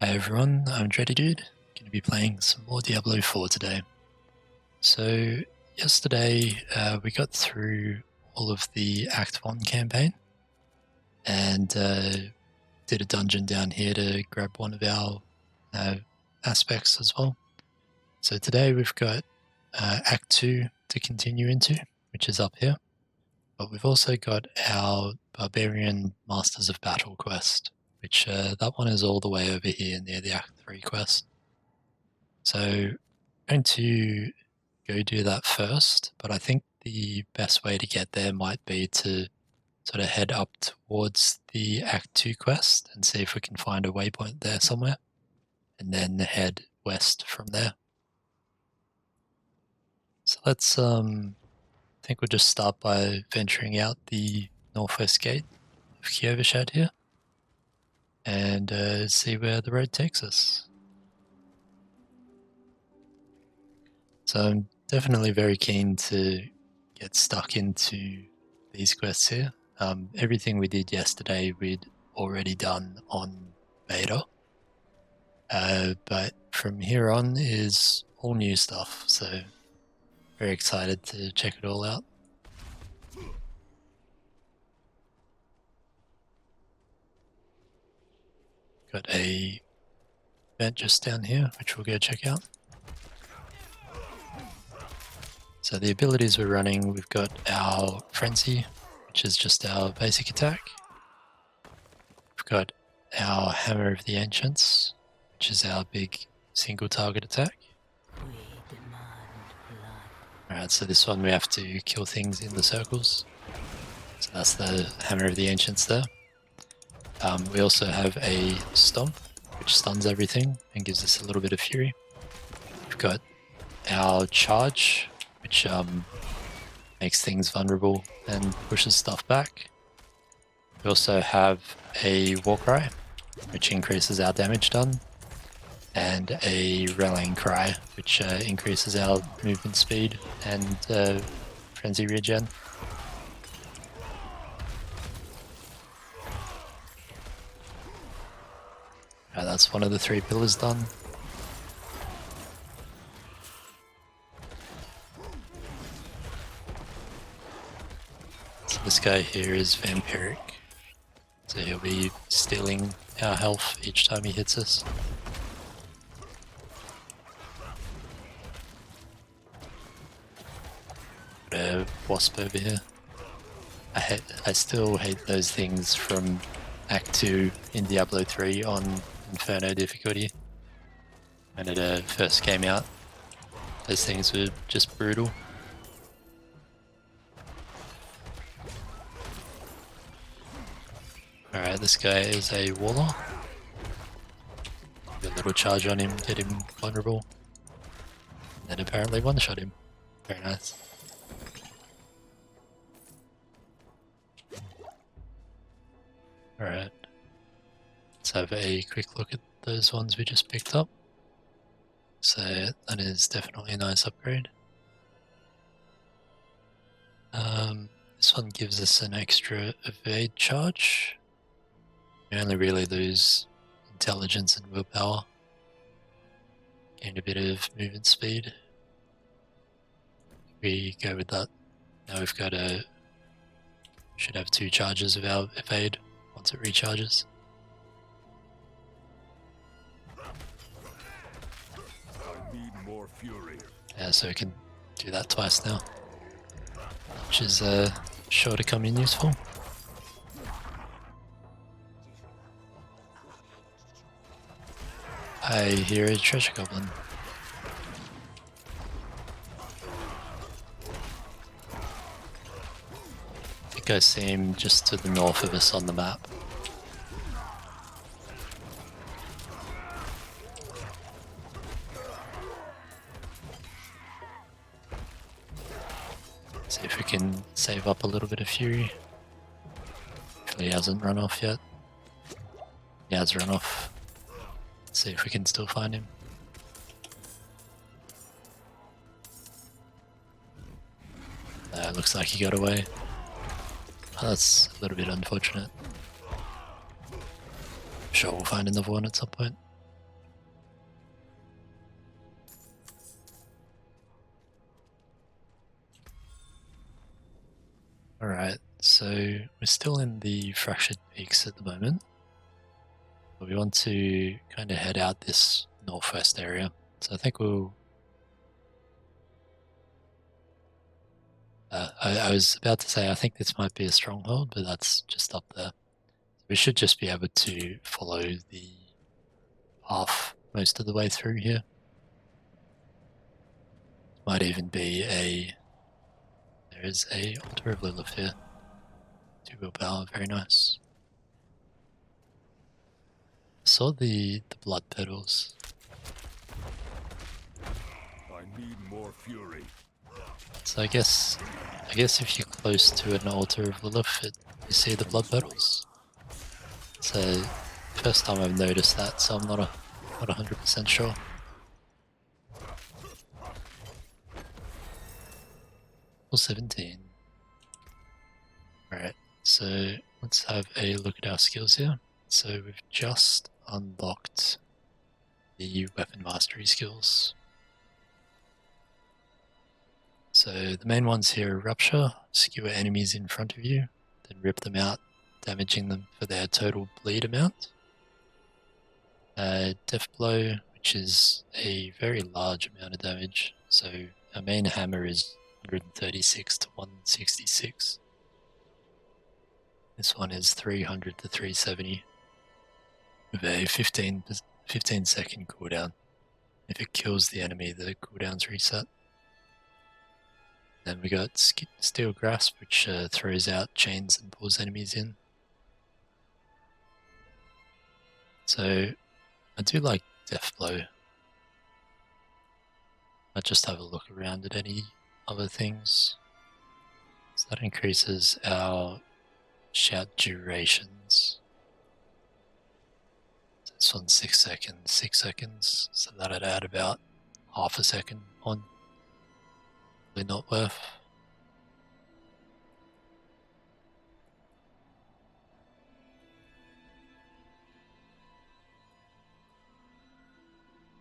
Hi everyone, I'm Dready Dude. Going to be playing some more Diablo 4 today. So yesterday we got through all of the Act 1 campaign and did a dungeon down here to grab one of our aspects as well. So today we've got Act 2 to continue into, which is up here. But we've also got our Barbarian Masters of Battle quest, which that one is all the way over here near the Act 3 quest. So I'm going to go do that first, but I think the best way to get there might be to sort of head up towards the Act 2 quest and see if we can find a waypoint there somewhere, and then head west from there. So let's, I think we'll just start by venturing out the northwest gate of Kiovashad here and see where the road takes us. So I'm definitely very keen to get stuck into these quests here. Everything we did yesterday we'd already done on beta, but from here on is all new stuff, so very excited to check it all out. Got a vent just down here, which we'll go check out. So the abilities we're running, we've got our Frenzy, which is just our basic attack. We've got our Hammer of the Ancients, which is our big single target attack. Alright, so this one we have to kill things in the circles. So that's the Hammer of the Ancients there. We also have a Stomp, which stuns everything and gives us a little bit of fury. We've got our Charge, which makes things vulnerable and pushes stuff back. We also have a Warcry, which increases our damage done, and a Rallying Cry, which increases our movement speed and frenzy regen. That's one of the 3 pillars done. So this guy here is vampiric, so he'll be stealing our health each time he hits us. Got a wasp over here. I still hate those things from Act 2 in Diablo 3 on Inferno difficulty. When it first came out, those things were just brutal. Alright, this guy is a Warlock. Get a little charge on him, get him vulnerable. And then apparently one-shot him. Very nice. Alright. Let's have a quick look at those ones we just picked up. So that is definitely a nice upgrade. This one gives us an extra evade charge. We only really lose intelligence and willpower. Gain a bit of movement speed. We go with that. Now we've got should have 2 charges of our evade once it recharges. Yeah, so we can do that twice now, which is sure to come in useful. I hear a treasure goblin. I think I see him just to the north of us on the map. See if we can save up a little bit of fury. Hopefully he hasn't run off yet. He has run off. Let's see if we can still find him. Looks like he got away. Oh, that's a little bit unfortunate. I'm sure we'll find another one at some point. Alright, so we're still in the Fractured Peaks at the moment. But we want to kind of head out this northwest area. So I think we'll... I was about to say I think this might be a stronghold, but that's just up there. We should just be able to follow the path most of the way through here. Might even be a... There is a Altar of Lilith here. 2 willpower, very nice. I saw the blood petals. I need more fury. So I guess if you're close to an Altar of Lilith, you see the blood petals. So first time I've noticed that, so I'm not 100% sure. Level 17. Alright, so let's have a look at our skills here. So we've just unlocked the weapon mastery skills. So the main ones here are Rupture, skewer enemies in front of you, then rip them out, damaging them for their total bleed amount. Death Blow, which is a very large amount of damage. So our main hammer is 136 to 166. This one is 300 to 370 with a 15 second cooldown. If it kills the enemy, the cooldown's reset. Then we got Steel Grasp, which throws out chains and pulls enemies in. So I do like Death Blow. I'll just have a look around at any other things. So that increases our shout durations. So this one's 6 seconds, 6 seconds. So that'd add about half a second on. Really not worth.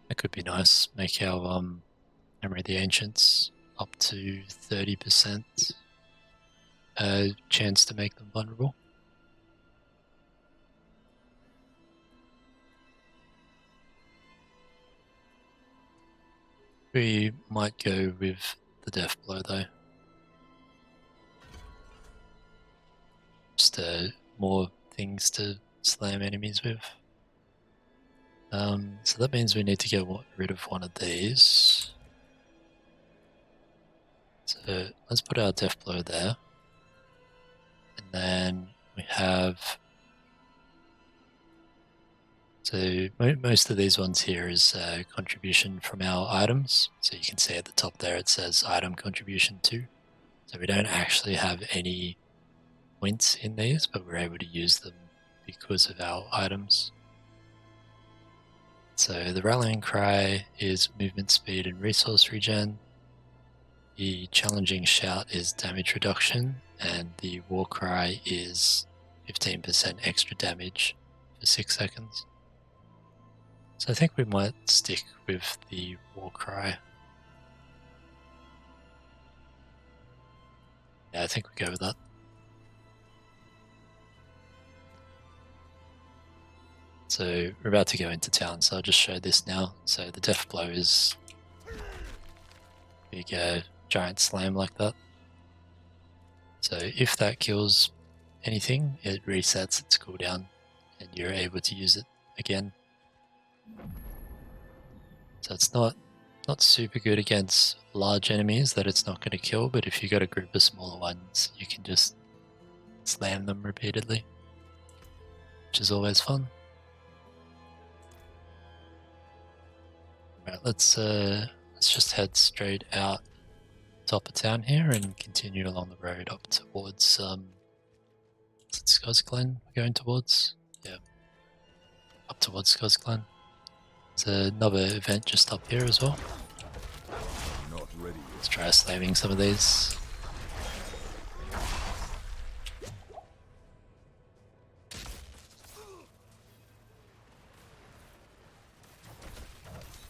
That could be nice. Make our Memory of the Ancients up to 30% chance to make them vulnerable. We might go with the Death Blow though. Just more things to slam enemies with. So that means we need to get rid of one of these. So let's put our Death Blow there. And then we have... So most of these ones here is contribution from our items. So you can see at the top there it says item contribution 2. So we don't actually have any points in these, but we're able to use them because of our items. So the Rallying Cry is movement speed and resource regen. The Challenging Shout is damage reduction, and the War Cry is 15% extra damage for 6 seconds. So I think we might stick with the War Cry. Yeah, I think we go with that. So we're about to go into town, so I'll just show this now. So the Death Blow is big giant slam like that. So if that kills anything, it resets its cooldown and you're able to use it again. So it's not super good against large enemies that it's not going to kill, but if you got a group of smaller ones, you can just slam them repeatedly, which is always fun. Right, let's just head straight out top of town here and continue along the road up towards is it Skosglen we're going towards? Yeah. Up towards Skosglen. There's another event just up here as well. Not ready. Let's try slamming some of these.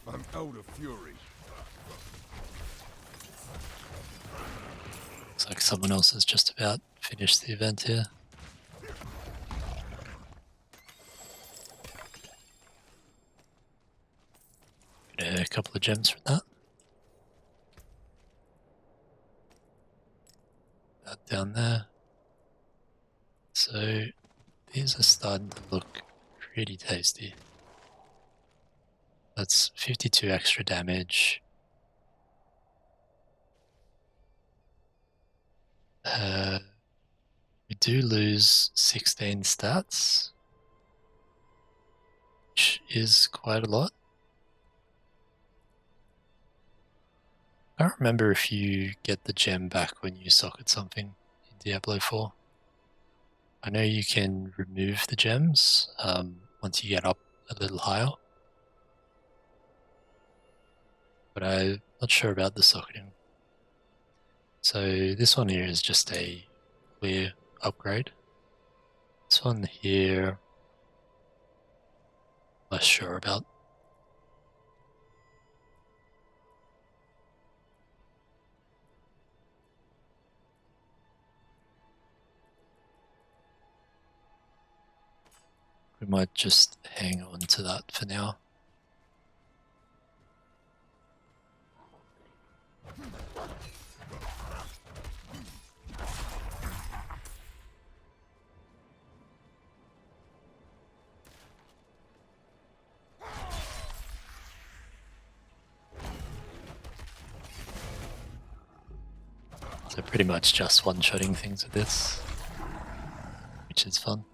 I'm out of fury. Looks like someone else is just about finish the event here. Get a couple of gems from that. That down there. So these are starting to look pretty tasty. That's 52 extra damage. We do lose 16 stats, which is quite a lot. I don't remember if you get the gem back when you socket something in Diablo 4. I know you can remove the gems once you get up a little higher, but I'm not sure about the socketing. So this one here is just a clear upgrade. This one here, less sure about. We might just hang on to that for now. So pretty much just one-shotting things with this, which is fun.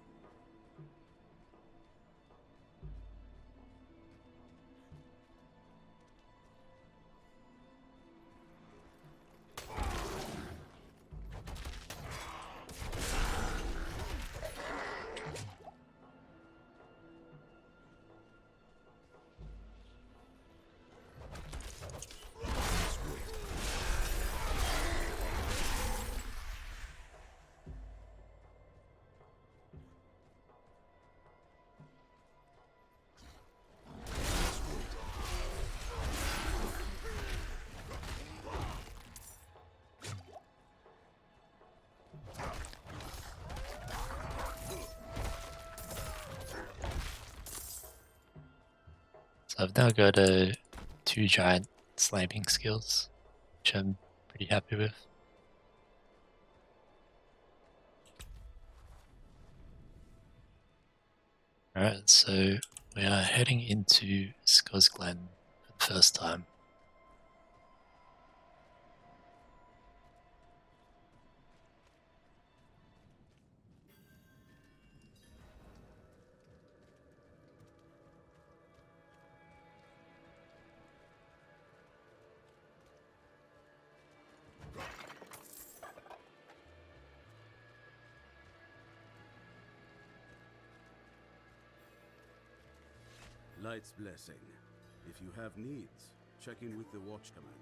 So I've now got 2 giant slamming skills, which I'm pretty happy with. Alright, so we are heading into Skoz Glen for the first time. Light's blessing. If you have needs, check in with the Watch Commander.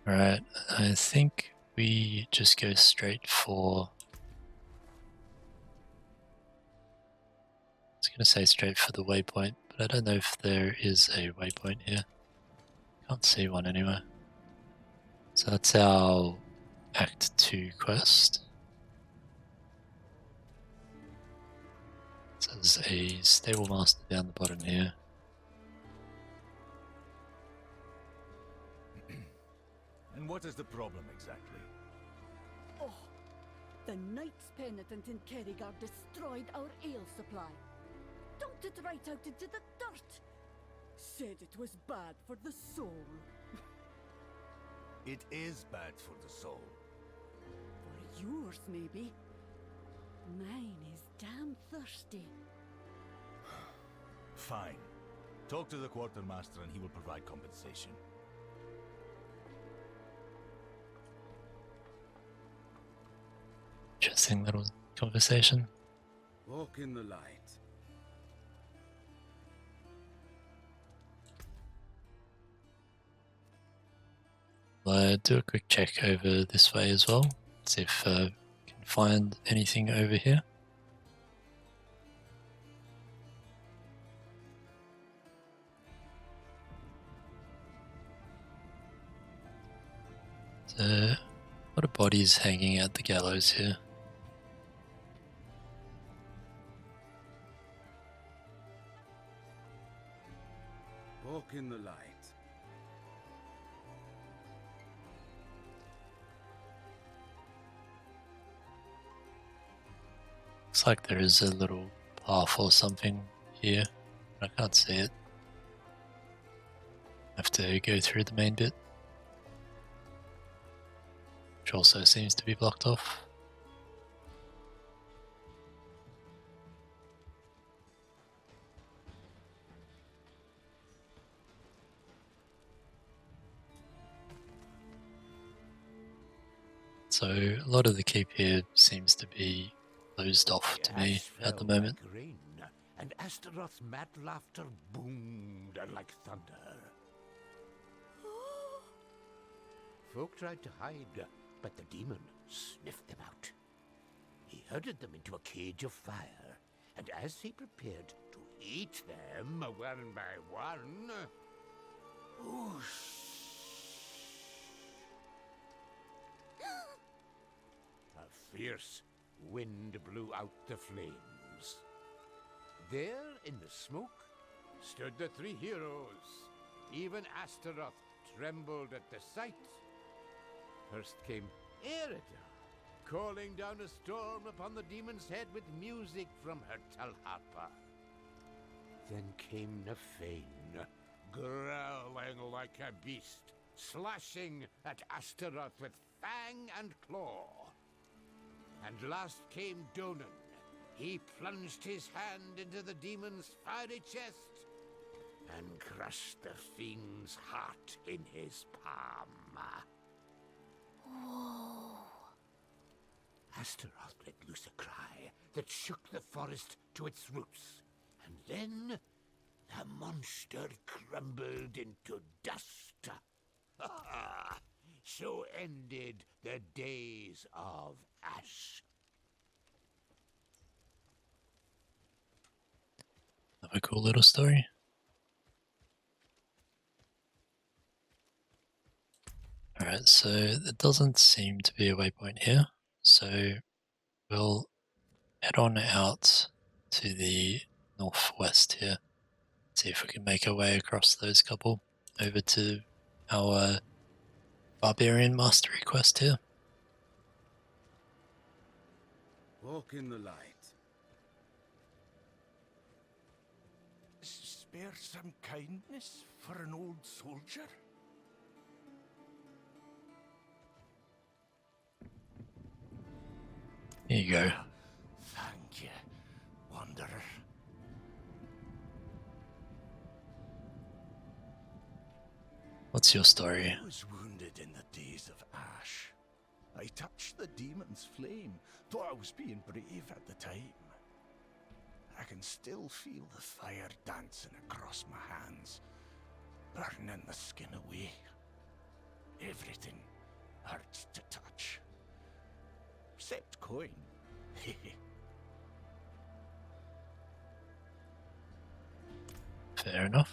Alright, I think we just go straight for... I was going to say straight for the waypoint, but I don't know if there is a waypoint here. Can't see one anywhere. So that's our Act 2 quest. So there's a stable master down the bottom here. And what is the problem exactly? Oh, the Knights Penitent in Cerrigar destroyed our ale supply. Dumped it right out into the dirt. Said it was bad for the soul. It is bad for the soul. For yours, maybe. Mine is damn thirsty. Fine. Talk to the quartermaster and he will provide compensation. Interesting little conversation. Walk in the light. I'll do a quick check over this way as well. See if I can find anything over here. A lot of bodies hanging at the gallows here. Walk in the light. Looks like there is a little path or something here. I can't see it. Have to go through the main bit, which also seems to be blocked off. So a lot of the keep here seems to be closed off to me at the moment. Like rain, and Astaroth's mad laughter boomed like thunder. Folk tried to hide, but the demon sniffed them out. He herded them into a cage of fire, and as he prepared to eat them one by one, whoosh, a fierce wind blew out the flames. There, in the smoke, stood the three heroes. Even Astaroth trembled at the sight. First came Erida, calling down a storm upon the demon's head with music from her talharpa. Then came Nefane, growling like a beast, slashing at Astaroth with fang and claw. And last came Donan. He plunged his hand into the demon's fiery chest and crushed the fiend's heart in his palm. Whoa. Astaroth let loose a cry that shook the forest to its roots, and then the monster crumbled into dust. So ended the days of Ash. Have a cool little story. Alright, so there doesn't seem to be a waypoint here, so we'll head on out to the northwest here. See if we can make our way across those couple over to our Barbarian Mastery quest here. Walk in the light. Spare some kindness for an old soldier? Here you go. Thank you, wanderer. What's your story? I was wounded in the days of Ash. I touched the demon's flame, thought I was being brave at the time. I can still feel the fire dancing across my hands, burning the skin away. Everything hurts to touch. Except coin. Fair enough.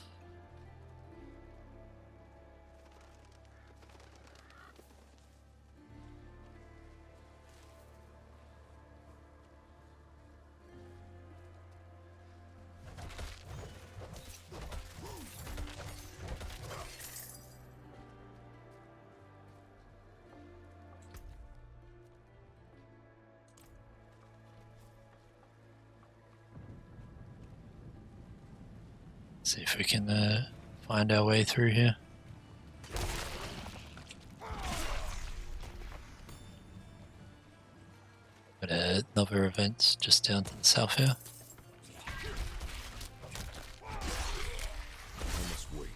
See if we can find our way through here. Got another event just down to the south here. I must wait.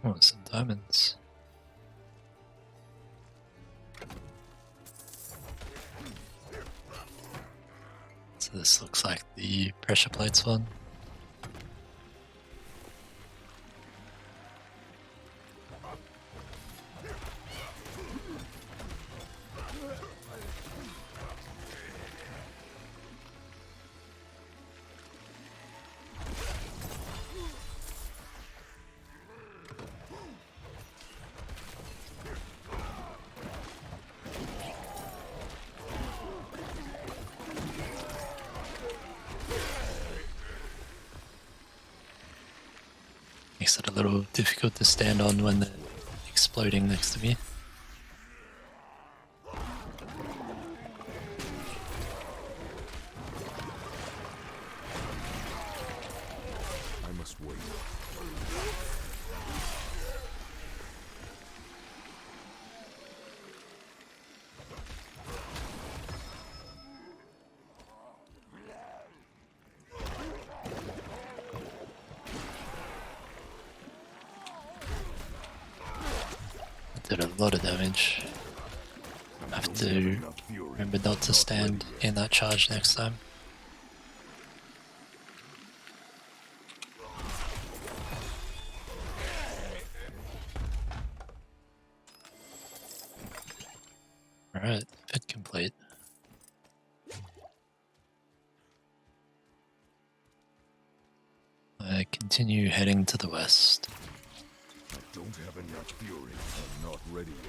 Oh, some diamonds. So this looks like the pressure plates one. Makes it a little difficult to stand on when they're exploding next to me. I must wait. Did a lot of damage. I have to remember not to stand in that charge next time. Alright, fit complete. I continue heading to the west. I don't have enough fury. I'm not ready yet.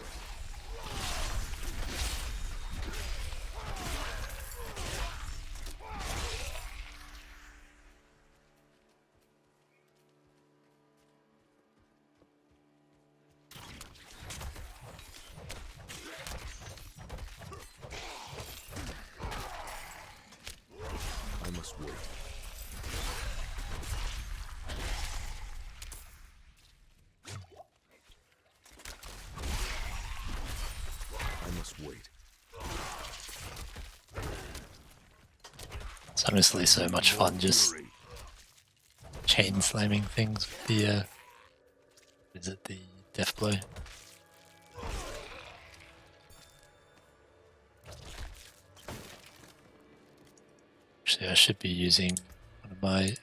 I must wait. I must wait. It's honestly so much fun just Fury. chain slamming things with the is it the death blow? Actually, I should be using one of my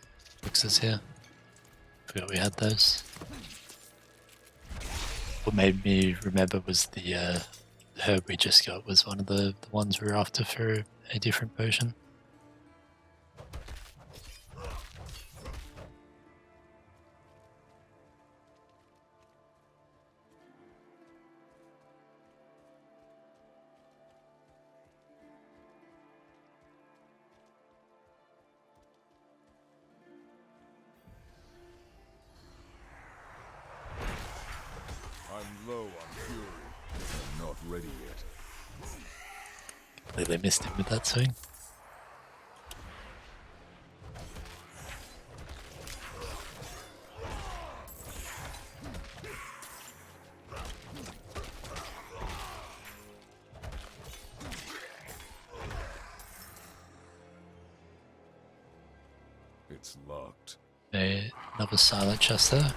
fixes here. Forgot we had those. What made me remember was the herb we just got was one of the ones we were after for a different potion. I'm low on fury. I'm not ready yet. Completely missed him with that swing. It's locked. Another silent chest there.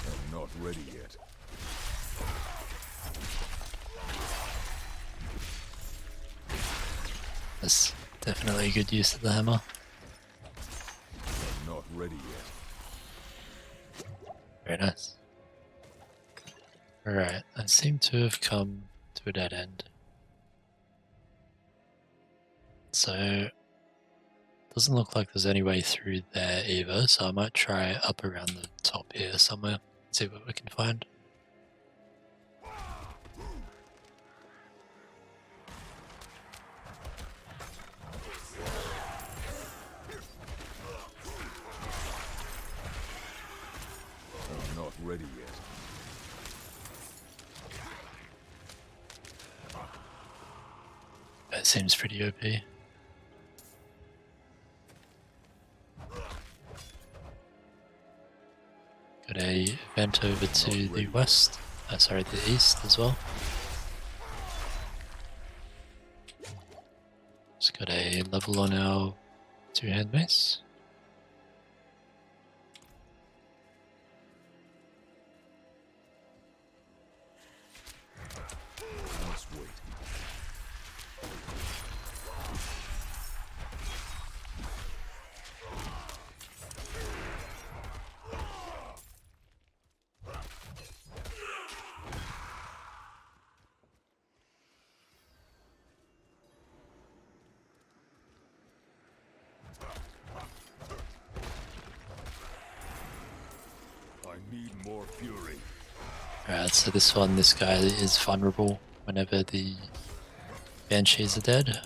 I'm not ready yet. That's definitely a good use of the hammer. I'm not ready yet. Very nice. Alright, I seem to have come to a dead end. So, doesn't look like there's any way through there either, so I might try up around the top here somewhere, see what we can find. I'm not ready yet. That seems pretty OP. Got a vent over to the west, sorry, the east as well. Just got a level on our two-hand mace. I must wait. I need more fury. Alright, so this guy is vulnerable whenever the banshees are dead.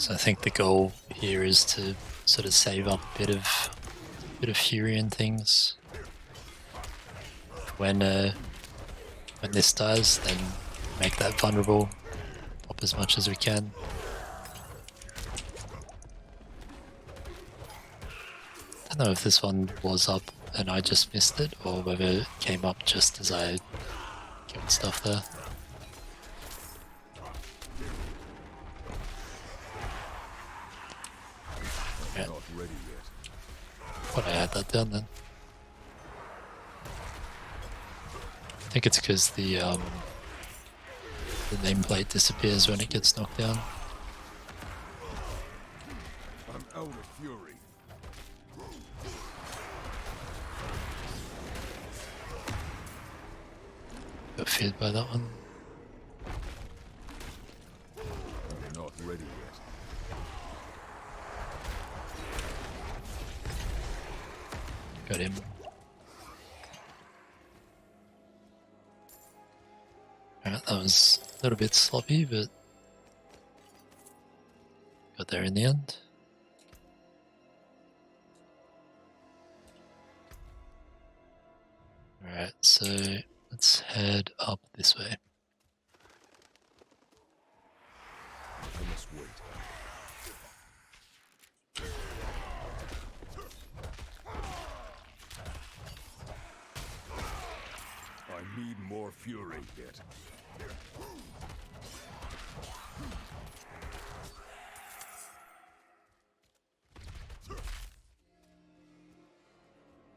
So I think the goal here is to sort of save up a bit of fury and things. When this dies, then make that vulnerable, pop as much as we can. I don't know if this one was up and I just missed it, or whether it came up just as I killed stuff there. Yeah. Not ready yet. Thought I had that down then. I think it's because the nameplate disappears when it gets knocked down. I'm out of fury. Got feared by that one. I'm not ready yet. Got him. Alright, that was a little bit sloppy, but got there in the end. Alright, so let's head up this way. I must wait. I need more fury yet.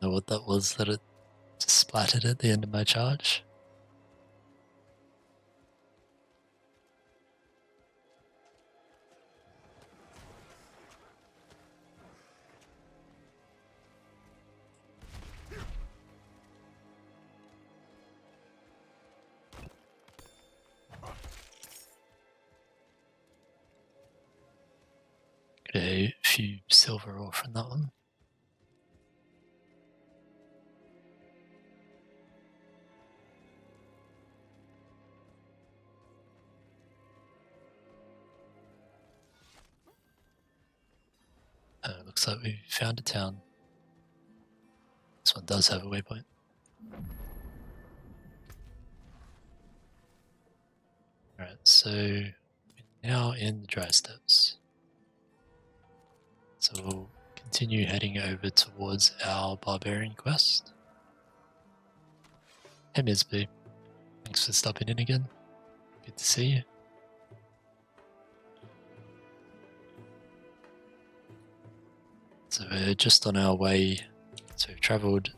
Know what that was that it splattered at the end of my charge? Get a few silver ore from that one. Looks like we found a town. This one does have a waypoint. Alright, so we're now in the dry steppes. So we'll continue heading over towards our Barbarian quest. Hey Misby, thanks for stopping in again. Good to see you. So we're just on our way, so we've travelled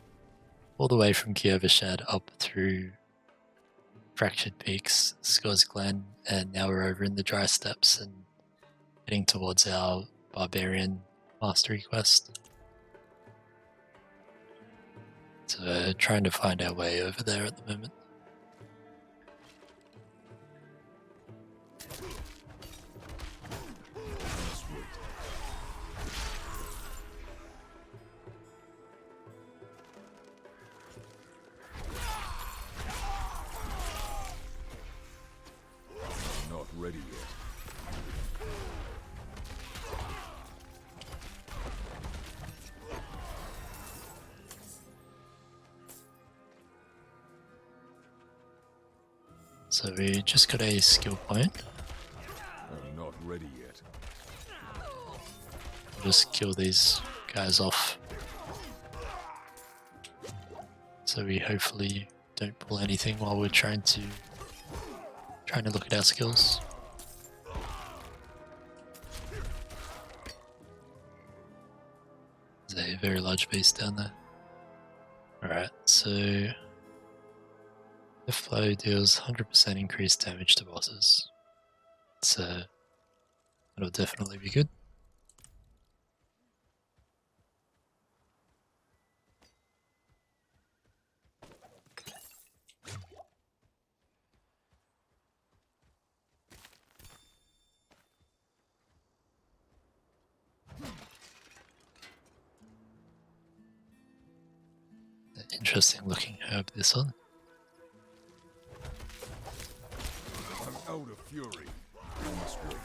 all the way from Kiovershad up through Fractured Peaks, Scores Glen, and now we're over in the Dry Steppes and heading towards our Barbarian Mastery quest. So we're trying to find our way over there at the moment. Ready yet. So we just got a skill point. I'm not ready yet. We'll just kill these guys off. So we hopefully don't pull anything while we're trying to look at our skills. There's a very large beast down there. Alright, so the flow deals 100% increased damage to bosses. So that'll definitely be good. Interesting looking herb, this one. I'm out of fury. I must wait.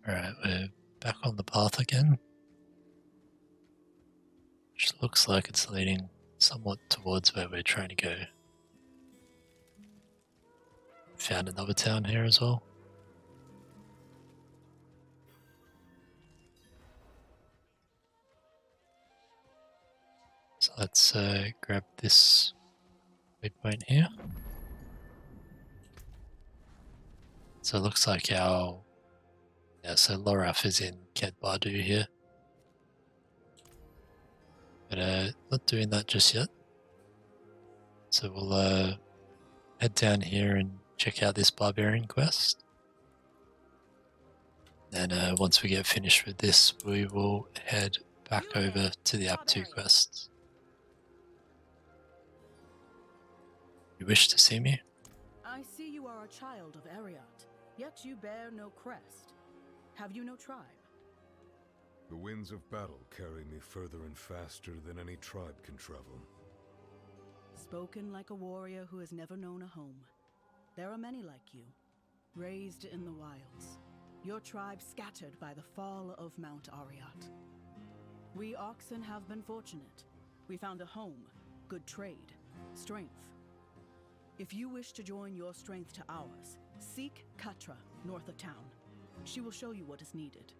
Alright, we're back on the path again. Which looks like it's leading somewhat towards where we're trying to go. Found another town here as well. So let's grab this waypoint here. So it looks like our... Yeah, so Loraf is in Kedbadu here. But not doing that just yet. So we'll head down here and check out this Barbarian quest. And once we get finished with this, we will head back over to the Act 2 quests. You wish to see me? I see you are a child of Ariat, yet you bear no crest. Have you no tribe? The winds of battle carry me further and faster than any tribe can travel. Spoken like a warrior who has never known a home. There are many like you, raised in the wilds. Your tribe scattered by the fall of Mount Ariat. We Oxen have been fortunate. We found a home, good trade, strength. If you wish to join your strength to ours, seek Katra, north of town. She will show you what is needed.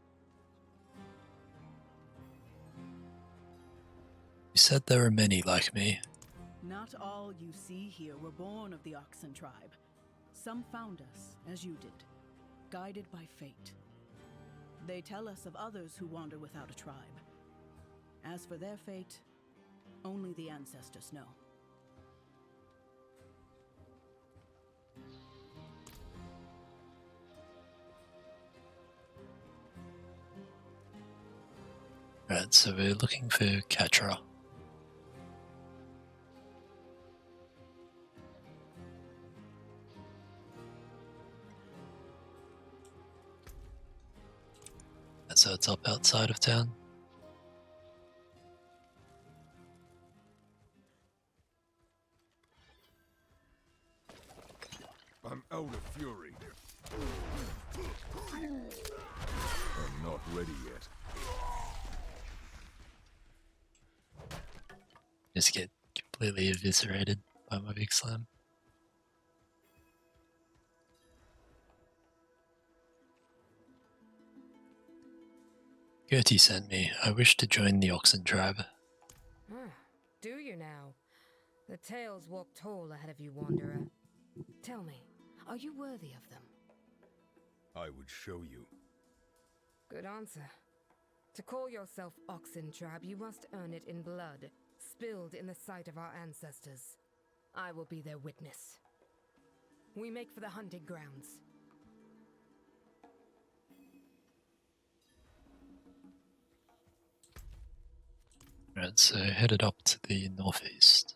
You said there are many like me. Not all you see here were born of the Oxen tribe. Some found us, as you did, guided by fate. They tell us of others who wander without a tribe. As for their fate, only the ancestors know. Right, so we're looking for Katra. So it's up outside of town. I'm out of fury. I'm not ready yet. Just get completely eviscerated by my big slam. Gertie sent me. I wish to join the Oxen tribe. Do you now? The tales walk tall ahead of you, Wanderer. Tell me, are you worthy of them? I would show you. Good answer. To call yourself Oxen tribe, you must earn it in blood, spilled in the sight of our ancestors. I will be their witness. We make for the hunting grounds. Right, so headed up to the northeast.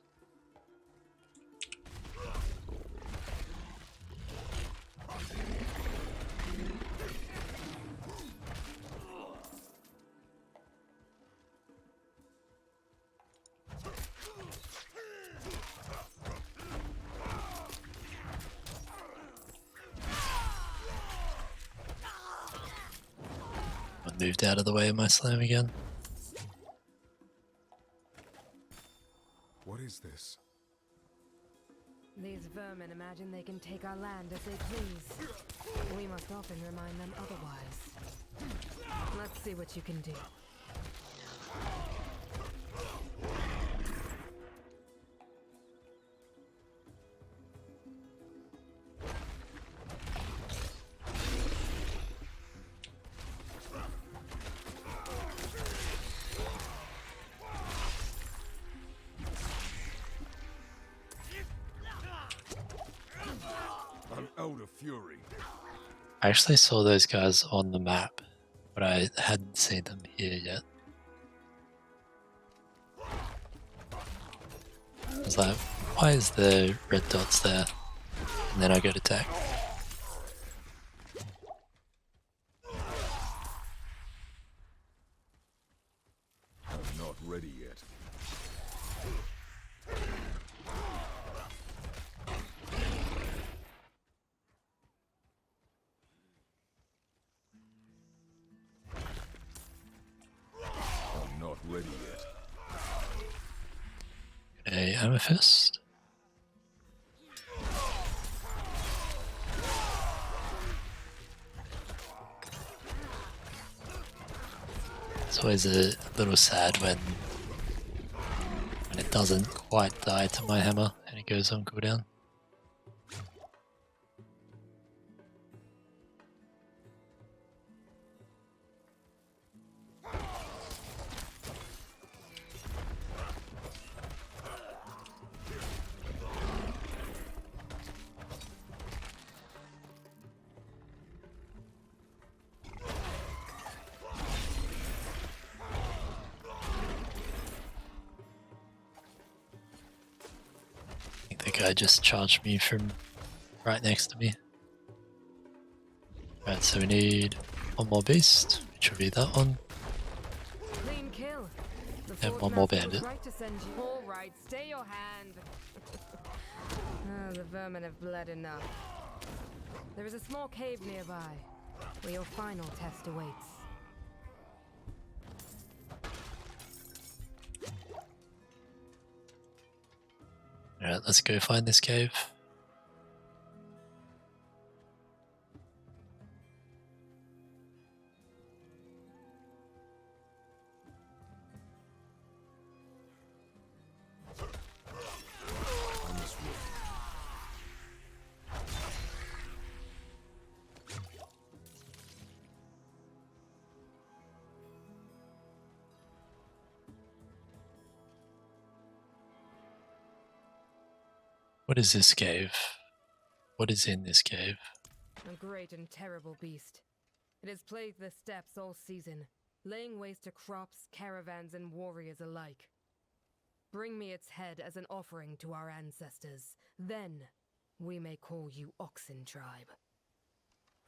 I moved out of the way of my slam again. What is this? These vermin imagine they can take our land as they please. We must often remind them otherwise. Let's see what you can do. Out of fury. I actually saw those guys on the map, but I hadn't seen them here yet. I was like, why is the red dots there? And then I got attacked. I'm not ready yet. Amethyst. It's always a little sad when it doesn't quite die to my hammer and it goes on cooldown. The guy just charged me from right next to me. Right, so we need one more beast, which will be that one. Clean kill. And one more bandit. Right to send you. All right, stay your hand. The vermin have bled enough. There is a small cave nearby, where your final test awaits. Alright, let's go find this cave. What is this cave? What is in this cave? A great and terrible beast. It has plagued the steppes all season, laying waste to crops, caravans, and warriors alike. Bring me its head as an offering to our ancestors. Then we may call you Oxen Tribe.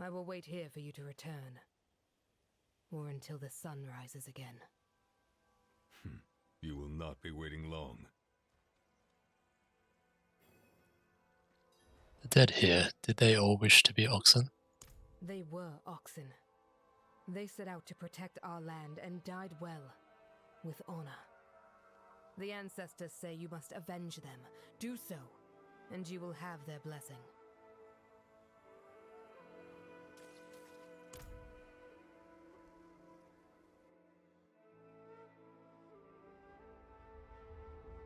I will wait here for you to return. Or until the sun rises again. You will not be waiting long. The dead here, did they all wish to be oxen? They were oxen. They set out to protect our land and died well, with honor. The ancestors say you must avenge them. Do so, and you will have their blessing.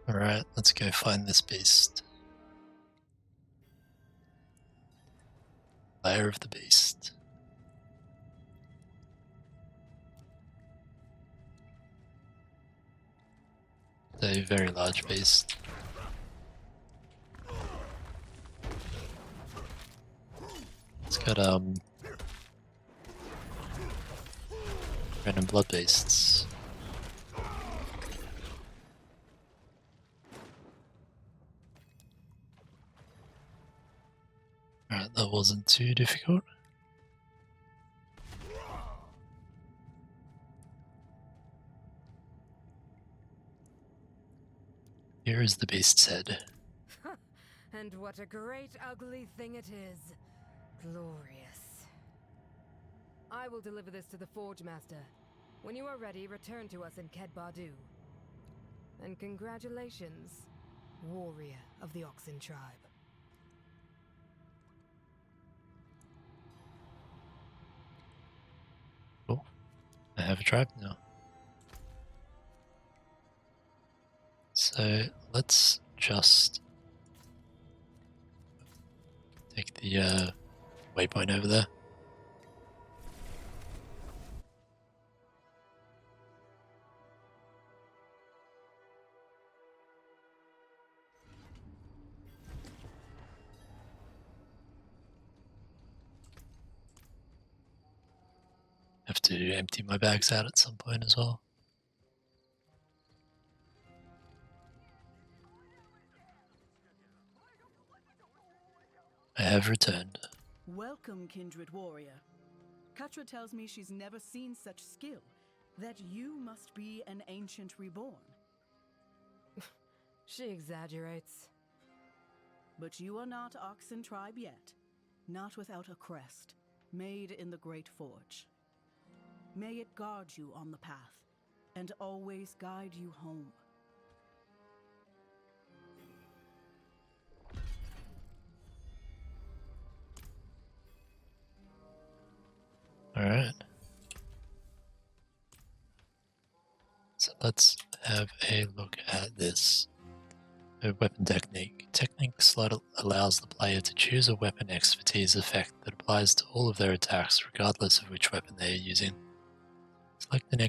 Alright, let's go find this beast. Lair of the beast. It's a very large beast. It's got random blood beasts. Alright, that wasn't too difficult. Here is the beast's head. And what a great ugly thing it is. Glorious. I will deliver this to the Forge Master. When you are ready, return to us in Kedbadu. And congratulations, warrior of the Oxen Tribe. Cool. I have a tribe now. So let's just take the waypoint over there. Have to empty my bags out at some point as well. I have returned. Welcome, kindred warrior. Katra tells me she's never seen such skill, that you must be an ancient reborn. She exaggerates. But you are not Oxen Tribe yet, not without a crest, made in the Great Forge. May it guard you on the path, and always guide you home. So let's have a look at this. A weapon technique. Technique slot allows the player to choose a weapon expertise effect that applies to all of their attacks regardless of which weapon they are using. Select an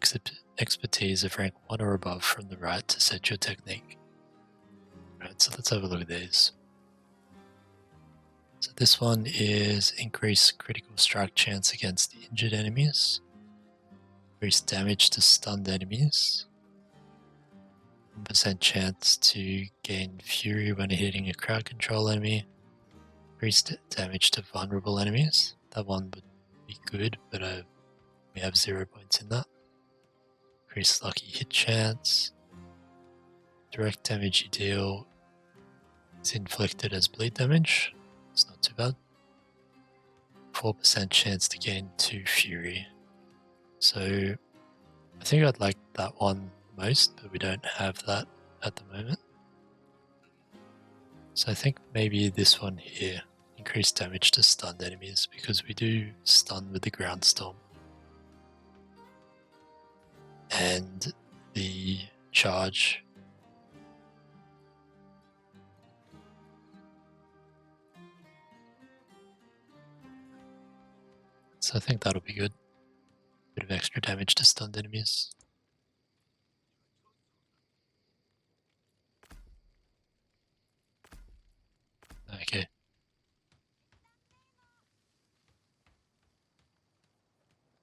expertise of rank 1 or above from the right to set your technique. Right, so let's have a look at these. So this one is increase critical strike chance against injured enemies, increase damage to stunned enemies, 1% chance to gain fury when hitting a crowd control enemy, increased damage to vulnerable enemies. That one would be good, but we have 0 points in that. Increased lucky hit chance, direct damage you deal is inflicted as bleed damage. It's not too bad. 4% chance to gain 2 fury. So I think I'd like that one most, but we don't have that at the moment. So I think maybe this one here, increased damage to stunned enemies, because we do stun with the ground storm. And the charge. So I think that'll be good. Bit of extra damage to stunned enemies. Okay.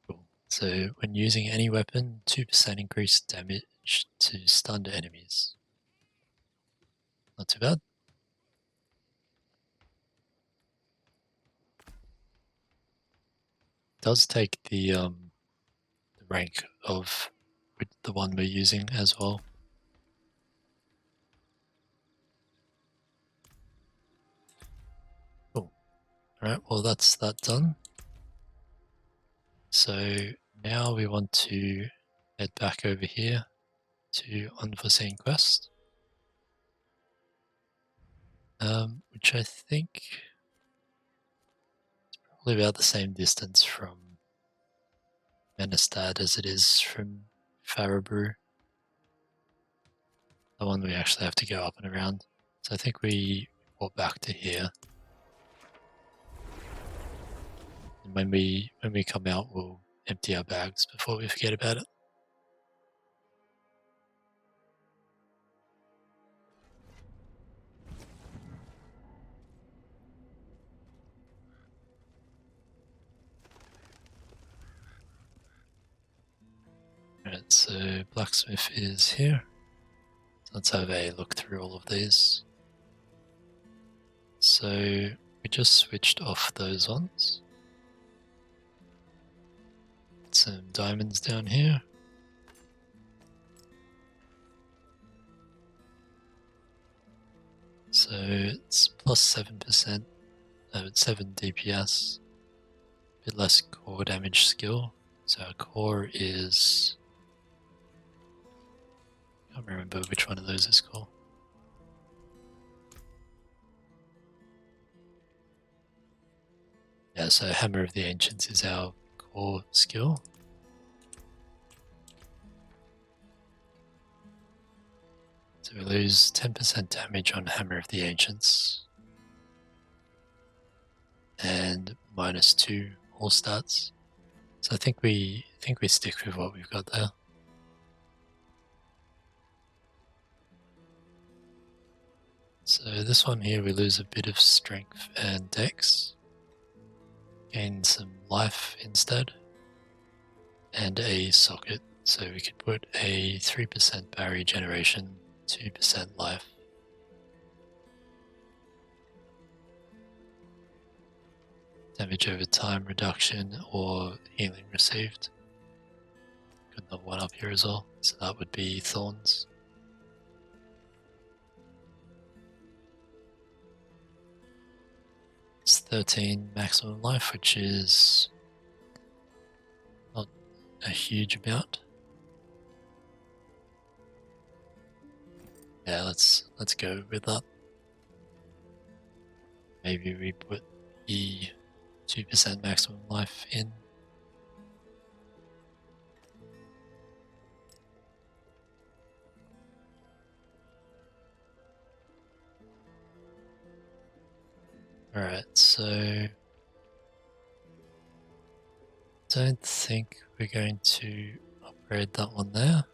Cool. So when using any weapon, 2% increased damage to stunned enemies. Not too bad. It does take the rank of the one we're using as well. Cool. Alright, well that's that done. So now we want to head back over here to Unforeseen Quest. Which I think is probably about the same distance from Menestad as it is from Farabru. The one we actually have to go up and around. So I think we walk back to here. And when we come out, we'll empty our bags before we forget about it. Alright, so blacksmith is here. So let's have a look through all of these. So we just switched off those ones. Some diamonds down here. So it's plus 7%, 7 DPS, a bit less core damage skill. So our core is, I can't remember which one of those is called. Yeah, so Hammer of the Ancients is our core skill. So we lose 10% damage on Hammer of the Ancients. And -2 all stats. So I think we stick with what we've got there. So this one here we lose a bit of strength and dex. Gain some life instead. And a socket. So we could put a 3% barrier generation, 2% life. Damage over time reduction or healing received. Got another one up here as well, so that would be thorns. It's 13 maximum life, which is not a huge amount. Yeah, let's go with that. Maybe we put the 2% maximum life in. Alright, so don't think we're going to upgrade that one there.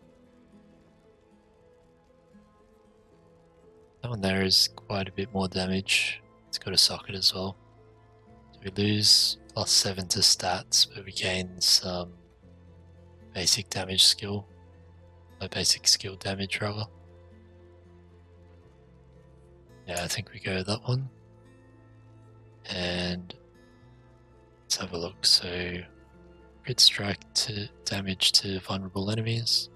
That one there is quite a bit more damage. It's got a socket as well. So we lose +7 to stats, but we gain some basic damage skill. Basic skill damage rather. Yeah, I think we go with that one. And let's have a look. So crit strike to damage to vulnerable enemies.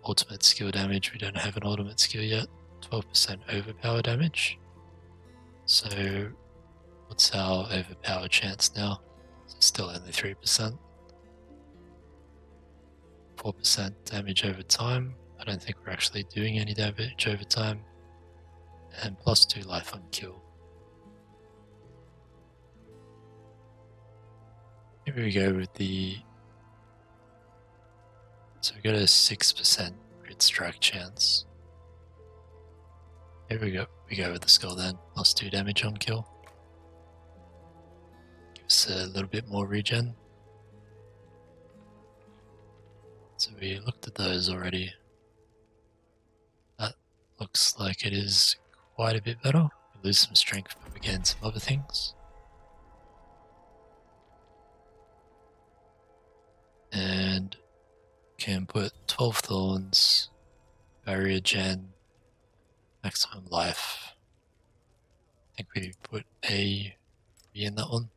Ultimate skill damage, we don't have an ultimate skill yet. 12% overpower damage. So what's our overpower chance now? It's still only 3%. 4% damage over time. I don't think we're actually doing any damage over time. And +2 life on kill. Here we go with the... So we got a 6% crit strike chance. Here we go with the skull then. +2 damage on kill. Gives a little bit more regen. So we looked at those already. That looks like it is quite a bit better. We lose some strength, but we gain some other things. And can put 12 thorns, barrier gen, maximum life. I think we put A in that one.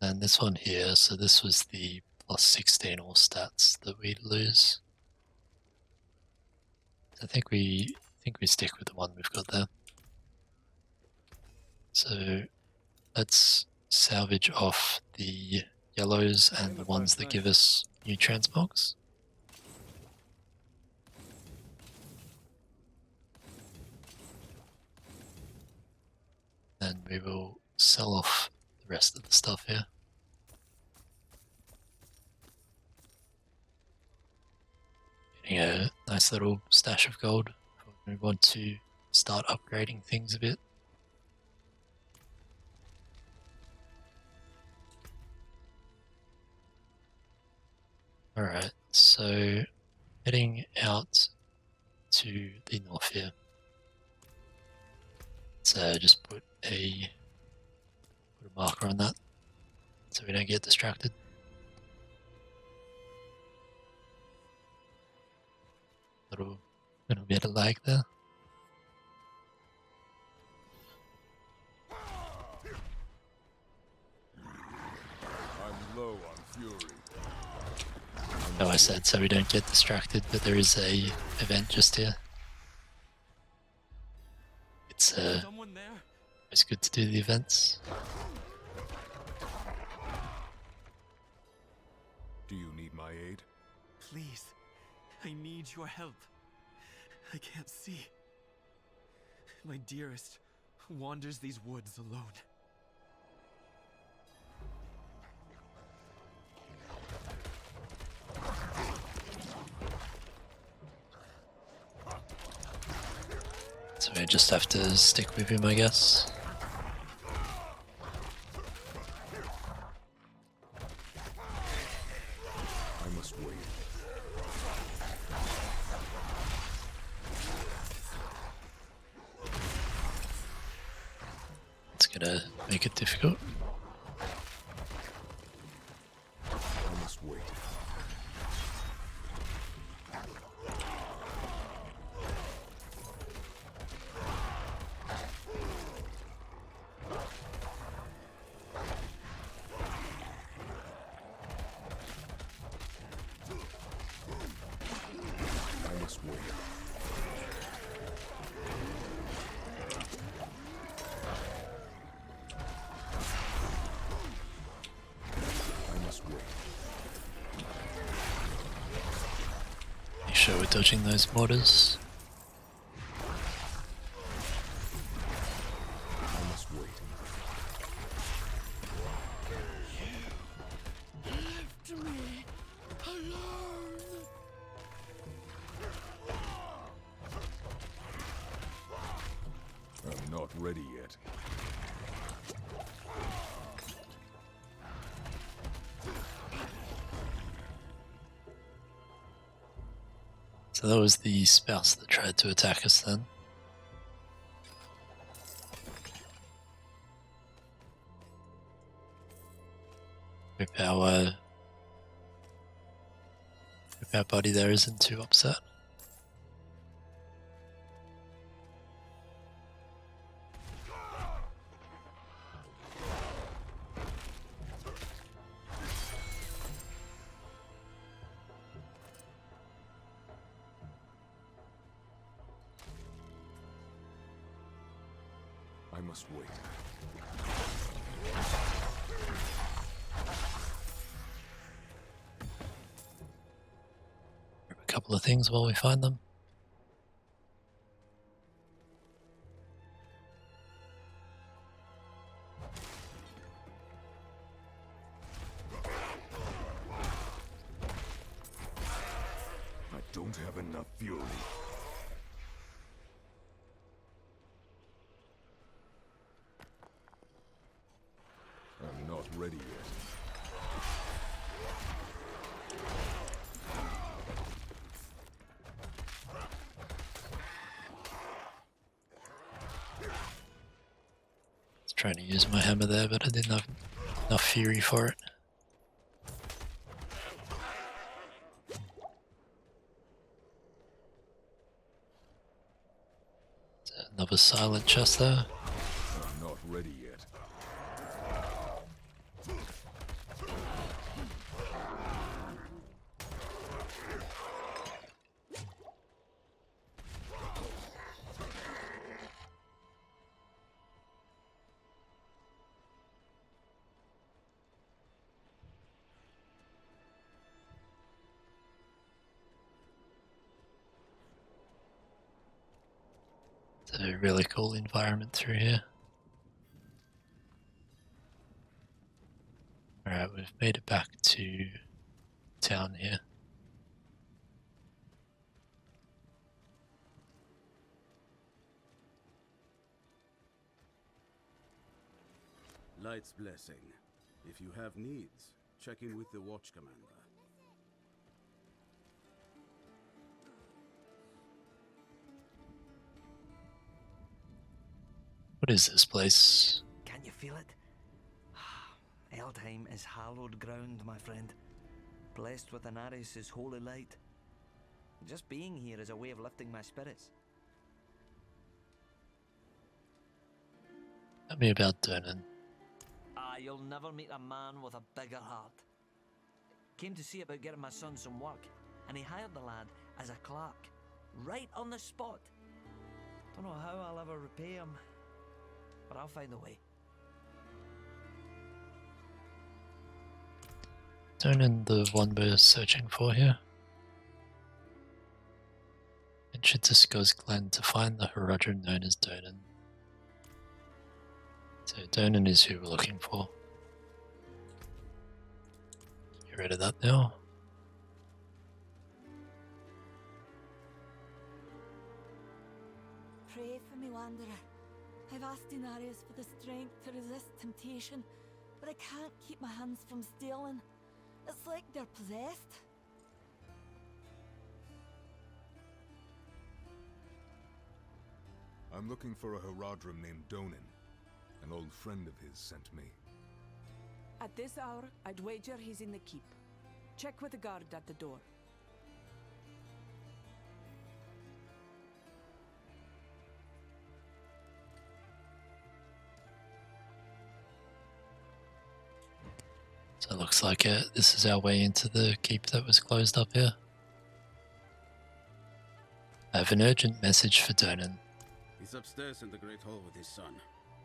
And this one here, so this was the +16 all stats that we'd lose. I think we stick with the one we've got there. So let's salvage off the yellows and the ones that give us new transmogs. And we will sell off the rest of the stuff here. Getting a nice little stash of gold when we want to start upgrading things a bit. Alright, so heading out to the north here. Let's just put a marker on that so we don't get distracted. Little bit of lag there. I'm low on fury. No, I said so we don't get distracted, but there is a event just here. It's good to do the events. Do you need my aid? Please, I need your help. I can't see. My dearest wanders these woods alone. So we just have to stick with him, I guess. I must wait. It's gonna make it difficult. I must wait. Make sure we're dodging those mortars. I must wait. Left me alone. not ready yet. So that was the spouse that tried to attack us then. Hope our buddy there isn't too upset. I must wait. Grab a couple of things while we find them. I don't have enough fury. I'm not ready yet. I was trying to use my hammer there, but I didn't have enough fury for it. Another silent chest there. I'm not ready yet. It's a really cool environment through here. Alright, we've made it back to town here. Light's blessing. If you have needs, check in with the watch commander. What is this place? Can you feel it? Eldheim is hallowed ground, my friend. Blessed with Anaris' holy light. Just being here is a way of lifting my spirits. Tell me about Donan. You'll never meet a man with a bigger heart. Came to see about getting my son some work, and he hired the lad as a clerk, right on the spot. Don't know how I'll ever repay him, but I'll find a way. Donan, the one we're searching for here. Venture to Sko's Glen to find the Haradrim known as Donan. So Donan is who we're looking for. Get rid of that now. Pray for me, Wanderer. I've asked Inarius for the strength to resist temptation, but I can't keep my hands from stealing. It's like they're possessed. I'm looking for a Haradrim named Donan. An old friend of his sent me. At this hour, I'd wager he's in the keep. Check with the guard at the door. So it looks like this is our way into the keep that was closed up here. I have an urgent message for Donan. He's upstairs in the Great Hall with his son.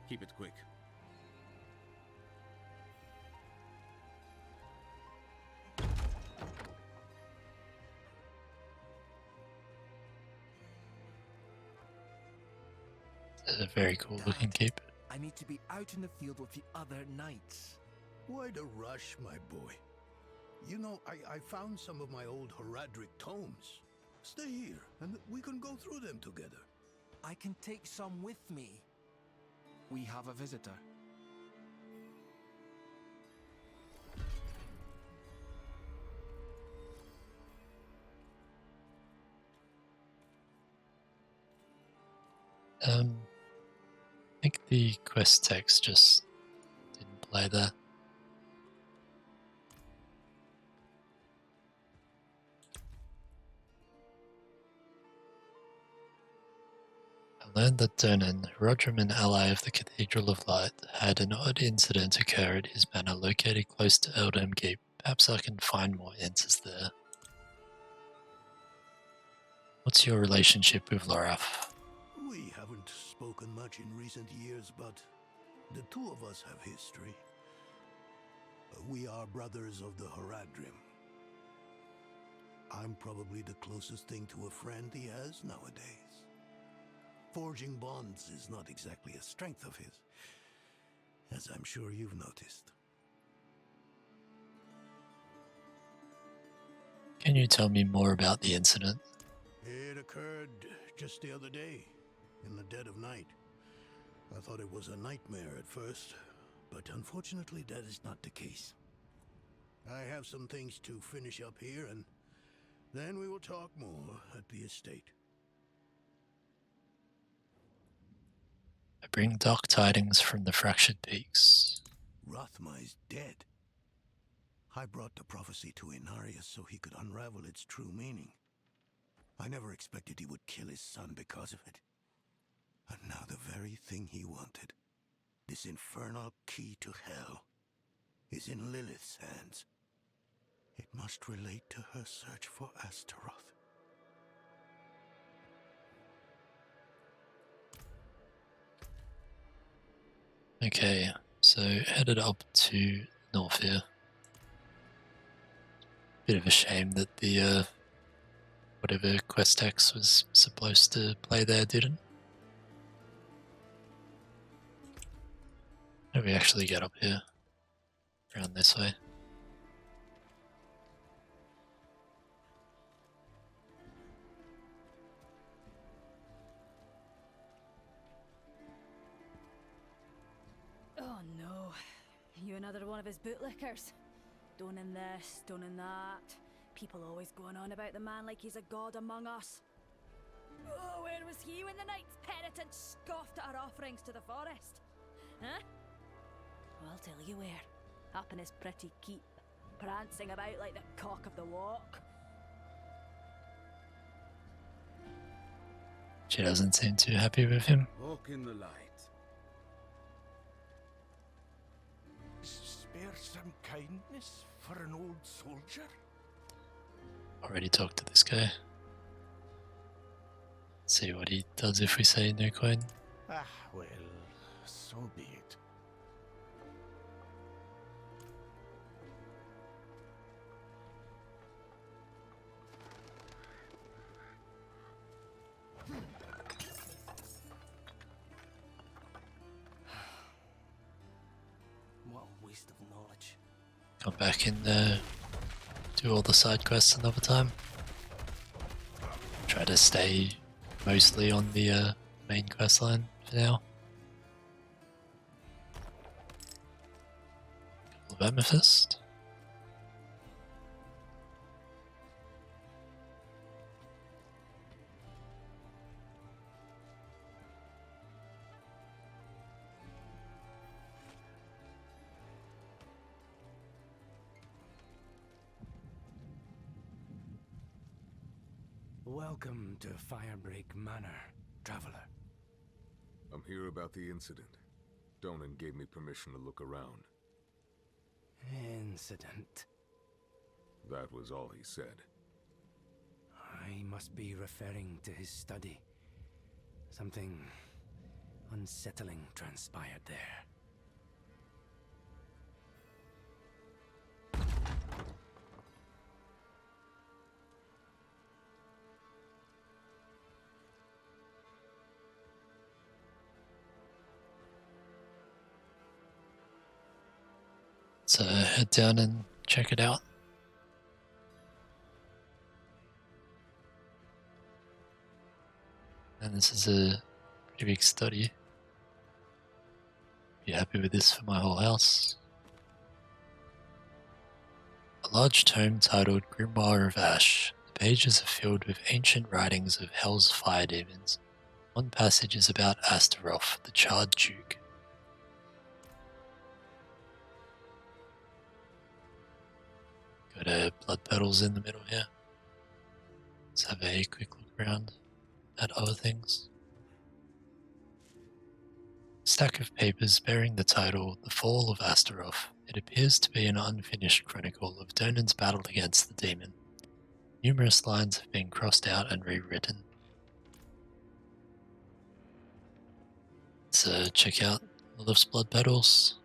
Keep it quick. It's a very cool looking keep. I need to be out in the field with the other knights. Why the rush, my boy? You know, I found some of my old Haradric tomes. Stay here, and we can go through them together. I can take some with me. We have a visitor. I think the quest text just didn't play there. I learned that Donan, Rodram, ally of the Cathedral of Light, had an odd incident occur at his manor located close to Eldham Keep. Perhaps I can find more answers there. What's your relationship with Lorath? We haven't spoken much in recent years, but the two of us have history. We are brothers of the Haradrim. I'm probably the closest thing to a friend he has nowadays. Forging bonds is not exactly a strength of his, as I'm sure you've noticed. Can you tell me more about the incident? It occurred just the other day, in the dead of night. I thought it was a nightmare at first, but unfortunately that is not the case. I have some things to finish up here, and then we will talk more at the estate. I bring dark tidings from the Fractured Peaks. Rothma is dead. I brought the prophecy to Inarius so he could unravel its true meaning. I never expected he would kill his son because of it. And now the very thing he wanted, this infernal key to hell, is in Lilith's hands. It must relate to her search for Astaroth. Okay, so headed up to north here. Bit of a shame that the whatever quest text was supposed to play there didn't. How do we actually get up here? Around this way. Oh no, you another one of his bootlickers. Stoning this, stoning that. People always going on about the man like he's a god among us. Oh, where was he when the Knights Penitent scoffed at our offerings to the forest? Huh? Well, I'll tell you where. Up in his pretty keep, prancing about like the cock of the walk. She doesn't seem too happy with him. Walk in the light. Spare some kindness for an old soldier? Already talked to this guy. See what he does if we say no coin. Ah, well, so be it. What a waste of knowledge. Come back and do all the side quests another time. Try to stay mostly on the main quest line for now. Couple of Amethyst. Welcome to Firebreak Manor, traveler. I'm here about the incident. Donan gave me permission to look around. Incident. That was all he said. I must be referring to his study. Something unsettling transpired there. So head down and check it out. And this is a pretty big study. Be happy with this for my whole house. A large tome titled Grimoire of Ash. The pages are filled with ancient writings of Hell's fire demons. One passage is about Astaroth, the Charred Duke. Got blood petals in the middle here. Let's have a quick look around at other things. Stack of papers bearing the title The Fall of Astaroth. It appears to be an unfinished chronicle of Donan's battle against the demon. Numerous lines have been crossed out and rewritten. Let's check out Lilith's blood petals.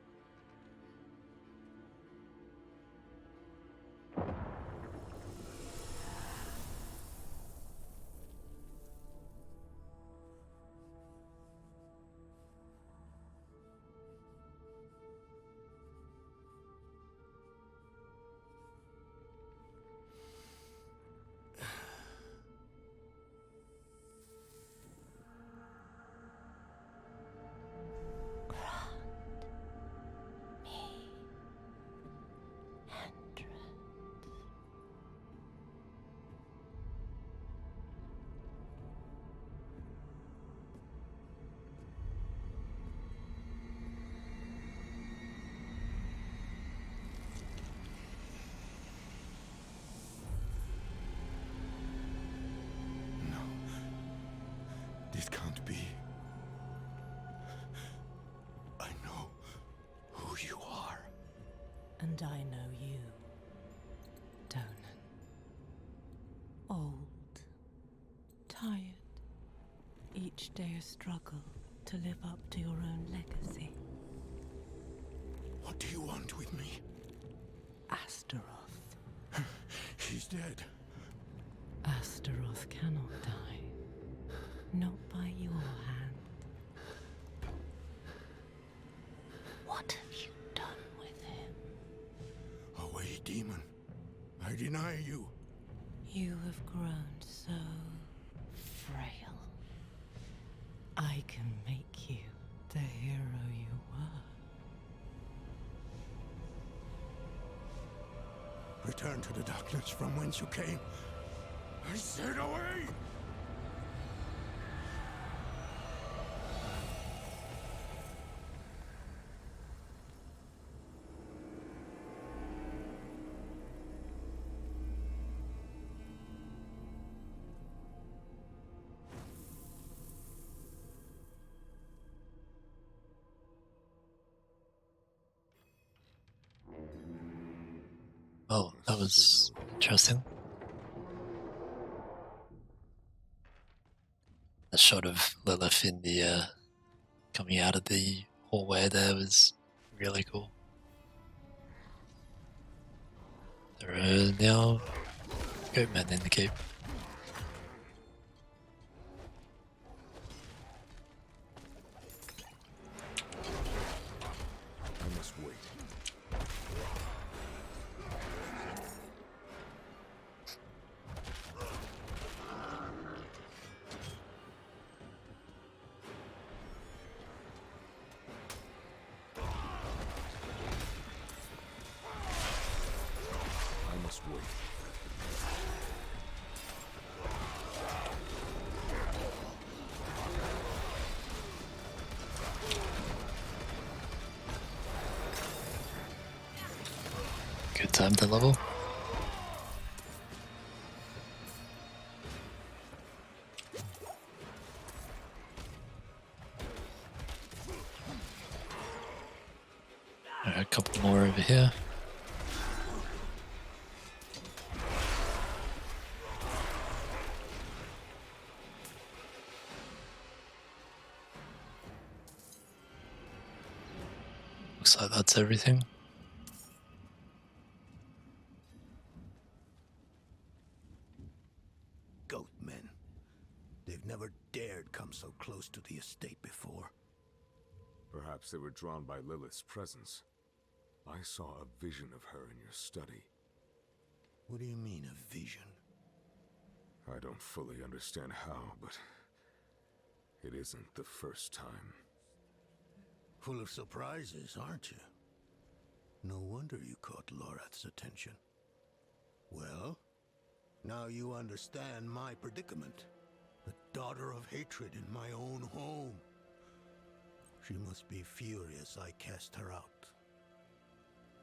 This can't be. I know who you are. And I know you, Donan. Old, tired, each day a struggle to live up to your own legacy. What do you want with me? Astaroth. He's dead. Astaroth cannot die. Not by your hand. What have you done with him? Away, demon. I deny you. You have grown so frail. I can make you the hero you were. Return to the darkness from whence you came. I said away! Oh, that was interesting. The shot of Lilith in the coming out of the hallway there was really cool. There are now goatmen in the keep. I must wait. Good time to level. Alright, a couple more over here. Looks like that's everything. Goatmen. They've never dared come so close to the estate before. Perhaps they were drawn by Lilith's presence. I saw a vision of her in your study. What do you mean, a vision? I don't fully understand how, but it isn't the first time. full of surprises, aren't you? No wonder you caught Lorath's attention. Well, now you understand my predicament. The daughter of hatred in my own home. She must be furious I cast her out.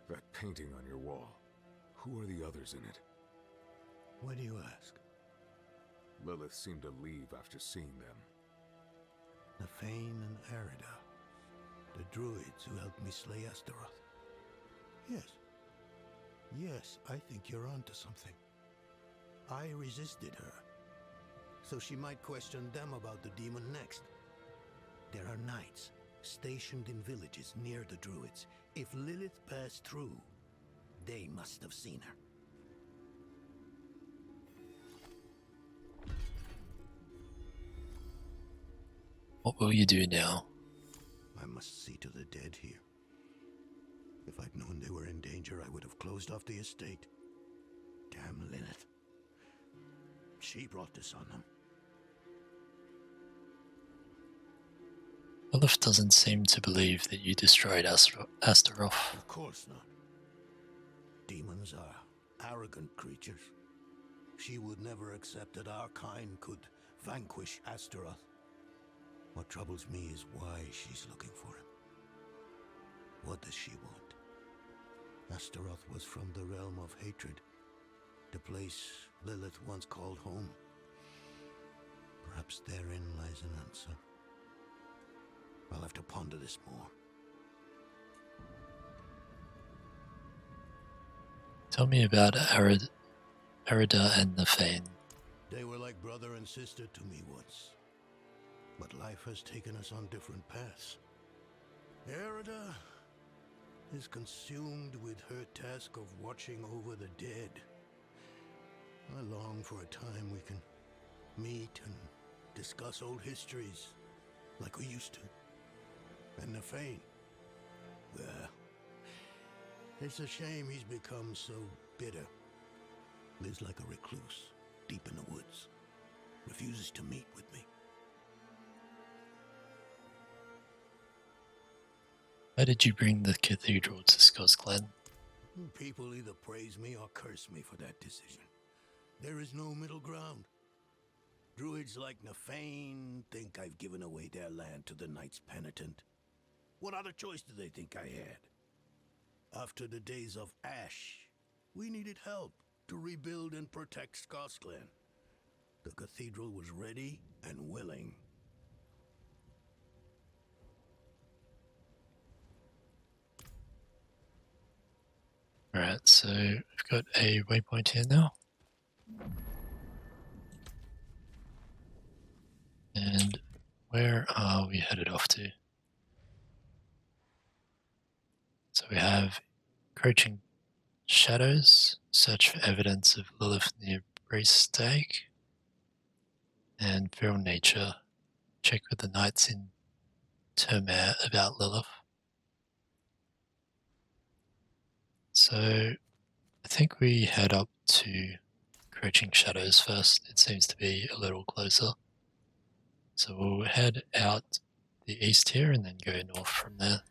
That painting on your wall. Who are the others in it? Why do you ask? Lilith seemed to leave after seeing them. Nefane and Arida. The druids who helped me slay Astaroth. Yes, I think you're onto something. I resisted her, so she might question them about the demon next. There are knights stationed in villages near the druids. If Lilith passed through, they must have seen her. What will you do now? I must see to the dead here. If I'd known they were in danger, I would have closed off the estate. Damn Lilith. She brought this on them. Lilith doesn't seem to believe that you destroyed Astaroth. Of course not. Demons are arrogant creatures. She would never accept that our kind could vanquish Astaroth. What troubles me is why she's looking for him. What does she want? Astaroth was from the realm of hatred, the place Lilith once called home. Perhaps therein lies an answer. I'll have to ponder this more. Tell me about Arida and Nefane. They were like brother and sister to me once. But life has taken us on different paths. Arida is consumed with her task of watching over the dead. I long for a time we can meet and discuss old histories like we used to. And Nefane, well, it's a shame he's become so bitter. Lives like a recluse, deep in the woods. Refuses to meet with me. Why did you bring the cathedral to Scott's Glen? People either praise me or curse me for that decision. There is no middle ground. Druids like Nefane think I've given away their land to the Knights Penitent. What other choice do they think I had? After the days of Ash, we needed help to rebuild and protect Scott's Glen. The cathedral was ready and willing. Alright, so we've got a waypoint here now. And where are we headed off to? So we have Encroaching Shadows, search for evidence of Lilith near Stag, and Feral Nature, check with the Knights in Termare about Lilith. So I think we head up to Encroaching Shadows first. It seems to be a little closer. So we'll head out the east here and then go north from there.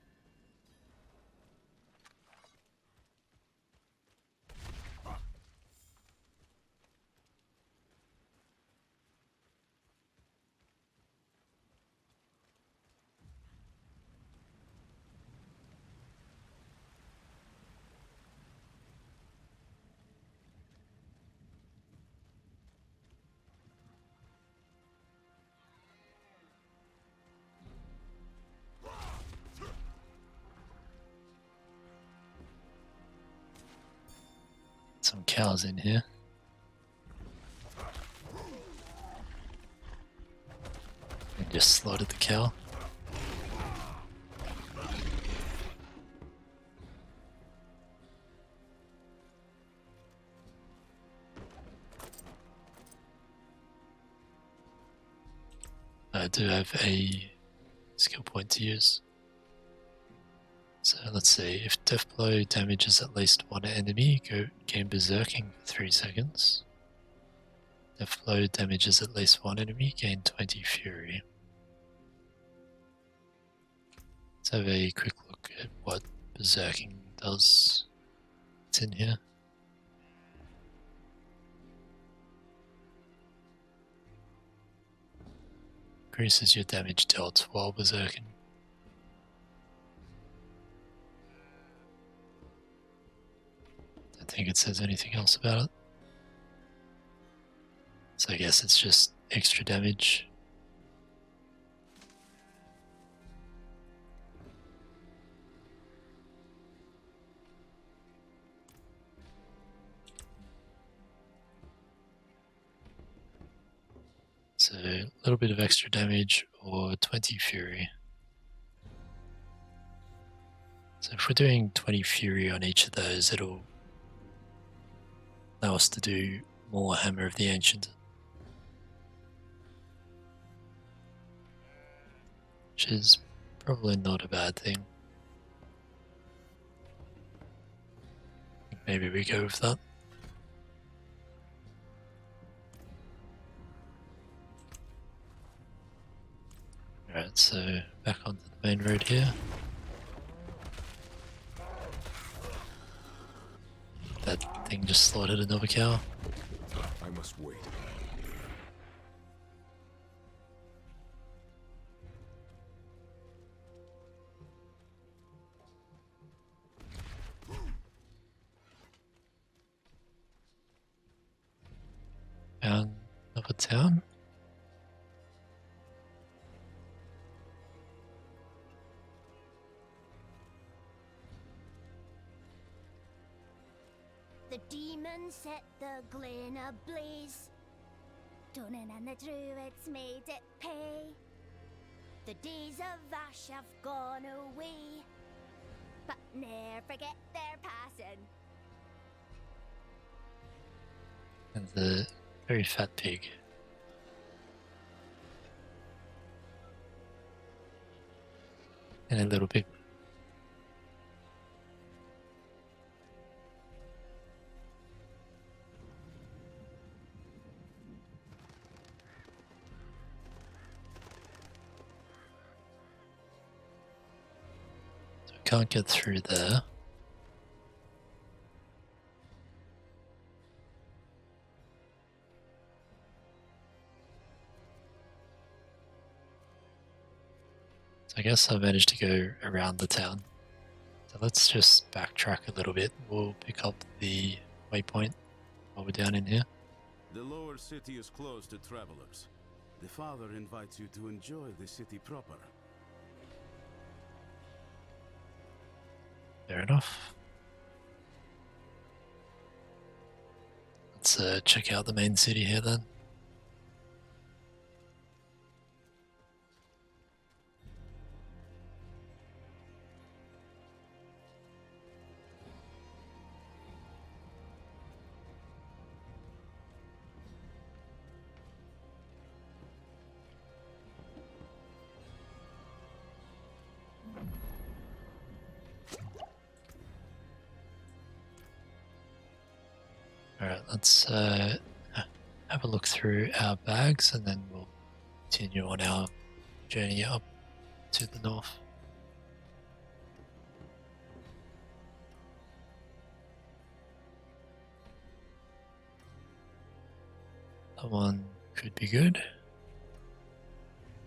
Some cows in here. And just slaughtered the cow. I do have a skill point to use. So let's see, if Death Blow damages at least one enemy, gain Berserking for 3 seconds. Death Blow damages at least one enemy, gain 20 Fury. Let's have a quick look at what berserking does. It's in here. Increases your damage dealt while berserking. Don't think it says anything else about it. So I guess it's just extra damage. So a little bit of extra damage or 20 fury. So if we're doing 20 fury on each of those, it'll allow us to do more Hammer of the Ancient. Which is probably not a bad thing. Maybe we go with that. Alright, so back onto the main road here. That thing just slaughtered another cow. I must wait. Found another town. The demons set the glen ablaze. Donan and the druids made it pay. The days of ash have gone away, but ne'er forget their passing. And the very fat pig. And a little bit. So we can't get through there. So I guess I managed to go around the town. So let's just backtrack a little bit. We'll pick up the waypoint while we're down in here. The lower city is closed to travelers. The father invites you to enjoy the city proper. Fair enough. Let's check out the main city here then. Alright, let's have a look through our bags and then we'll continue on our journey up to the north. That one could be good.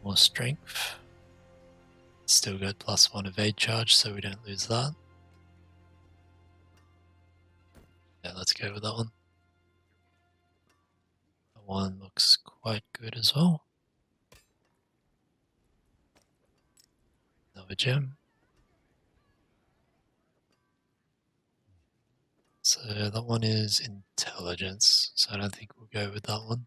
More strength. Still got +1 evade charge, so we don't lose that. Yeah, let's go with that one. That one looks quite good as well. Another gem. So that one is intelligence, so I don't think we'll go with that one.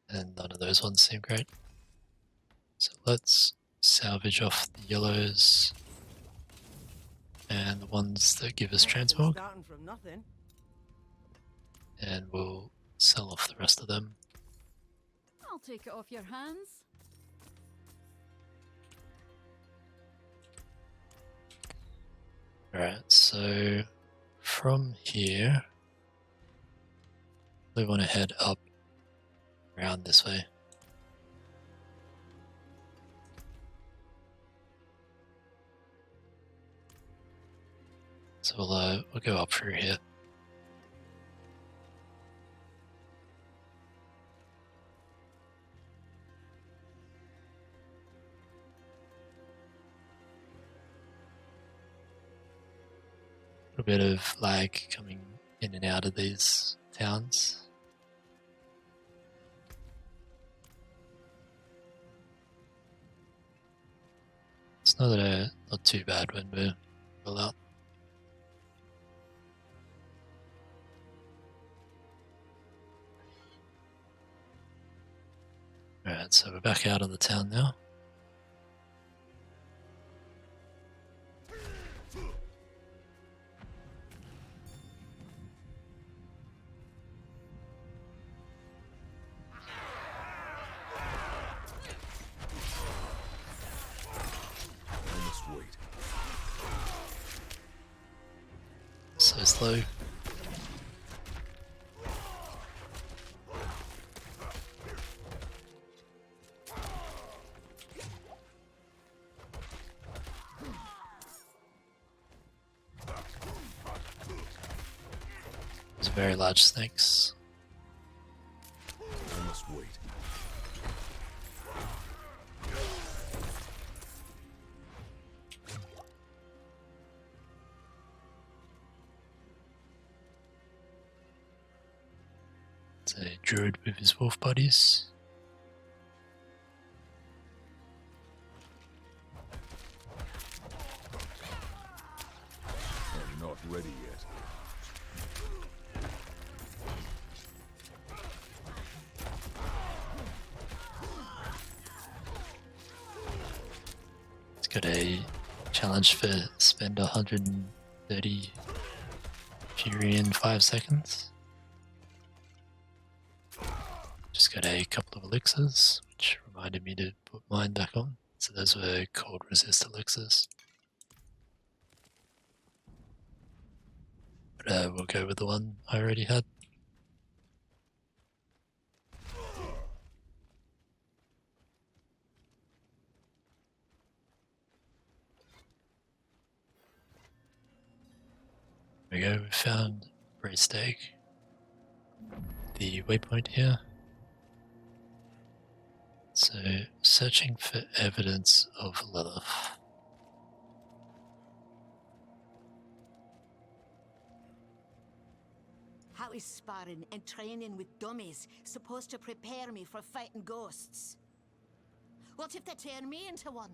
And none of those ones seem great. So let's salvage off the yellows and the ones that give us transmog. And we'll sell off the rest of them. I'll take it off your hands. Alright, so from here, we want to head up around this way. So we'll go up through here. A bit of lag coming in and out of these towns. It's not too bad when we're well out. Alright, so we're back out of the town now. So slow. There's very large snakes. I must wait. It's a druid with his wolf buddies. I'm not ready yet. It's got a challenge for spend 130 fury in 5 seconds. Just got a couple of elixirs, which reminded me to put mine back on. So those were cold resist elixirs. But we'll go with the one I already had. There we go, we found Braised Egg. The waypoint here. So, searching for evidence of Lilith. How is sparring and training with dummies supposed to prepare me for fighting ghosts? What if they turn me into one?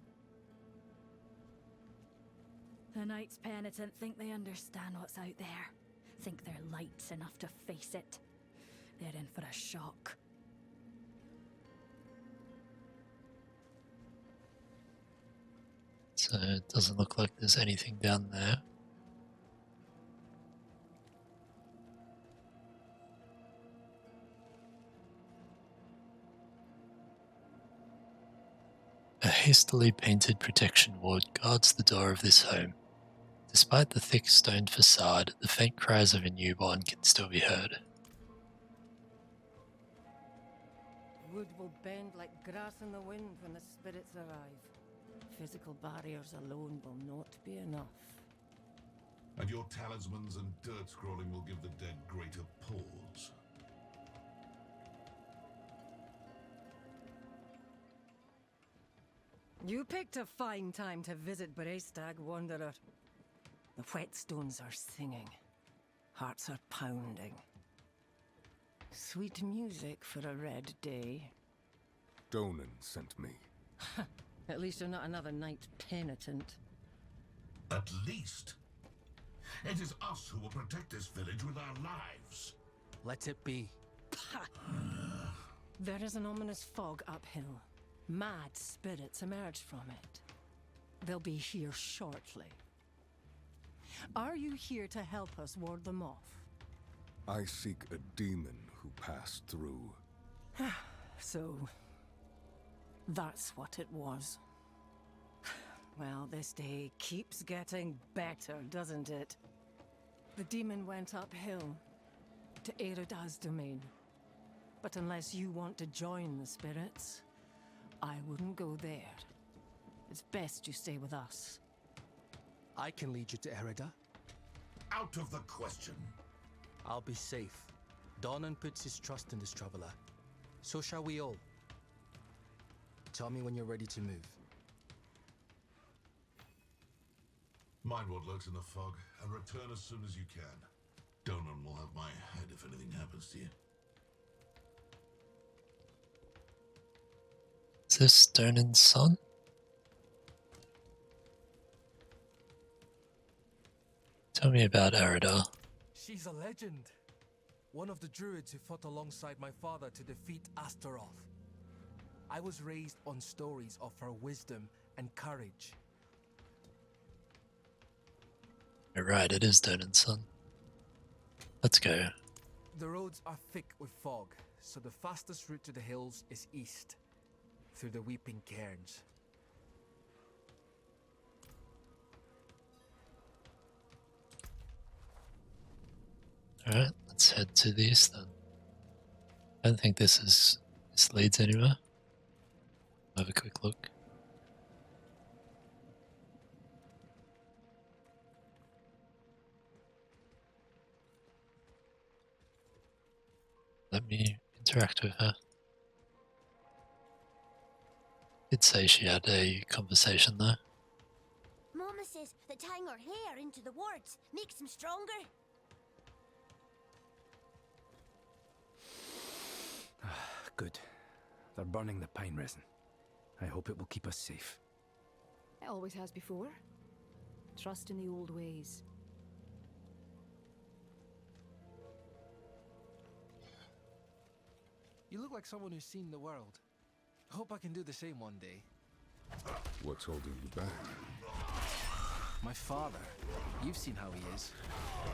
The Knights Penitent think they understand what's out there. Think they're lights enough to face it. They're in for a shock. So it doesn't look like there's anything down there. A hastily painted protection ward guards the door of this home. Despite the thick stone facade, the faint cries of a newborn can still be heard. Wood will bend like grass in the wind when the spirits arrive. Physical barriers alone will not be enough. And your talismans and dirt scrolling will give the dead greater pause. You picked a fine time to visit Braistag, Wanderer. The whetstones are singing. Hearts are pounding. Sweet music for a red day. Donan sent me. At least you're not another Knight Penitent. At least. It is us who will protect this village with our lives. Let it be. There is an ominous fog uphill. Mad spirits emerge from it. They'll be here shortly. Are you here to help us ward them off? I seek a demon who passed through. So, that's what it was. Well, this day keeps getting better, doesn't it? The demon went uphill to Eredah's domain. But unless you want to join the spirits, I wouldn't go there. It's best you stay with us. I can lead you to Eredah. out of the question. I'll be safe. Donan puts his trust in this traveler. So shall we all. Tell me when you're ready to move. Mind what lurks in the fog, and return as soon as you can. Donan will have my head if anything happens to you. Is this Donan's son? Tell me about Aridar. She's a legend. One of the druids who fought alongside my father to defeat Astaroth. I was raised on stories of her wisdom and courage. You're right, it is Donan's son. Let's go. The roads are thick with fog, so the fastest route to the hills is east, through the Weeping Cairns. Alright, let's head to the east then. I don't think this leads anywhere. Have a quick look. Let me interact with her. Did say she had a conversation though. Mama says that tying her hair into the wards makes them stronger. Good. They're burning the pine resin. I hope it will keep us safe. It always has before. Trust in the old ways. You look like someone who's seen the world. I hope I can do the same one day. What's holding you back? My father. You've seen how he is.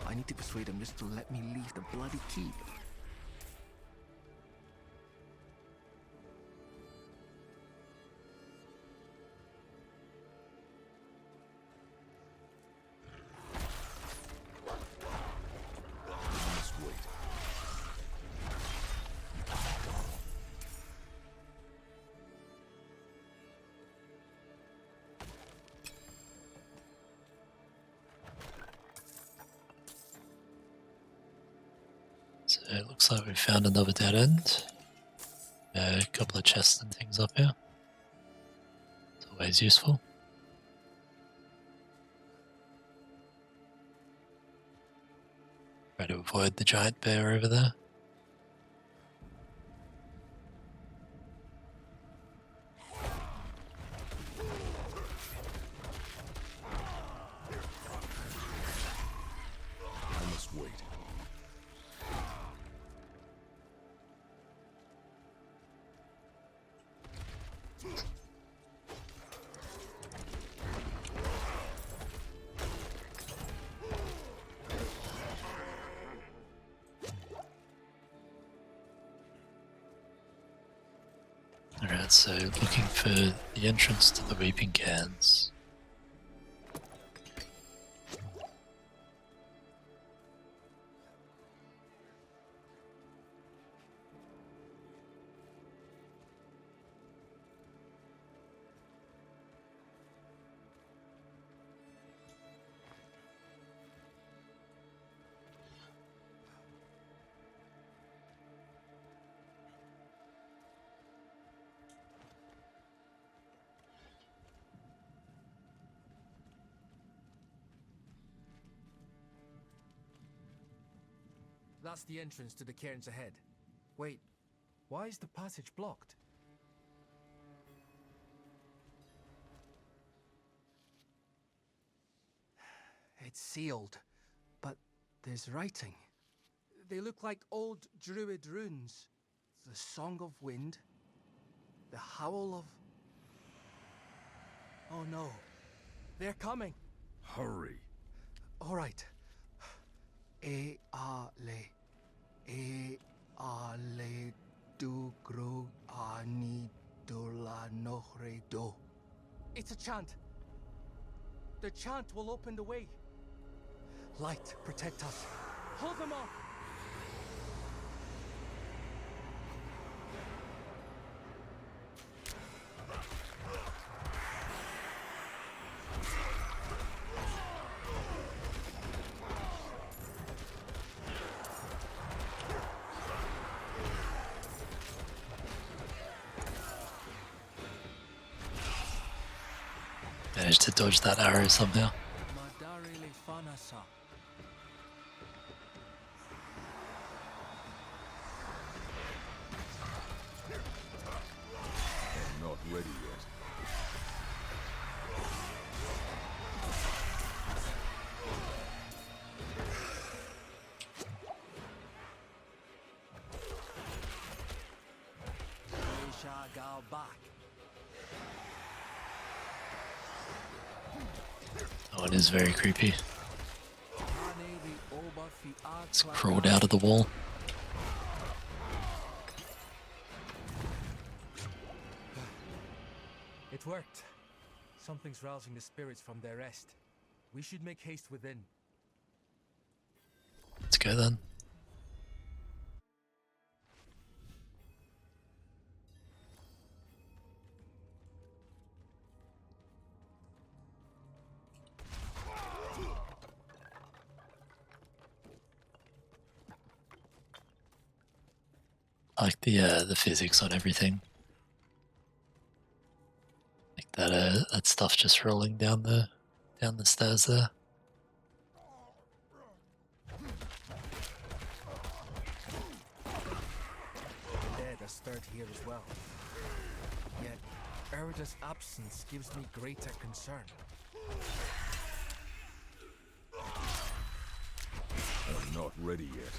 I need to persuade him just to let me leave the bloody keep. So it looks like we found another dead end. A couple of chests and things up here. It's always useful. Try to avoid the giant bear over there. I must wait. Alright, so looking for the entrance to the Weeping Cairns. That's the entrance to the cairns ahead. Wait, why is the passage blocked? It's sealed, but there's writing. They look like old druid runes. The Song of Wind, the Howl of... Oh no, they're coming. Hurry. All right. E-a-le. E-a-le du gro ani do la nohre do. It's a chant. The chant will open the way. Light, protect us. Hold them off. Managed to dodge that arrow somehow. I'm not ready yet. We shall go back. Oh, it is very creepy. It's crawled out of the wall. It worked. Something's rousing the spirits from their rest. We should make haste within. Let's go then. I like the physics on everything. Like that stuff just rolling down the stairs there. The dead are stirred here as well. Yet Erida's absence gives me greater concern. I'm not ready yet.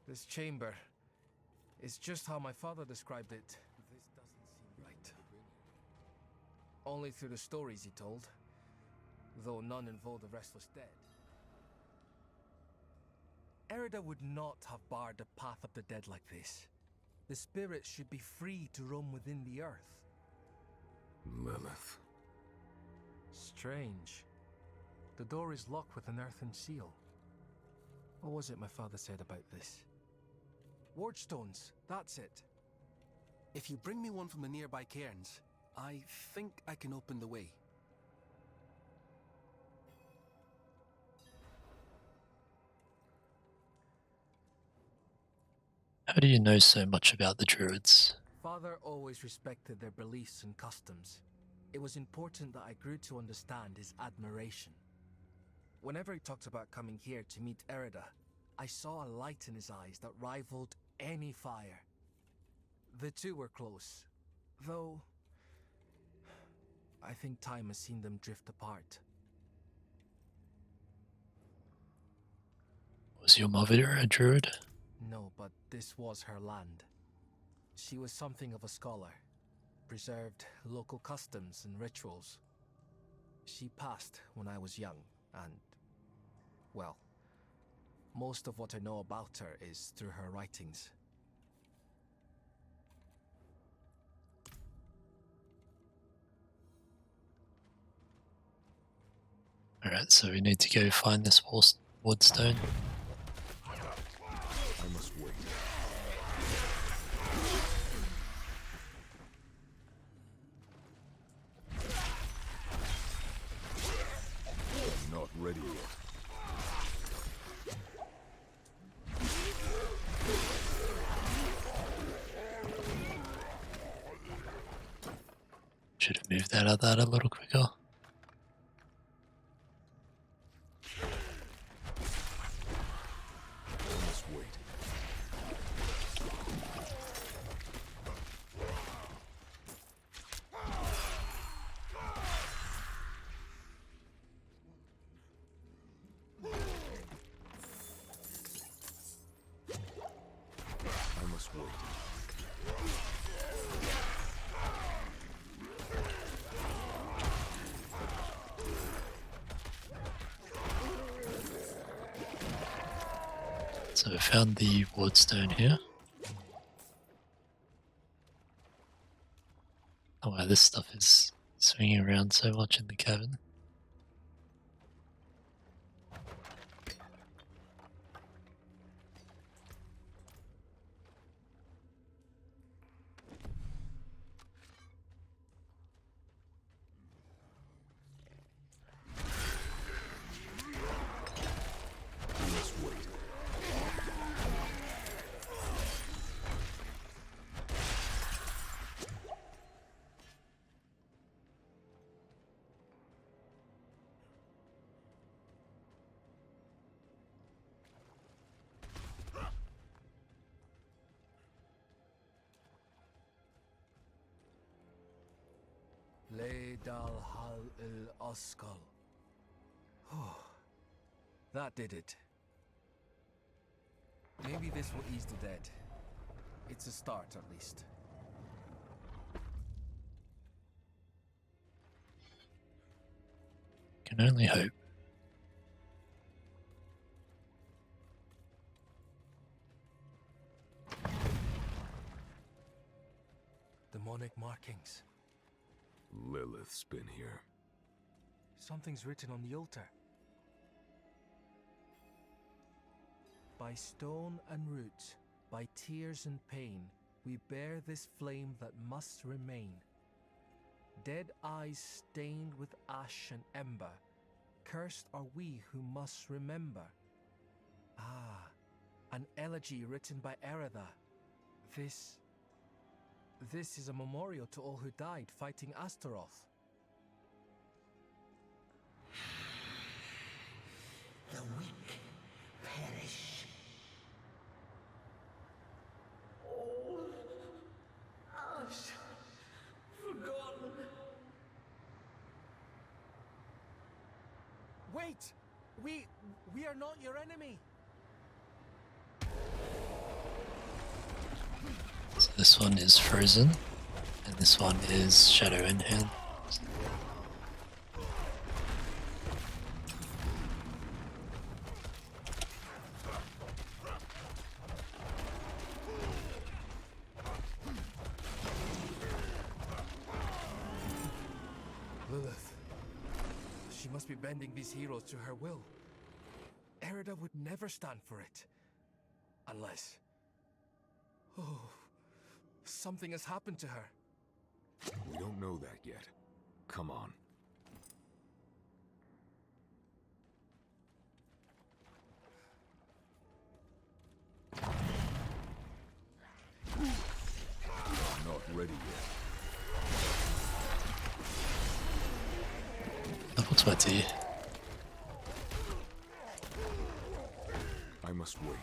This chamber is just how my father described it. This doesn't seem right. Only through the stories he told, though none involved the restless dead. Erida would not have barred the path of the dead like this. The spirits should be free to roam within the earth. Lilith. Strange. The door is locked with an earthen seal. What was it my father said about this? Ward stones, that's it. If you bring me one from the nearby cairns, I think I can open the way. How do you know so much about the druids? Father always respected their beliefs and customs. It was important that I grew to understand his admiration. Whenever he talked about coming here to meet Erida, I saw a light in his eyes that rivaled any fire. The two were close, though I think time has seen them drift apart. Was your mother a druid? No, but this was her land. She was something of a scholar, preserved local customs and rituals. She passed when I was young, and, well, most of what I know about her is through her writings. Alright, so we need to go find this ward stone. I must wait. I'm not ready yet. Should have moved out of that a little quicker. I must wait. I must wait. So I found the ward stone here. Oh wow, this stuff is swinging around so much in the cavern. Idal Hal il Oskal. Oh, that did it. Maybe this will ease the dead. It's a start, at least. Can only hope. Demonic markings. Lilith's been here. Something's written on the altar. By stone and root, by tears and pain, we bear this flame that must remain. Dead eyes stained with ash and ember, cursed are we who must remember. Ah, an elegy written by Erida. This is a memorial to all who died fighting Astaroth. The weak perish. All ash forgotten. Wait! We are not your enemy! So this one is frozen, and this one is shadow in hand. Lilith. She must be bending these heroes to her will. Erida would never stand for it. Unless... Oh... something has happened to her. We don't know that yet. Come on. I'm not ready yet. Level 20. I must wait.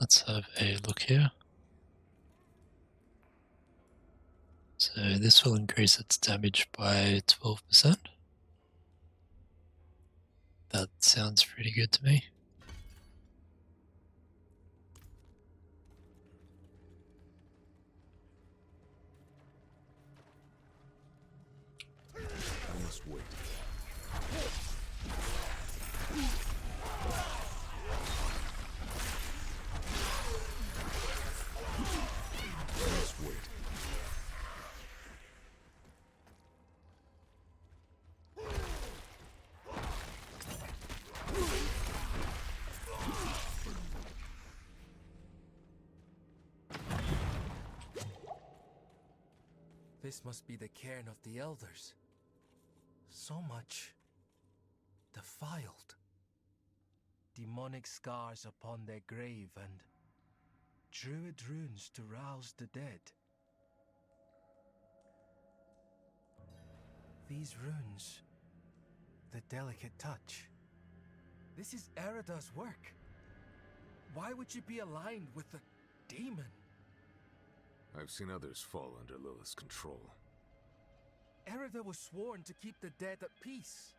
Let's have a look here. So this will increase its damage by 12%. That sounds pretty good to me. I must wait. This must be the cairn of the elders. So much defiled. Demonic scars upon their grave and druid runes to rouse the dead. These runes, the delicate touch. This is Erida's work. Why would you be aligned with the demon? I've seen others fall under Lilith's control. Erida was sworn to keep the dead at peace.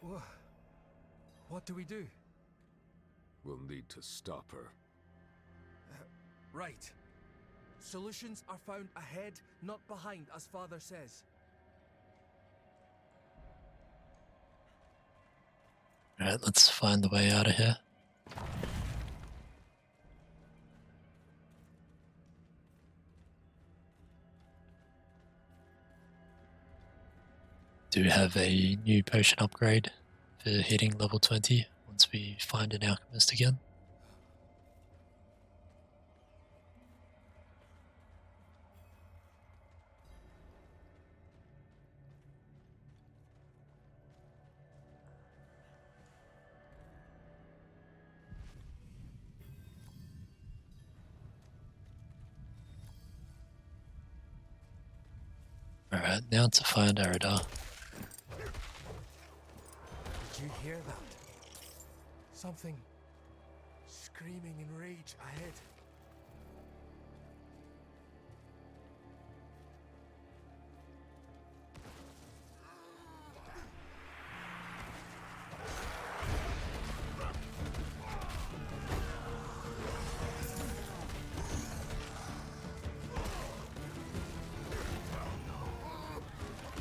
What do we do? We'll need to stop her. Right. Solutions are found ahead, not behind, as Father says. Alright, let's find the way out of here. Do have a new potion upgrade for hitting level 20 once we find an alchemist again. Alright, now to find Eridar. Did you hear that? Something screaming in rage ahead.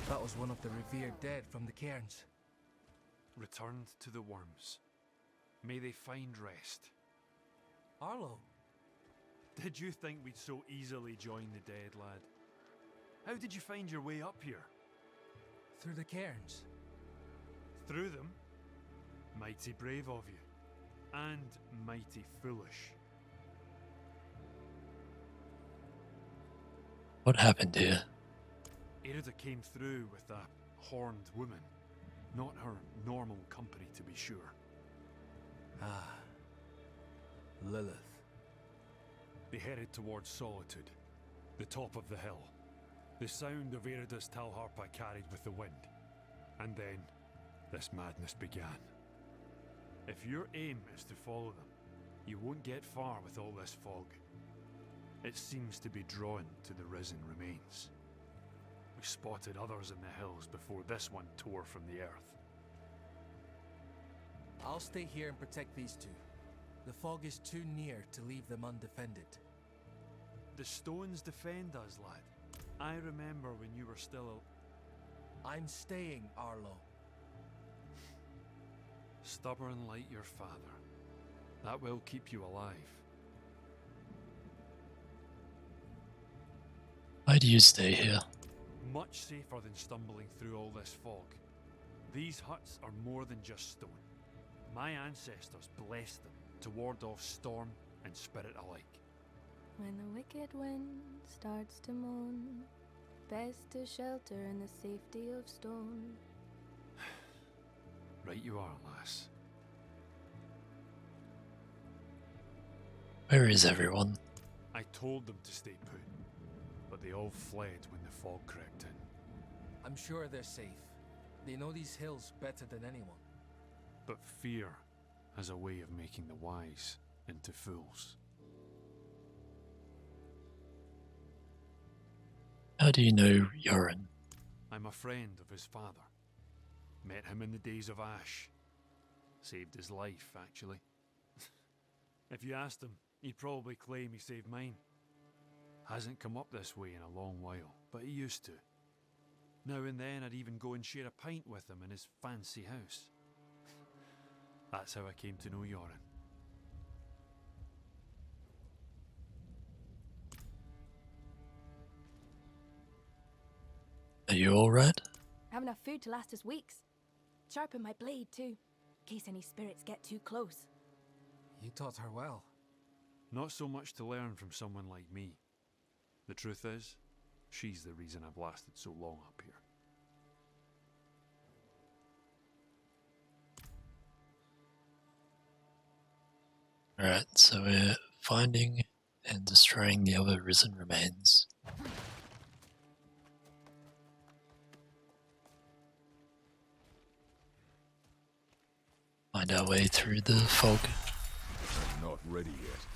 That was one of the revered dead from the cairns. Returned to the worms. May they find rest. Arlo, Did you think we'd so easily join the dead, lad? How did you find your way up here? through the cairns. Through them? Mighty brave of you. And mighty foolish. What happened here? Erida came through with a horned woman. Not her normal company, to be sure. Ah, Lilith. They headed towards Solitude, the top of the hill. The sound of Erida's Talharpa carried with the wind. And then, this madness began. If your aim is to follow them, you won't get far with all this fog. It seems to be drawn to the risen remains. We spotted others in the hills before this one tore from the earth. I'll stay here and protect these two. The fog is too near to leave them undefended. The stones defend us, lad. I remember when you were still I'm staying, Arlo. stubborn like your father. That will keep you alive. Why do you stay here? Much safer than stumbling through all this fog. These huts are more than just stone. My ancestors blessed them to ward off storm and spirit alike. When the wicked wind starts to moan, best to shelter in the safety of stone. Right you are, lass. Where is everyone? I told them to stay put, but they all fled when the fog crept in. I'm sure they're safe. They know these hills better than anyone. But fear has a way of making the wise into fools. How do you know Yoren? I'm a friend of his father. Met him in the days of Ash. Saved his life, actually. If you asked him, he'd probably claim he saved mine. Hasn't come up this way in a long while, but he used to. Now and then I'd even go and share a pint with him in his fancy house. That's how I came to know Yoren. Are you alright? Have enough food to last us weeks. Sharpen my blade too, in case any spirits get too close. You taught her well. Not so much to learn from someone like me. The truth is, she's the reason I've lasted so long up here. Alright, so we're finding and destroying the other risen remains. Find our way through the fog. I'm not ready yet.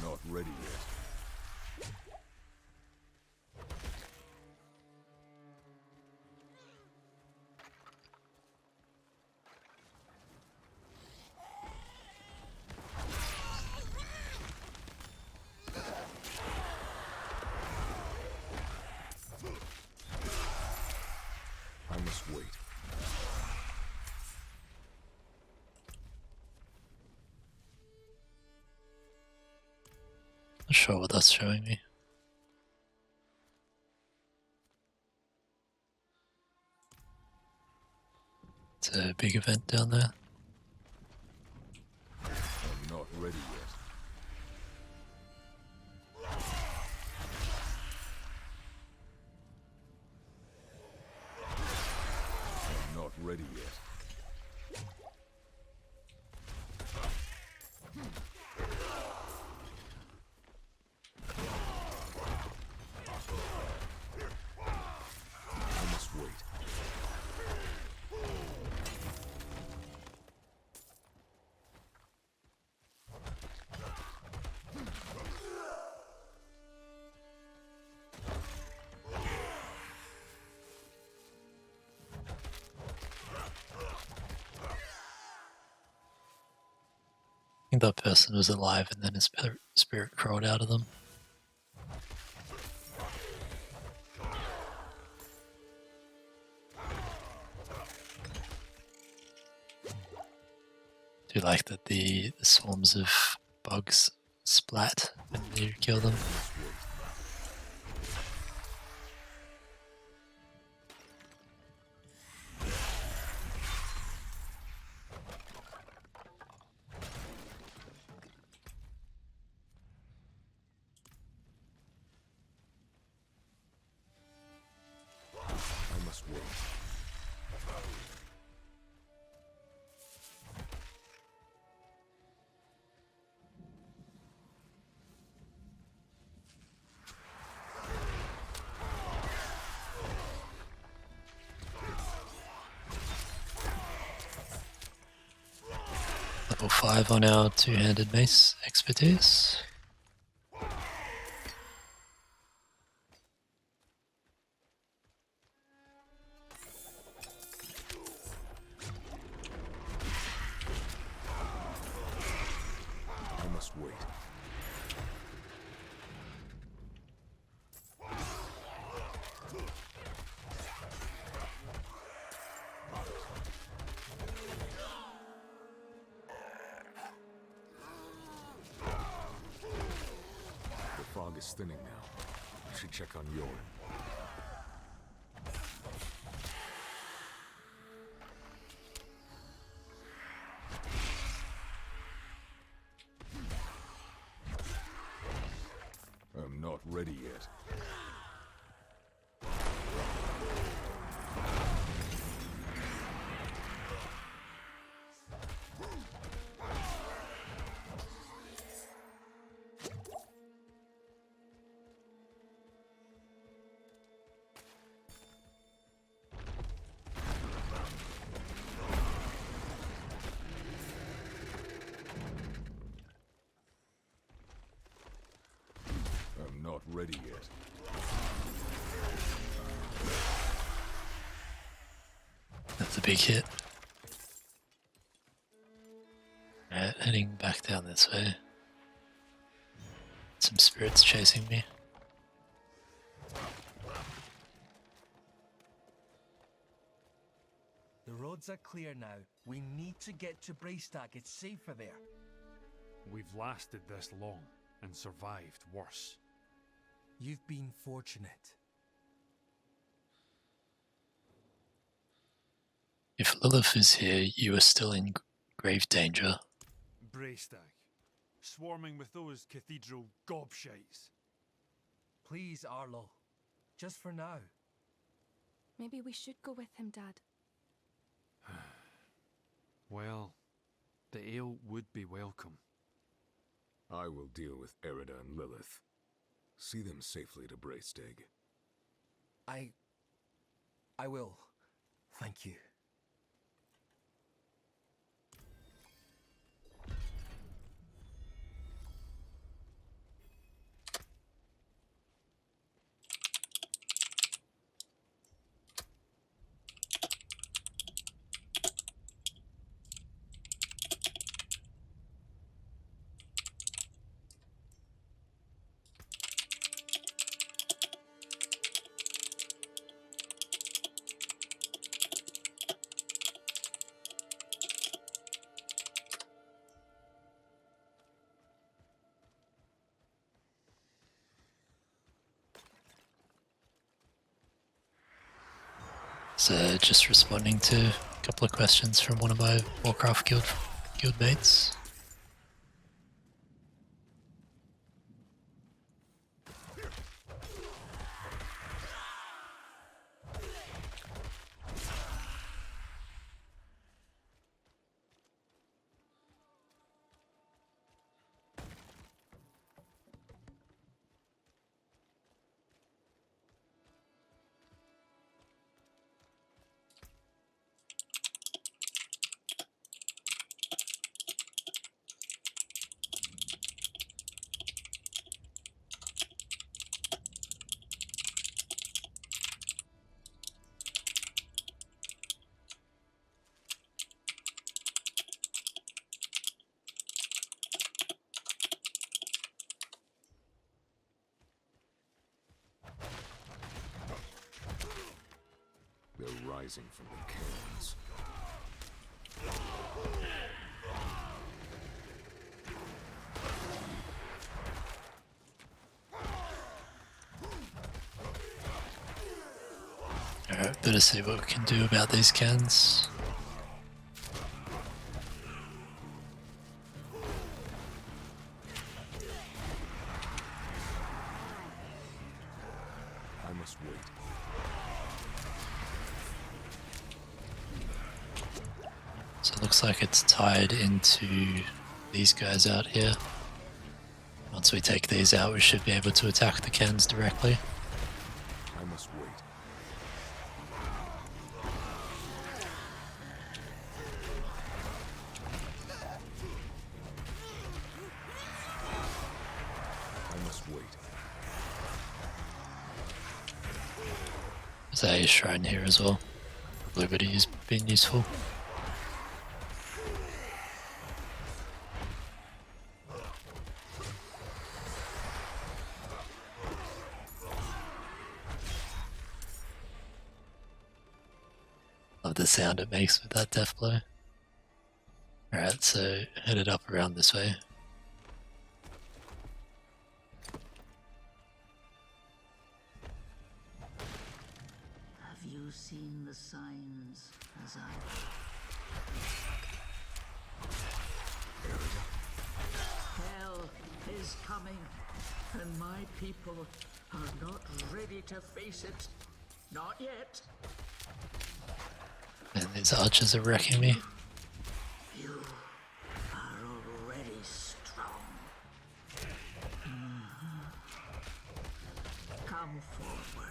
I'm not ready yet. I must wait. Not sure what that's showing me. It's a big event down there. I'm not ready yet. I'm not ready yet. think that person was alive and then his spirit crawled out of them. Do you like that the swarms of bugs splat when you kill them? I must wait. Level 5 on our two-handed mace expertise. I must wait. The fog is thinning now. I should check on Yorn. I'm not ready yet. I'm not ready yet. That's a big hit. Alright, heading back down this way. Some spirits chasing me. The roads are clear now. We need to get to Braystack. It's safer there. We've lasted this long and survived worse. You've been fortunate. If Lilith is here, you are still in grave danger. Braystack, swarming with those cathedral gobshites. Please, Arlo. Just for now. Maybe we should go with him, Dad. Well, the ale would be welcome. I will deal with Erida and Lilith. See them safely to Braystag. I will. Thank you. So just responding to a couple of questions from one of my Warcraft guild mates. They're rising from the cairns. Alright, better see what we can do about these cans. I must wait. So it looks like it's tied into these guys out here. Once we take these out, we should be able to attack the cans directly. I must wait. I must wait. There's a shrine here as well. Liberty has been useful. Love the sound it makes with that death blow. Alright, so headed up around this way. Have you seen the signs as I... Hell is coming, and my people are not ready to face it. Not yet. And these archers are wrecking me. You are already strong. Come forward.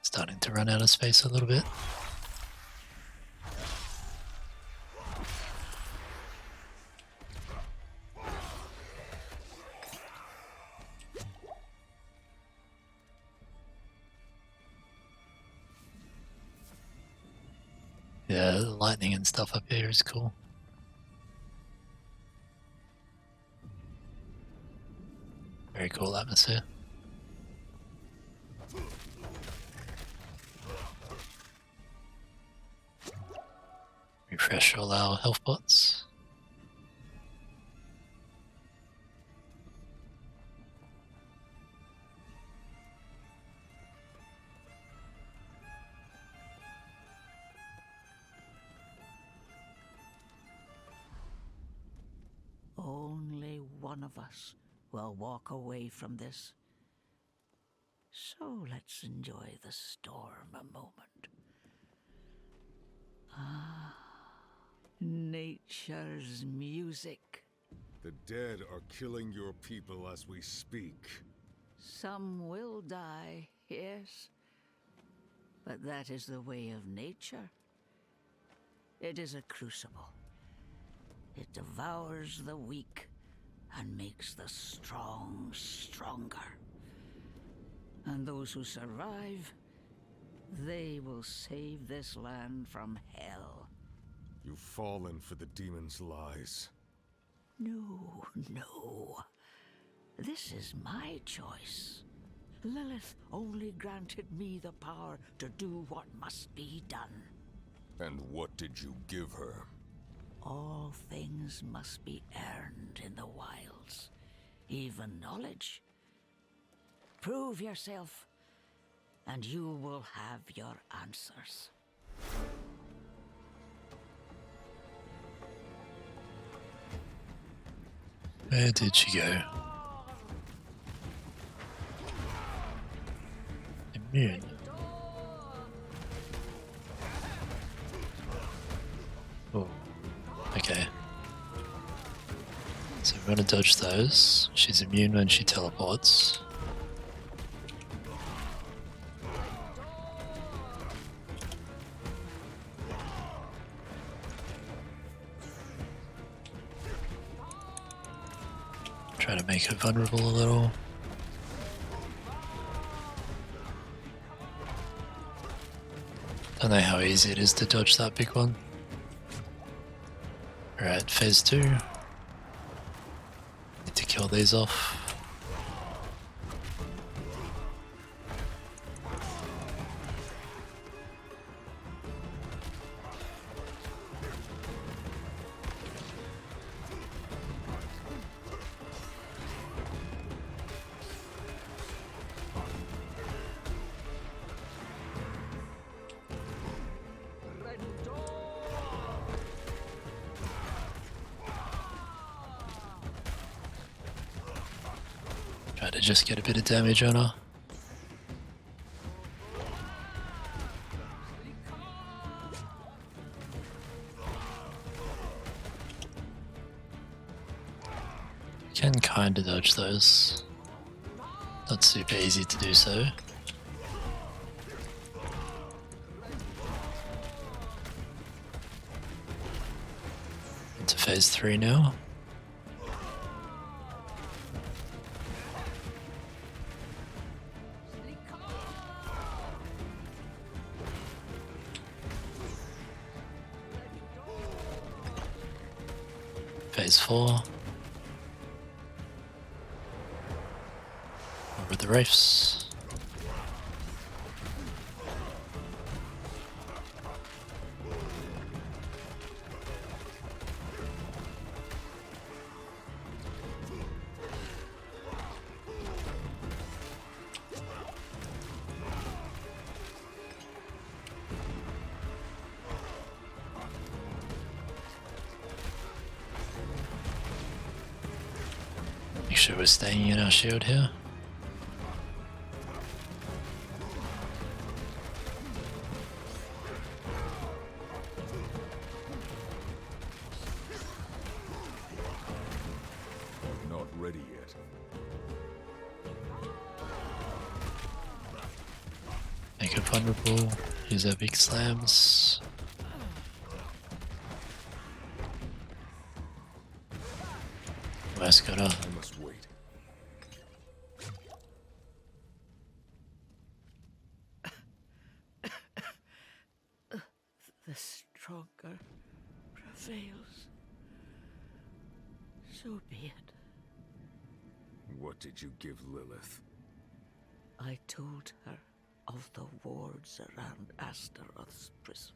Starting to run out of space a little bit. Yeah, the lightning and stuff up here is cool. Very cool atmosphere. Refresh all our health pots. Only one of us will walk away from this. So let's enjoy the storm a moment. Ah, nature's music. The dead are killing your people as we speak. Some will die, yes. But that is the way of nature. It is a crucible. It devours the weak and makes the strong stronger. And those who survive, they will save this land from hell. You've fallen for the demon's lies. No, no. This is my choice. Lilith only granted me the power to do what must be done. And what did you give her? All things must be earned in the wilds, even knowledge. Prove yourself, and you will have your answers. Where did she go? Immune. Oh, okay. So we're gonna dodge those. She's immune when she teleports. Try to make her vulnerable a little. Don't know how easy it is to dodge that big one. Alright, phase 2. Need to kill these off. Try to just get a bit of damage on her. Can kinda dodge those. Not super easy to do so. Into phase 3 now. Phase 4. Over the reefs. Make sure we're staying in our shield here. Not ready yet. Make it vulnerable. Use our big slams. West got her. I must wait. The stronger prevails. So be it. What did you give Lilith? I told her of the wards around Astaroth's prison.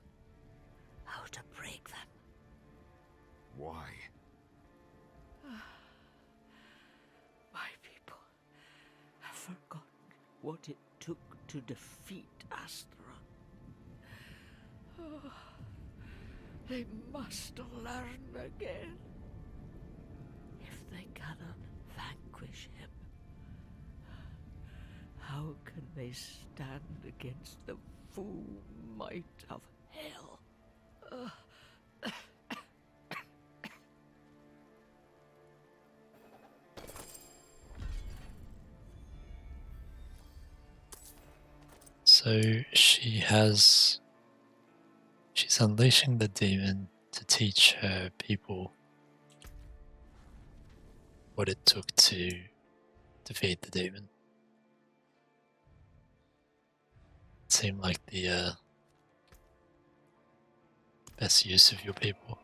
How to break them. Why? My people have forgotten what it took to defeat Astaroth. Oh, they must learn again. If they cannot vanquish him, how can they stand against the full might of hell? So she's unleashing the demon to teach her people what it took to defeat the demon. It seemed like the best use of your people.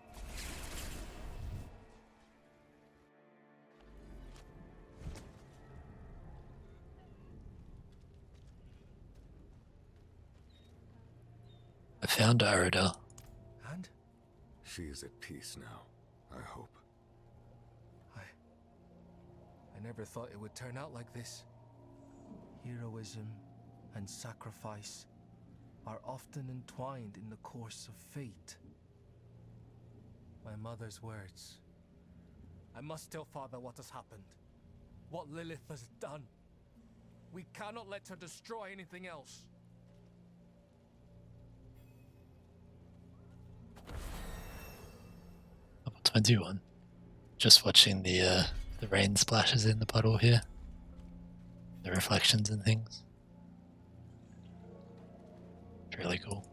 I found Arida. And? She is at peace now, I hope. I never thought it would turn out like this. Heroism and sacrifice are often entwined in the course of fate. My mother's words. I must tell Father what has happened. What Lilith has done. We cannot let her destroy anything else. Level 21. Just watching the rain splashes in the puddle here. The reflections and things. It's really cool.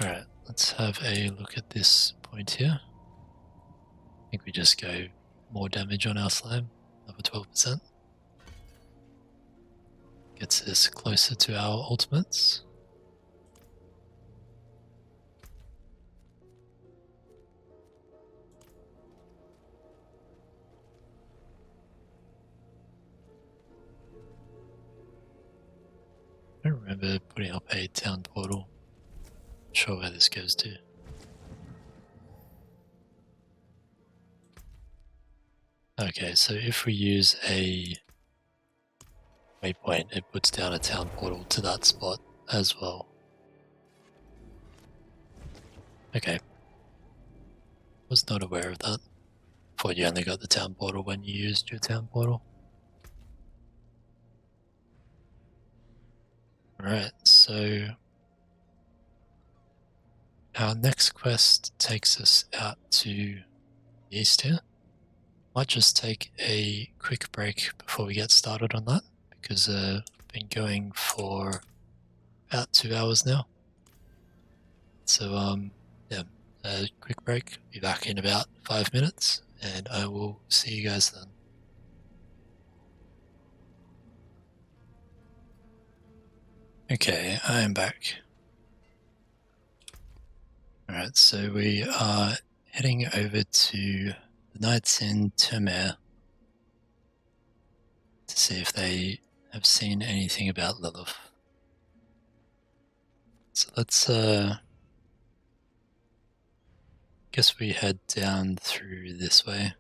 Alright, let's have a look at this point here. I think we just go more damage on our slam, over 12%. Gets us closer to our ultimates. I don't remember putting up a town portal. Not sure where this goes to. Okay, so if we use a waypoint, it puts down a town portal to that spot as well. Okay. Was not aware of that. Thought you only got the town portal when you used your town portal. Alright, so our next quest takes us out to the east here. Might just take a quick break before we get started on that, because I've been going for about 2 hours now. So yeah, a quick break. Be back in about 5 minutes, and I will see you guys then. Okay, I am back. Alright, so we are heading over to the Knights in Termere to see if they have seen anything about Lilith. So let's guess we head down through this way.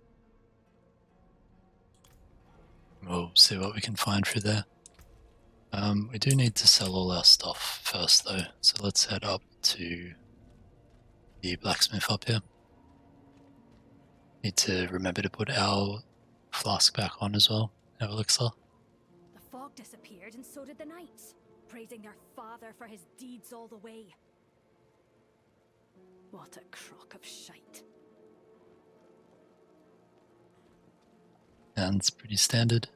We'll see what we can find through there. We do need to sell all our stuff first though, so let's head up to the blacksmith up here. Need to remember to put our flask back on as well, our elixir. The fog disappeared and so did the knights, praising their father for his deeds all the way. What a crock of shite. Sounds pretty standard.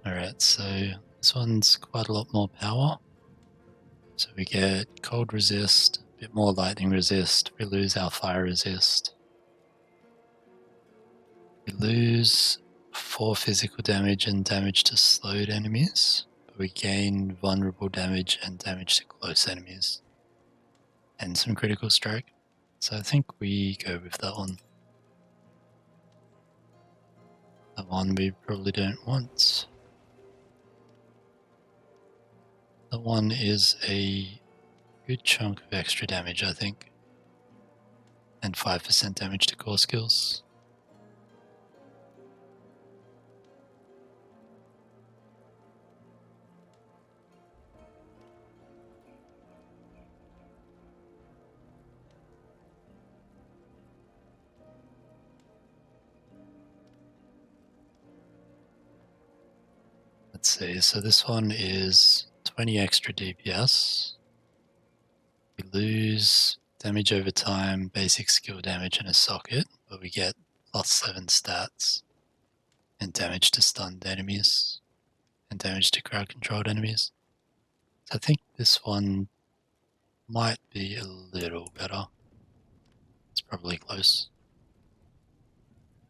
Alright, so this one's quite a lot more power. So we get cold resist, a bit more lightning resist, we lose our fire resist. We lose 4 physical damage and damage to slowed enemies, but we gain vulnerable damage and damage to close enemies. And some critical strike. So I think we go with that one. That one we probably don't want. That one is a good chunk of extra damage, I think. And 5% damage to core skills. Let's see, so this one is 20 extra DPS. We lose damage over time, basic skill damage and a socket, but we get +7 stats and damage to stunned enemies and damage to crowd controlled enemies. So I think this one might be a little better. It's probably close.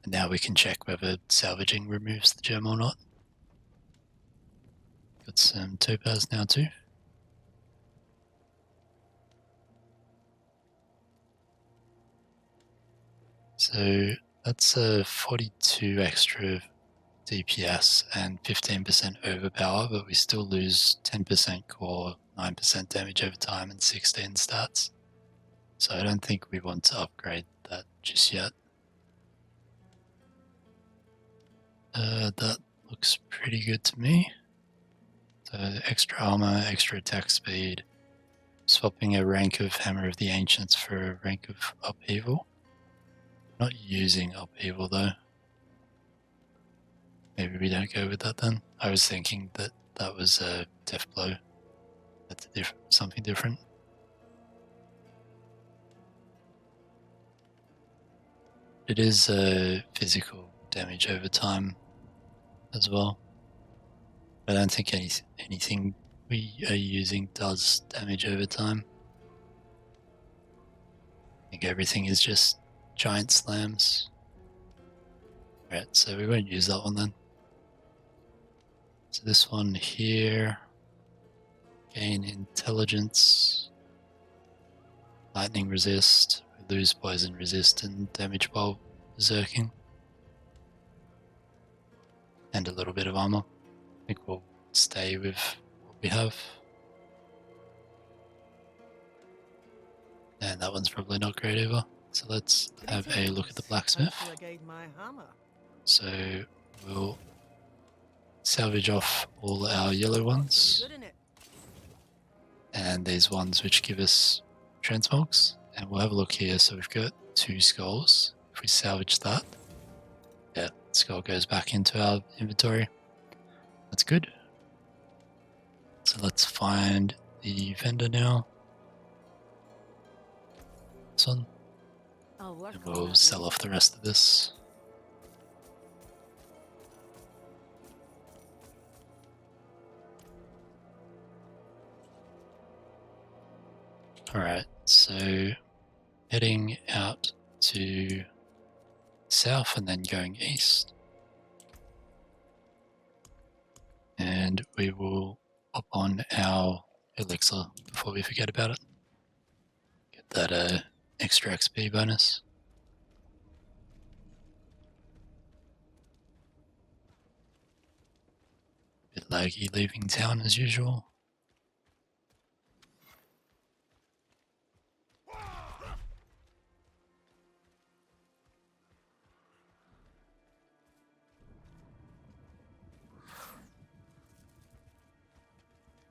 And now we can check whether salvaging removes the gem or not. Got some topaz now too. So that's a 42 extra DPS and 15% overpower, but we still lose 10% core, 9% damage over time and 16 stats. So I don't think we want to upgrade that just yet. That looks pretty good to me. So extra armor, extra attack speed, swapping a rank of Hammer of the Ancients for a rank of Upheaval. Not using Upheaval though. Maybe we don't go with that then. I was thinking that that was a Death Blow. That's something different. It is physical damage over time as well. I don't think anything we are using does damage over time. I think everything is just giant slams. Right, so we won't use that one then. So this one here, gain intelligence, lightning resist, we lose poison resist and damage while berserking. And a little bit of armor. I think we'll stay with what we have. And that one's probably not great either. So let's have a look at the blacksmith. So we'll salvage off all our yellow ones. And these ones which give us transmogs. And we'll have a look here. So we've got 2 skulls. If we salvage that, yeah, skull goes back into our inventory. That's good. So let's find the vendor now. This one. And we'll sell off the rest of this. Alright, so heading out to south and then going east. And we will pop on our elixir before we forget about it. Get that extra XP bonus. Bit laggy leaving town as usual.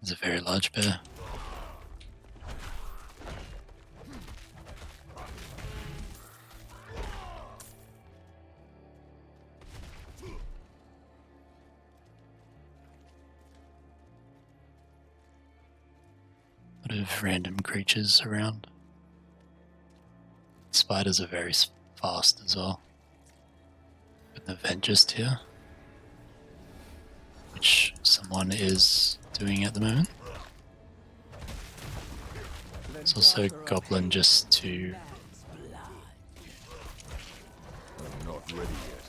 There's a very large bear. A lot of random creatures around. Spiders are very fast as well. With an event just here, which someone is doing at the moment. There's also a goblin just to... I'm not ready yet.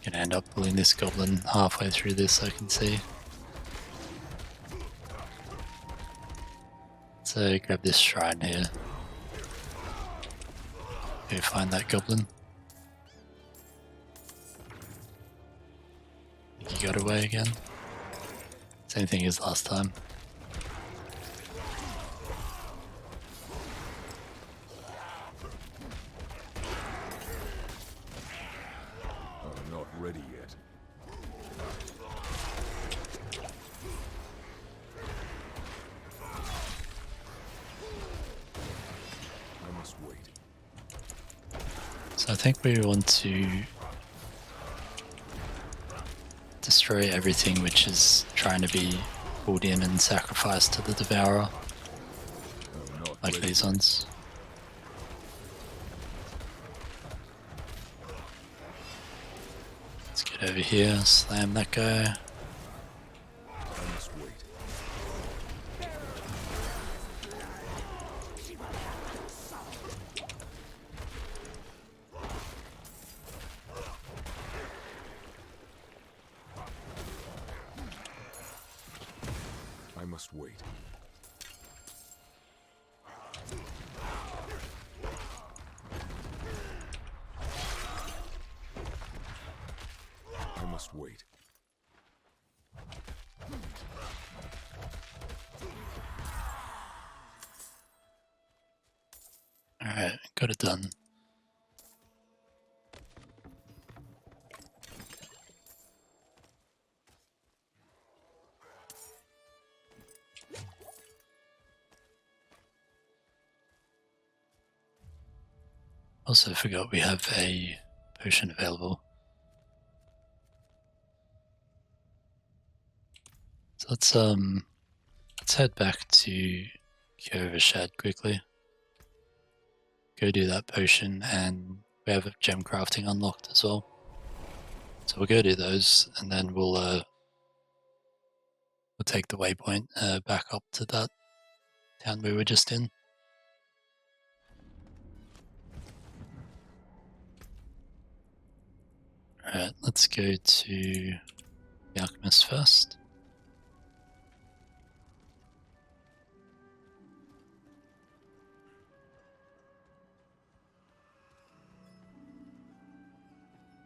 Gonna end up pulling this goblin halfway through this, I can see. So grab this shrine here. Go find that goblin. He got away again. Same thing as last time. I'm not ready yet. I must wait. So I think we want to destroy everything which is trying to be pulled in and sacrificed to the Devourer, like these ones. Let's get over here, slam that guy. I must wait. I must wait. I must wait. Alright, got it done. Also forgot we have a potion available. So let's head back to Overshad quickly. Go do that potion, and we have gem crafting unlocked as well. So we'll go do those, and then we'll take the waypoint back up to that town we were just in. Alright, let's go to the Alchemist first.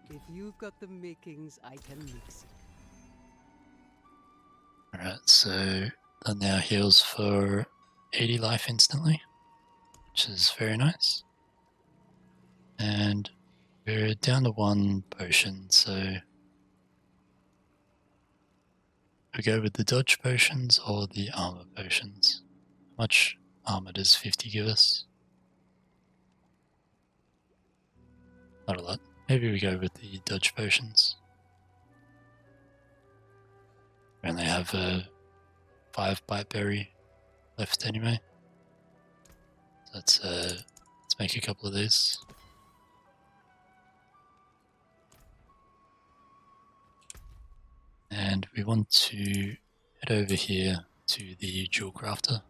If you've got the makings, I can mix it. Alright, so that now heals for 80 life instantly, which is very nice. And we're down to 1 potion, so we go with the dodge potions or the armor potions. How much armor does 50 give us? Not a lot. Maybe we go with the dodge potions. We only have 5 bite berry left anyway. So let's make a couple of these. And we want to head over here to the jewel crafter.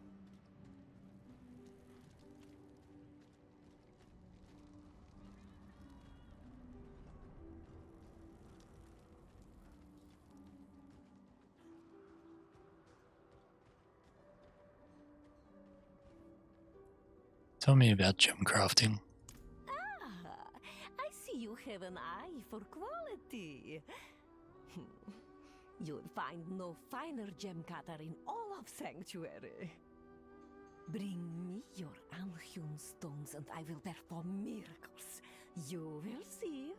Tell me about gem crafting. I see you have an eye for quality. You'll find no finer gem cutter in all of Sanctuary. Bring me your unhewn stones and I will perform miracles. You will see.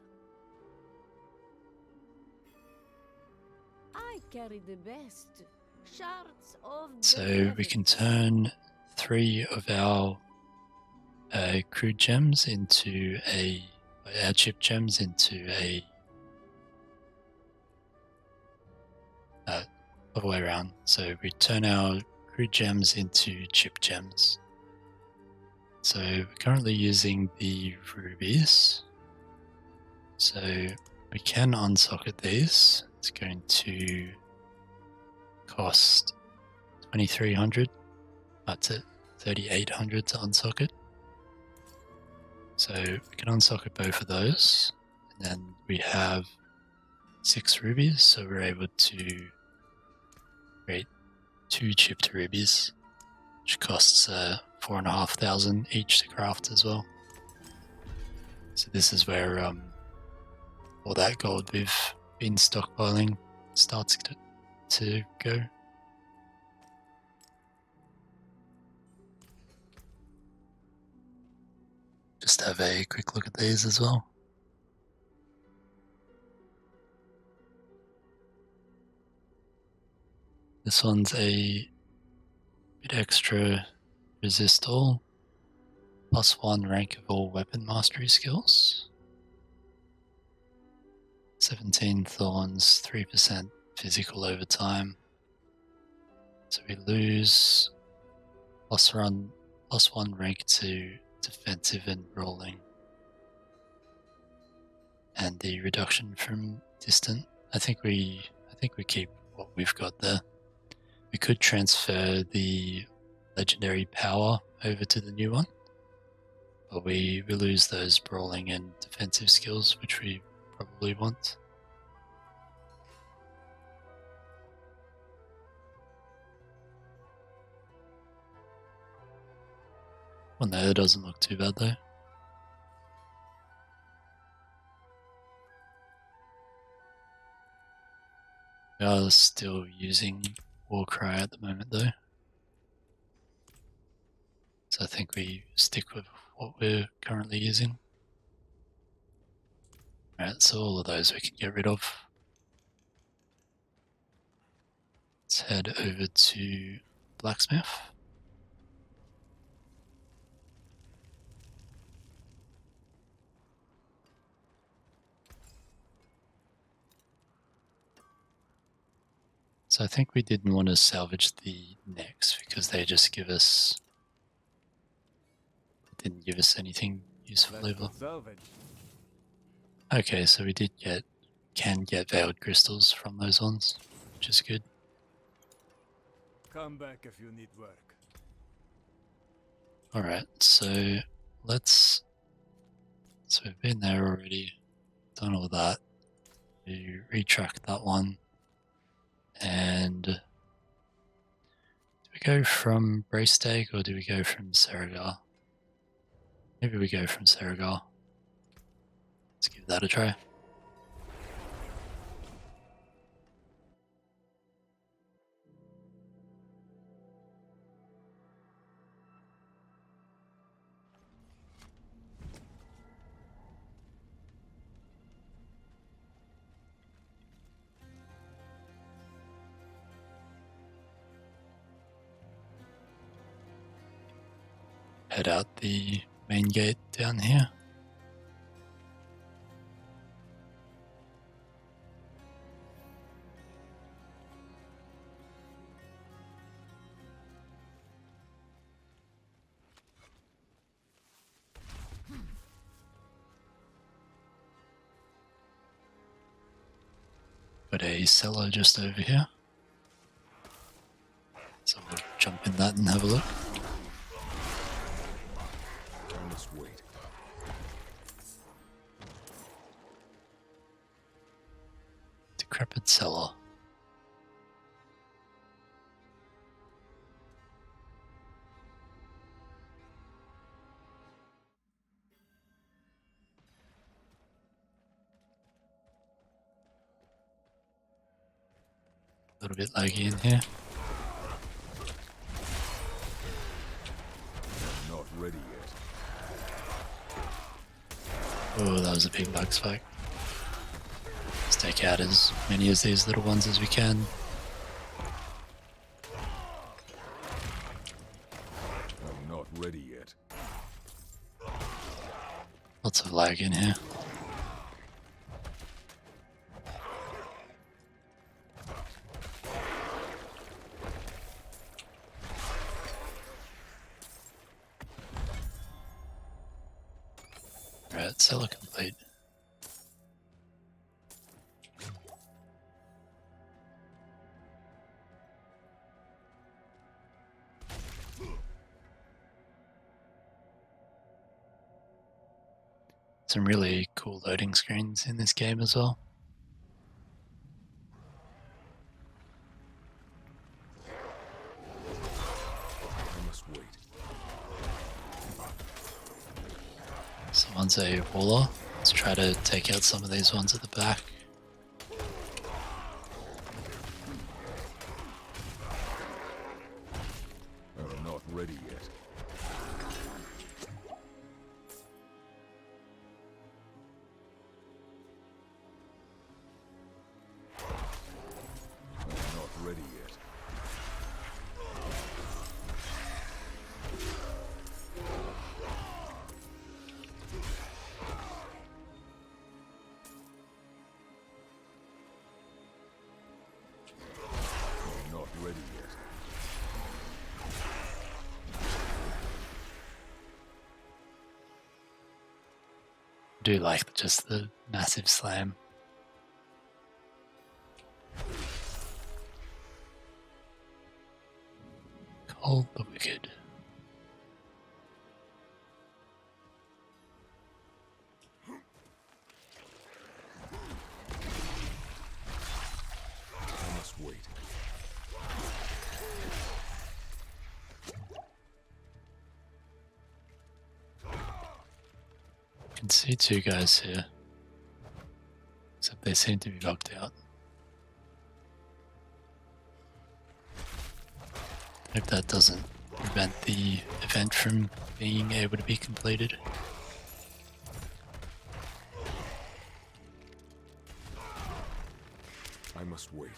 I carry the best shards of So we can turn 3 of our crude gems into our chip gems into a other way around. So we turn our crude gems into chip gems. So we're currently using the rubies. So we can unsocket these. It's going to cost 2,300. That's it, 3,800 to unsocket. So we can unsocket both of those, and then we have 6 rubies, so we're able to create 2 chipped rubies, which costs 4,500 each to craft as well. So this is where all that gold we've been stockpiling starts to go. Just have a quick look at these as well. This one's a bit extra resist all, +1 rank of all weapon mastery skills, 17 thorns, 3% physical over time. So we lose +1 rank to defensive and brawling, and the reduction from distant. I think we keep what we've got there. We could transfer the legendary power over to the new one, but we lose those brawling and defensive skills, which we probably want. Well, no, it doesn't look too bad though. We are still using Warcry at the moment though. So I think we stick with what we're currently using. Alright, so all of those we can get rid of. Let's head over to Blacksmith. So I think we didn't want to salvage the necks because they just didn't give us anything useful over. Okay, so we did get can get veiled crystals from those ones, which is good. Come back if you need work. Alright, so let's... So we've been there already, done all that. We retrack that one. And do we go from Braystake or do we go from Cerrigar? Maybe we go from Cerrigar. Let's give that a try. Head out the main gate down here. Got a cellar just over here. So we'll jump in that and have a look. I must wait. Decrepit cellar. A little bit laggy in here. I'm not ready yet. Oh, that was a big bug spike. Let's take out as many of these little ones as we can. I'm not ready yet. Lots of lag in here. Alright, cellar complete. Some really cool loading screens in this game as well. I must wait. Someone's a waller. Let's try to take out some of these ones at the back. I'm not ready yet. I'm not ready yet. I'm not ready yet. I do like just the massive slam. Call the Wicked. I must wait. I can see two guys here. Except they seem to be locked out. Hope that doesn't prevent the event from being able to be completed. I must wait.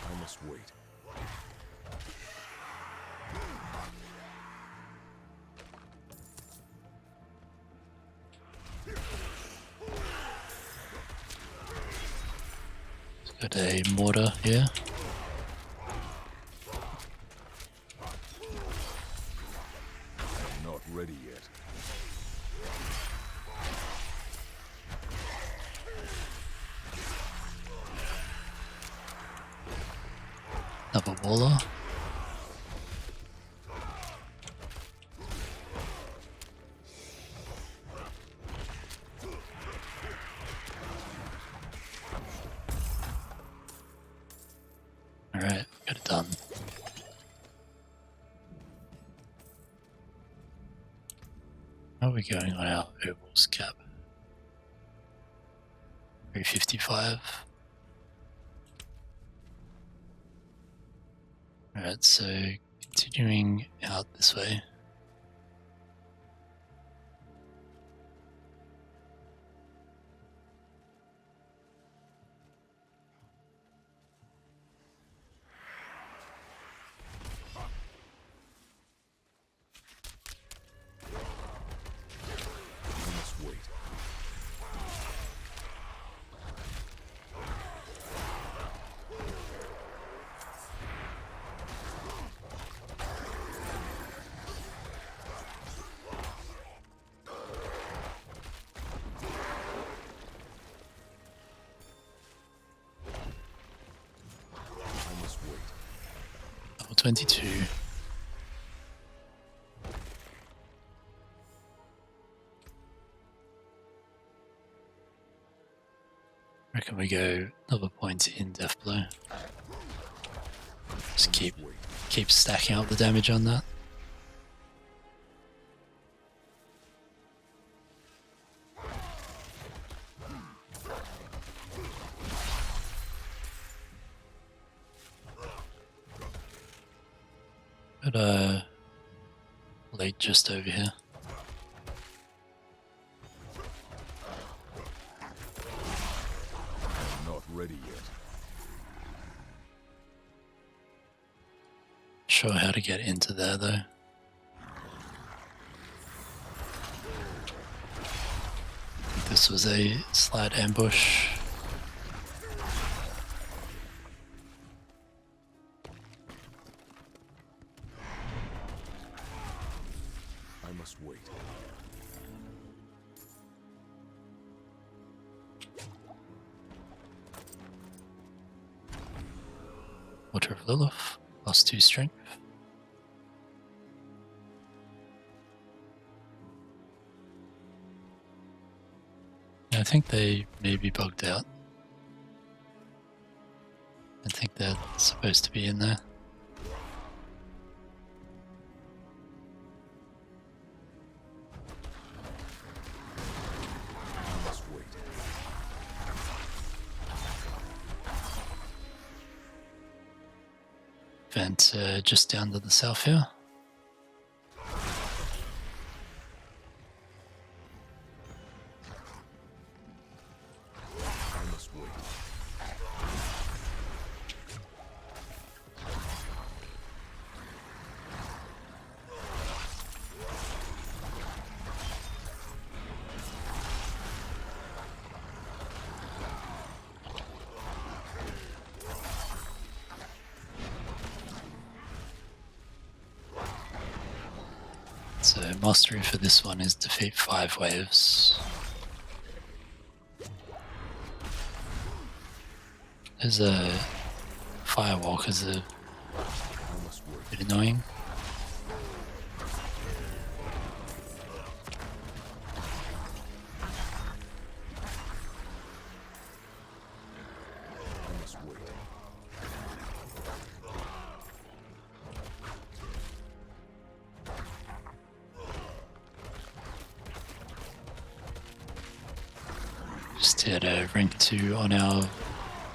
I must wait. Got a mortar here. I'm not ready yet. Another waller. Alright, got it done. How are we going on our ovals cap? 355. Alright, so continuing out this way. Level 22. Reckon we go another point in Death Blow. Just keep stacking up the damage on that. Got late just over here. I'm not ready yet. Sure how to get into there though. This was a slight ambush. I must wait. Water of Lilith, +2 strength. I think they may be bugged out. I think they're supposed to be in there. I must wait. Vent just down to the south here. I must wait. So mastery for this one is defeat 5 waves. There's a firewalker's a bit annoying. I must wait. Just hit a rank 2 on our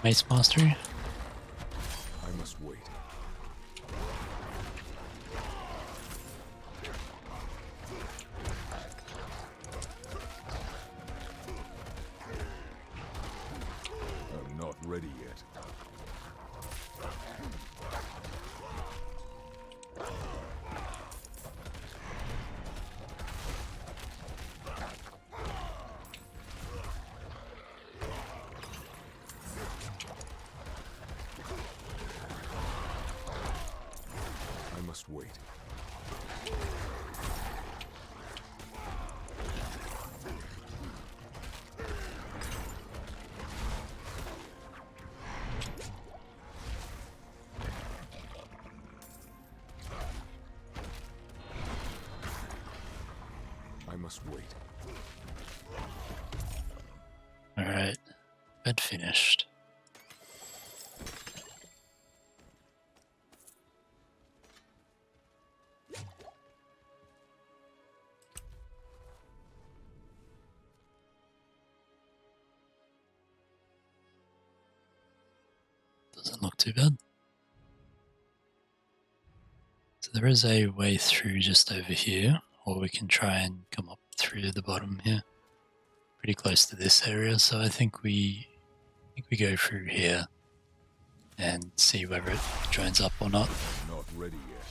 Mace Mastery. I must wait. I'm not ready yet. wait. I must wait. Alright, bed finished. Doesn't look too bad. So there is a way through just over here, or we can try and come up through the bottom here. Pretty close to this area, so I think we go through here and see whether it joins up or not. Not ready yet.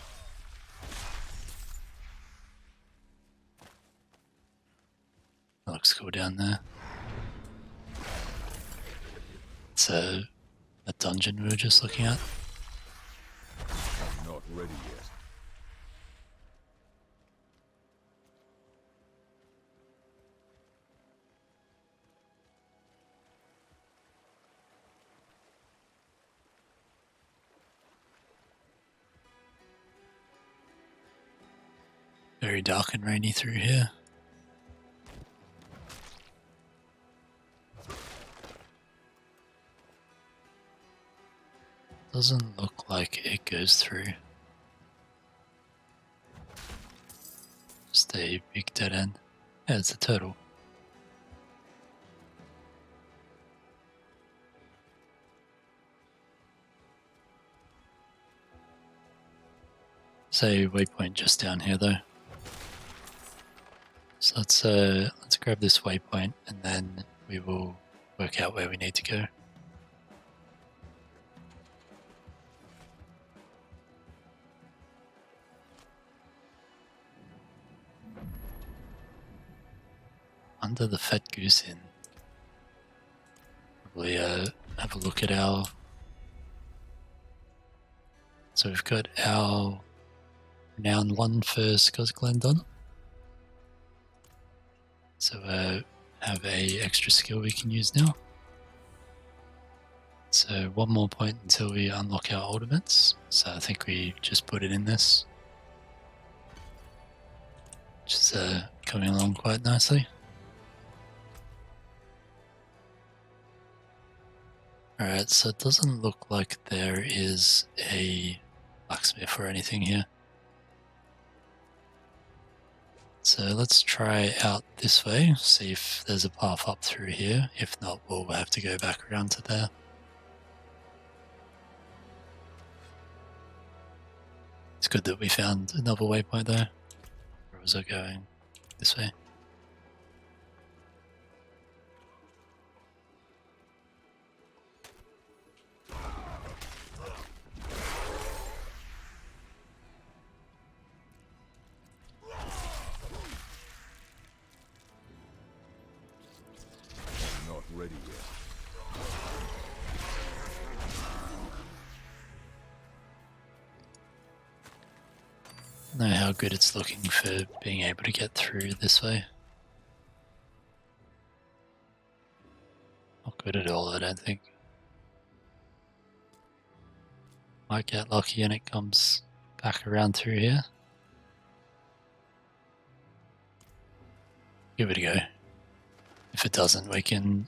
That looks cool down there. It's a dungeon we were just looking at. Not ready yet. Very dark and rainy through here. Doesn't look like it goes through. Just a big dead end. Yeah, it's a turtle. There's a waypoint just down here though. So let's grab this waypoint and then we will work out where we need to go. Under the Fat Goose Inn. Probably have a look at our... So we've got our renowned one for Scott Glen done. So have a extra skill we can use now. So one more point until we unlock our ultimates. So I think we just put it in this. Which is coming along quite nicely. Alright, so it doesn't look like there is a blacksmith or anything here. So let's try out this way, see if there's a path up through here. If not, we'll have to go back around to there. It's good that we found another waypoint though. Where was I going? This way. Not ready yet. I don't know how good it's looking for being able to get through this way. Not good at all, I don't think. Might get lucky and it comes back around through here. Give it a go. If it doesn't, we can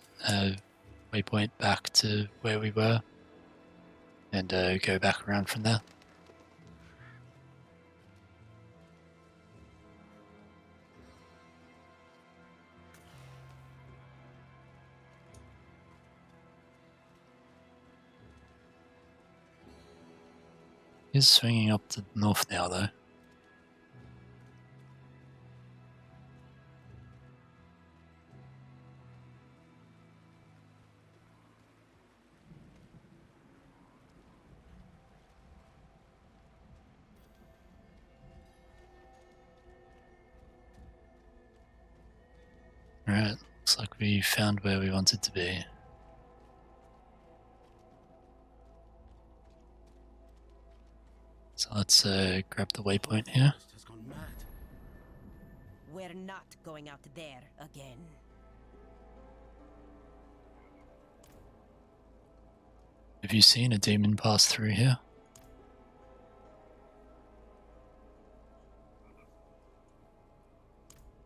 waypoint back to where we were and go back around from there. He's swinging up to the north now though. Alright, looks like we found where we wanted to be. So let's grab the waypoint here. We're not going out there again. Have you seen a demon pass through here?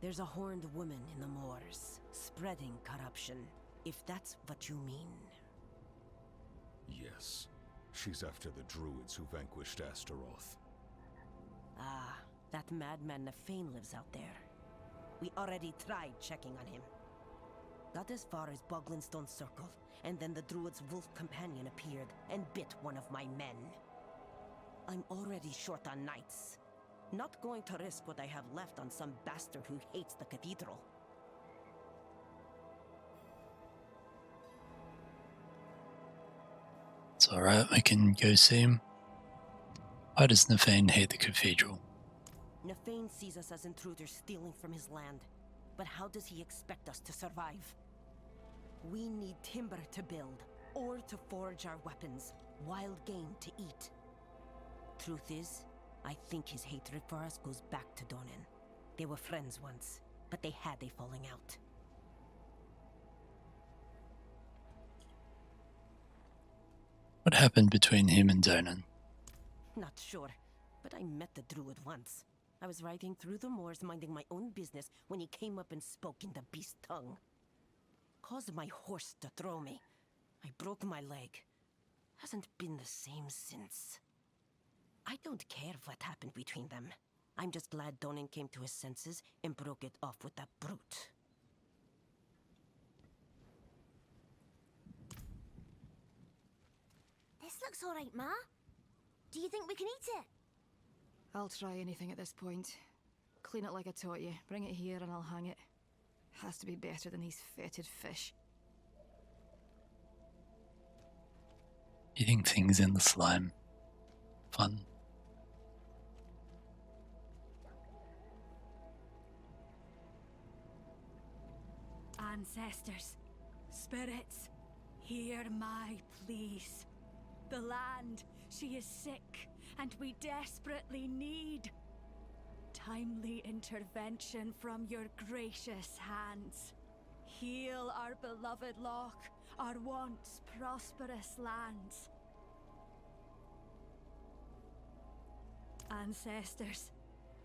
There's a horned woman in the moors, spreading corruption, if that's what you mean. Yes. She's after the druids who vanquished Astaroth. Ah, that madman Nefane lives out there. We already tried checking on him. Got as far as Boglinstone Circle, and then the druid's wolf companion appeared and bit one of my men. I'm already short on knights. Not going to risk what I have left on some bastard who hates the cathedral. It's alright, we can go see him. Why does Nefane hate the cathedral? Nefane sees us as intruders stealing from his land. But how does he expect us to survive? We need timber to build, ore to forge our weapons, wild game to eat. Truth is, I think his hatred for us goes back to Donan. They were friends once, but they had a falling out. What happened between him and Donan? Not sure, but I met the druid once. I was riding through the moors minding my own business when he came up and spoke in the beast tongue. Caused my horse to throw me. I broke my leg. Hasn't been the same since. I don't care what happened between them. I'm just glad Donan came to his senses and broke it off with that brute. This looks alright, Ma. Do you think we can eat it? I'll try anything at this point. Clean it like I taught you. Bring it here and I'll hang it. Has to be better than these fetid fish. Eating things in the slime. Fun. Ancestors, spirits, hear my pleas. The land, she is sick, and we desperately need timely intervention from your gracious hands. Heal our beloved Loch, our once prosperous lands. Ancestors,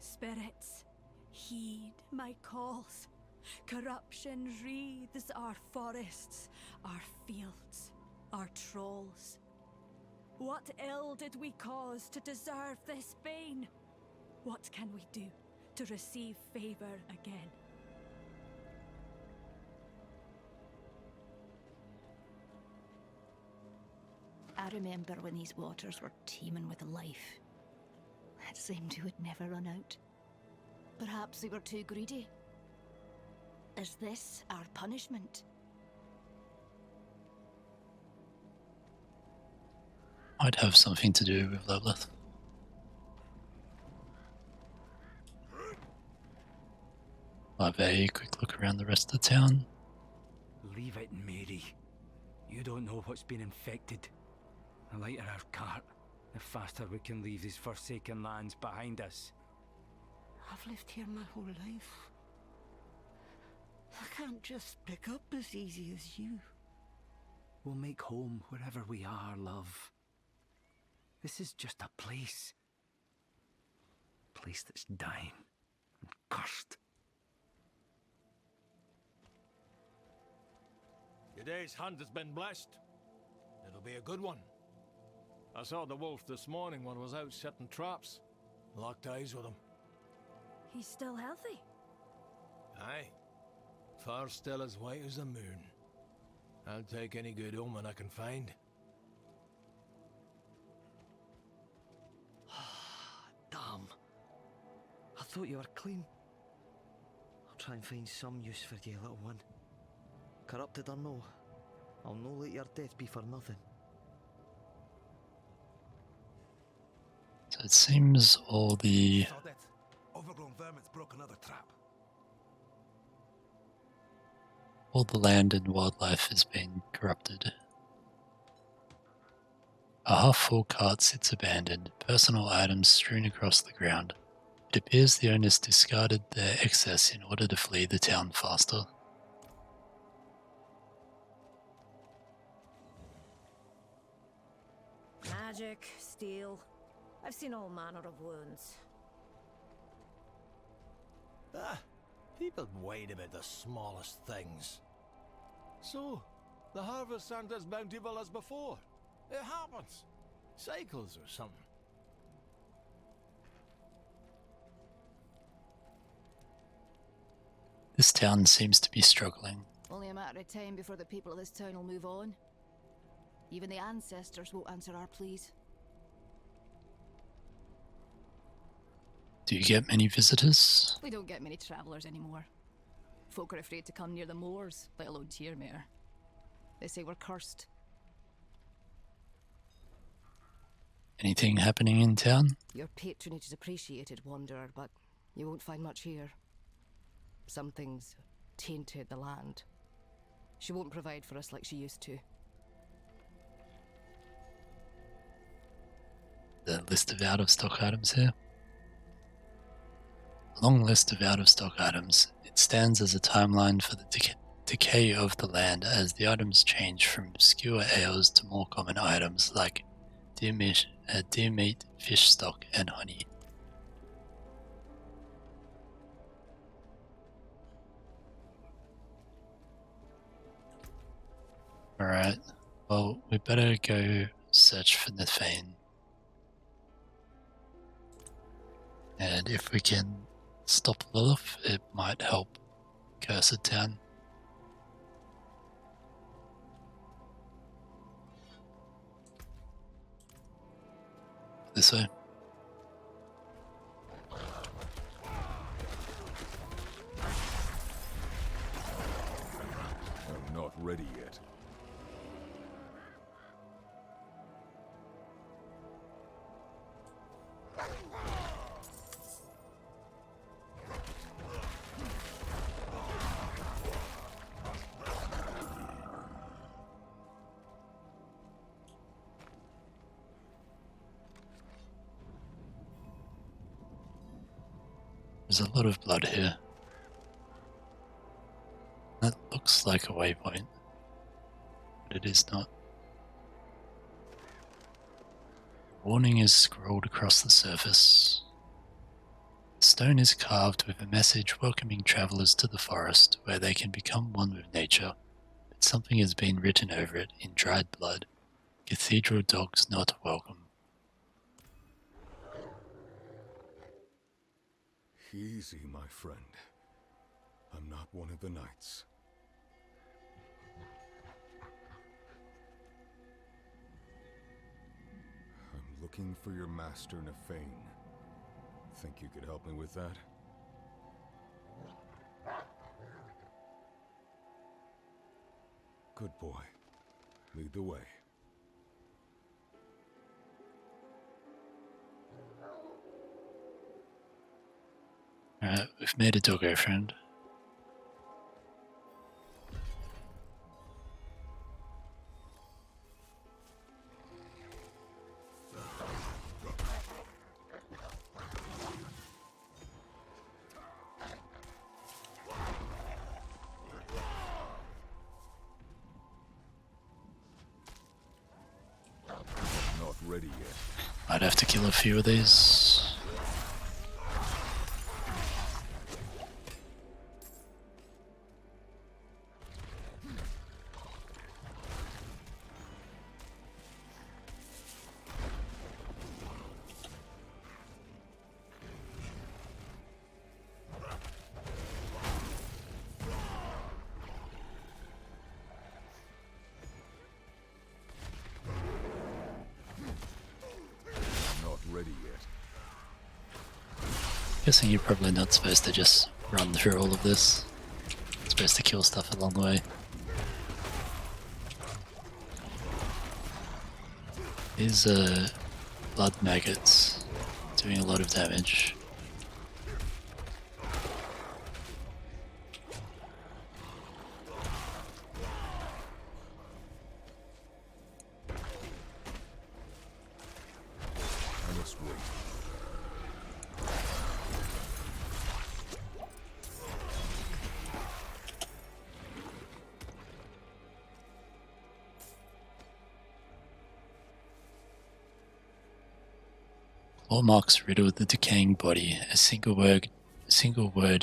spirits, heed my calls. Corruption wreathes our forests, our fields, our trolls. What ill did we cause to deserve this bane? What can we do to receive favor again? I remember when these waters were teeming with life. It seemed we would never run out. Perhaps we were too greedy. Is this our punishment? Might have something to do with Lilith. Have a quick look around the rest of the town. Leave it, Mary. You don't know what's been infected. The lighter our cart, the faster we can leave these forsaken lands behind us. I've lived here my whole life. I can't just pick up as easy as you. We'll make home wherever we are, love. This is just a place. A place that's dying and cursed. Your day's hunt has been blessed. It'll be a good one. I saw the wolf this morning when I was out setting traps. Locked eyes with him. He's still healthy. Aye. Far still as white as the moon. I'll take any good omen I can find. Damn. I thought you were clean. I'll try and find some use for you, little one. Corrupted or no, I'll no let your death be for nothing. So it seems all the Saw that. Overgrown vermin's broke another trap. land and wildlife has been corrupted. A half-full cart sits abandoned, personal items strewn across the ground. It appears the owners discarded their excess in order to flee the town faster. Magic, steel. I've seen all manner of wounds. People whine about the smallest things. So, the harvest aren't as bountiful as before. It happens. Cycles or something. This town seems to be struggling. Only a matter of time before the people of this town will move on. Even the ancestors won't answer our pleas. Do you get many visitors? We don't get many travellers anymore. Folk are afraid to come near the moors, let alone Tyrmere. They say we're cursed. Anything happening in town? Your patronage is appreciated, Wanderer, but you won't find much here. Something's tainted the land. She won't provide for us like she used to. The list of out-of-stock items here. A long list of out-of-stock items. It stands as a timeline for the decay of the land as the items change from obscure ales to more common items like deer meat, fish stock, and honey. Alright, well, we better go search for Nethane. And if we can stop Lilith, it might help Cursed Town. This way. I'm not ready yet. There's a lot of blood here. That looks like a waypoint, but it is not. Warning is scrolled across the surface. The stone is carved with a message welcoming travelers to the forest where they can become one with nature, but something has been written over it in dried blood. Cathedral dogs not welcome. Easy, my friend. I'm not one of the knights. I'm looking for your master, Nethane. Think you could help me with that? Good boy. Lead the way. Alright, we've made a doggo friend. Not ready yet. Might have to kill a few of these. Guessing you're probably not supposed to just run through all of this. You're supposed to kill stuff along the way. These blood maggots doing a lot of damage. 4 marks riddle the decaying body. A single word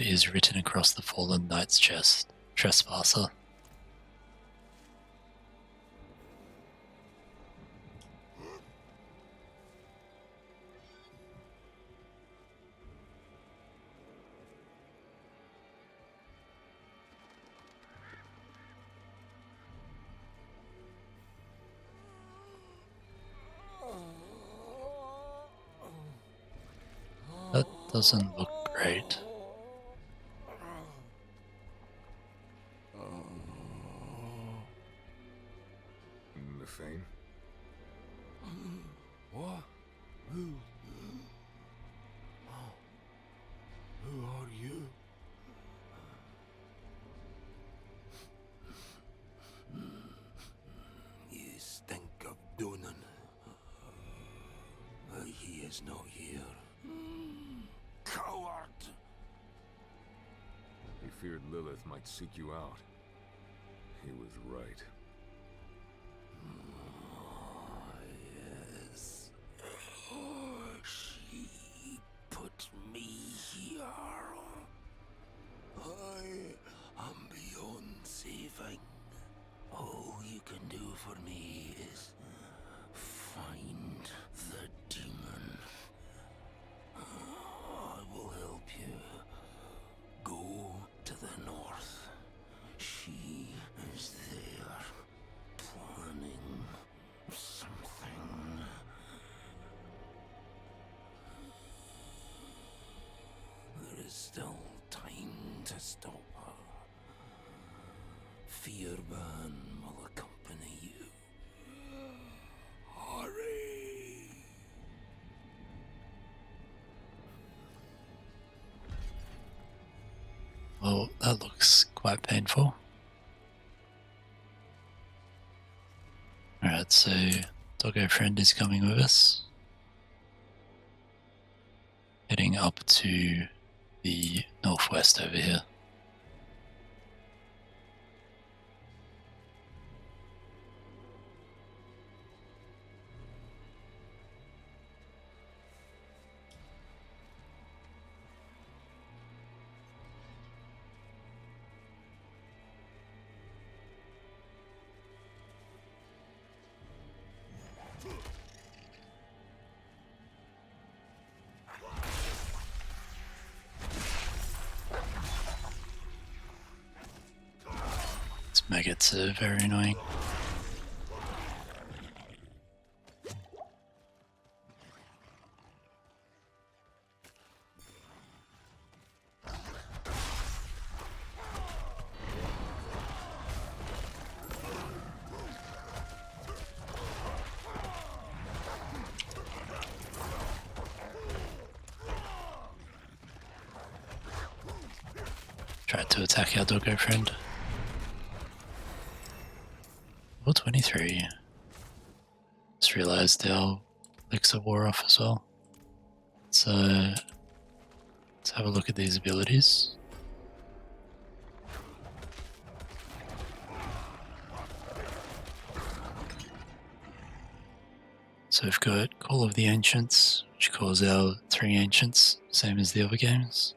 is written across the fallen knight's chest. Trespasser. That doesn't look great. Nefane? What? Who are you? You stink of Donan. He is not here. Coward! He feared Lilith might seek you out. He was right. Yes. She put me here. I am beyond saving. All you can do for me is find the demon. I will help you. Go to the north. She is there, planning something. There is still time to stop her. Fearban will accompany you. Hurry! Well, that looks quite painful. Alright, so Doggo Friend is coming with us. Heading up to the northwest over here. Maggots are very annoying. Tried to attack our Doggo Friend. 23. Just realised our elixir wore off as well. So let's have a look at these abilities. So we've got Call of the Ancients, which calls our 3 Ancients, same as the other games.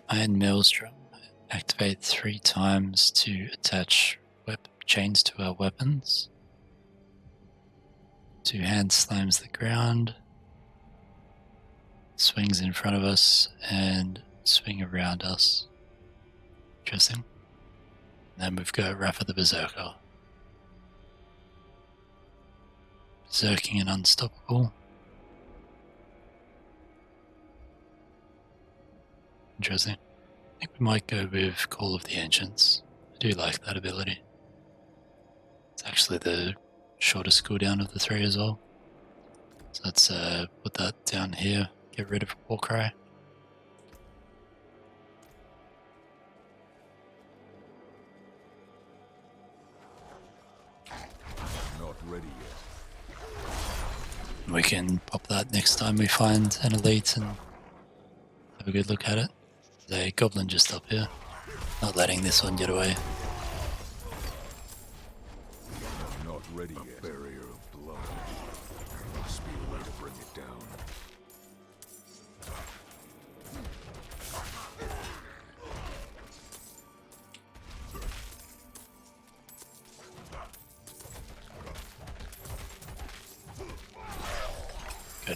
Iron Maelstrom, activate 3 times to attach chains to our weapons. 2 hand slams the ground, swings in front of us and swing around us. Interesting. And then we've got Wrath of the Berserker. Berserking and Unstoppable. Interesting. I think we might go with Call of the Ancients. I do like that ability. It's actually the shortest cooldown of the 3 as well. So let's put that down here, get rid of Warcry. Not ready yet. We can pop that next time we find an elite and have a good look at it. There's a goblin just up here, not letting this one get away. Not ready yet. A barrier of blood. Must be a way to bring it down.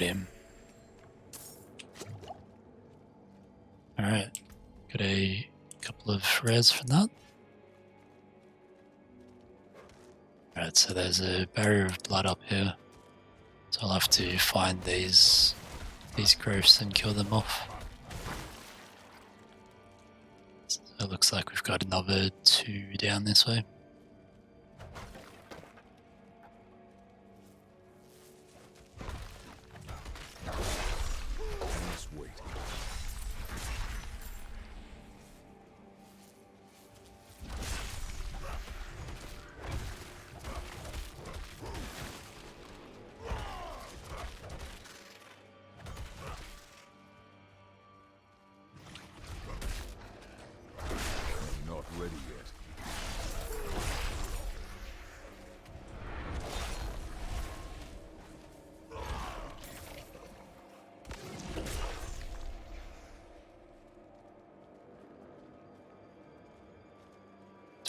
him. Alright, got a couple of rares from that. Alright, so there's a barrier of blood up here. So I'll have to find these growths and kill them off. So it looks like we've got another 2 down this way.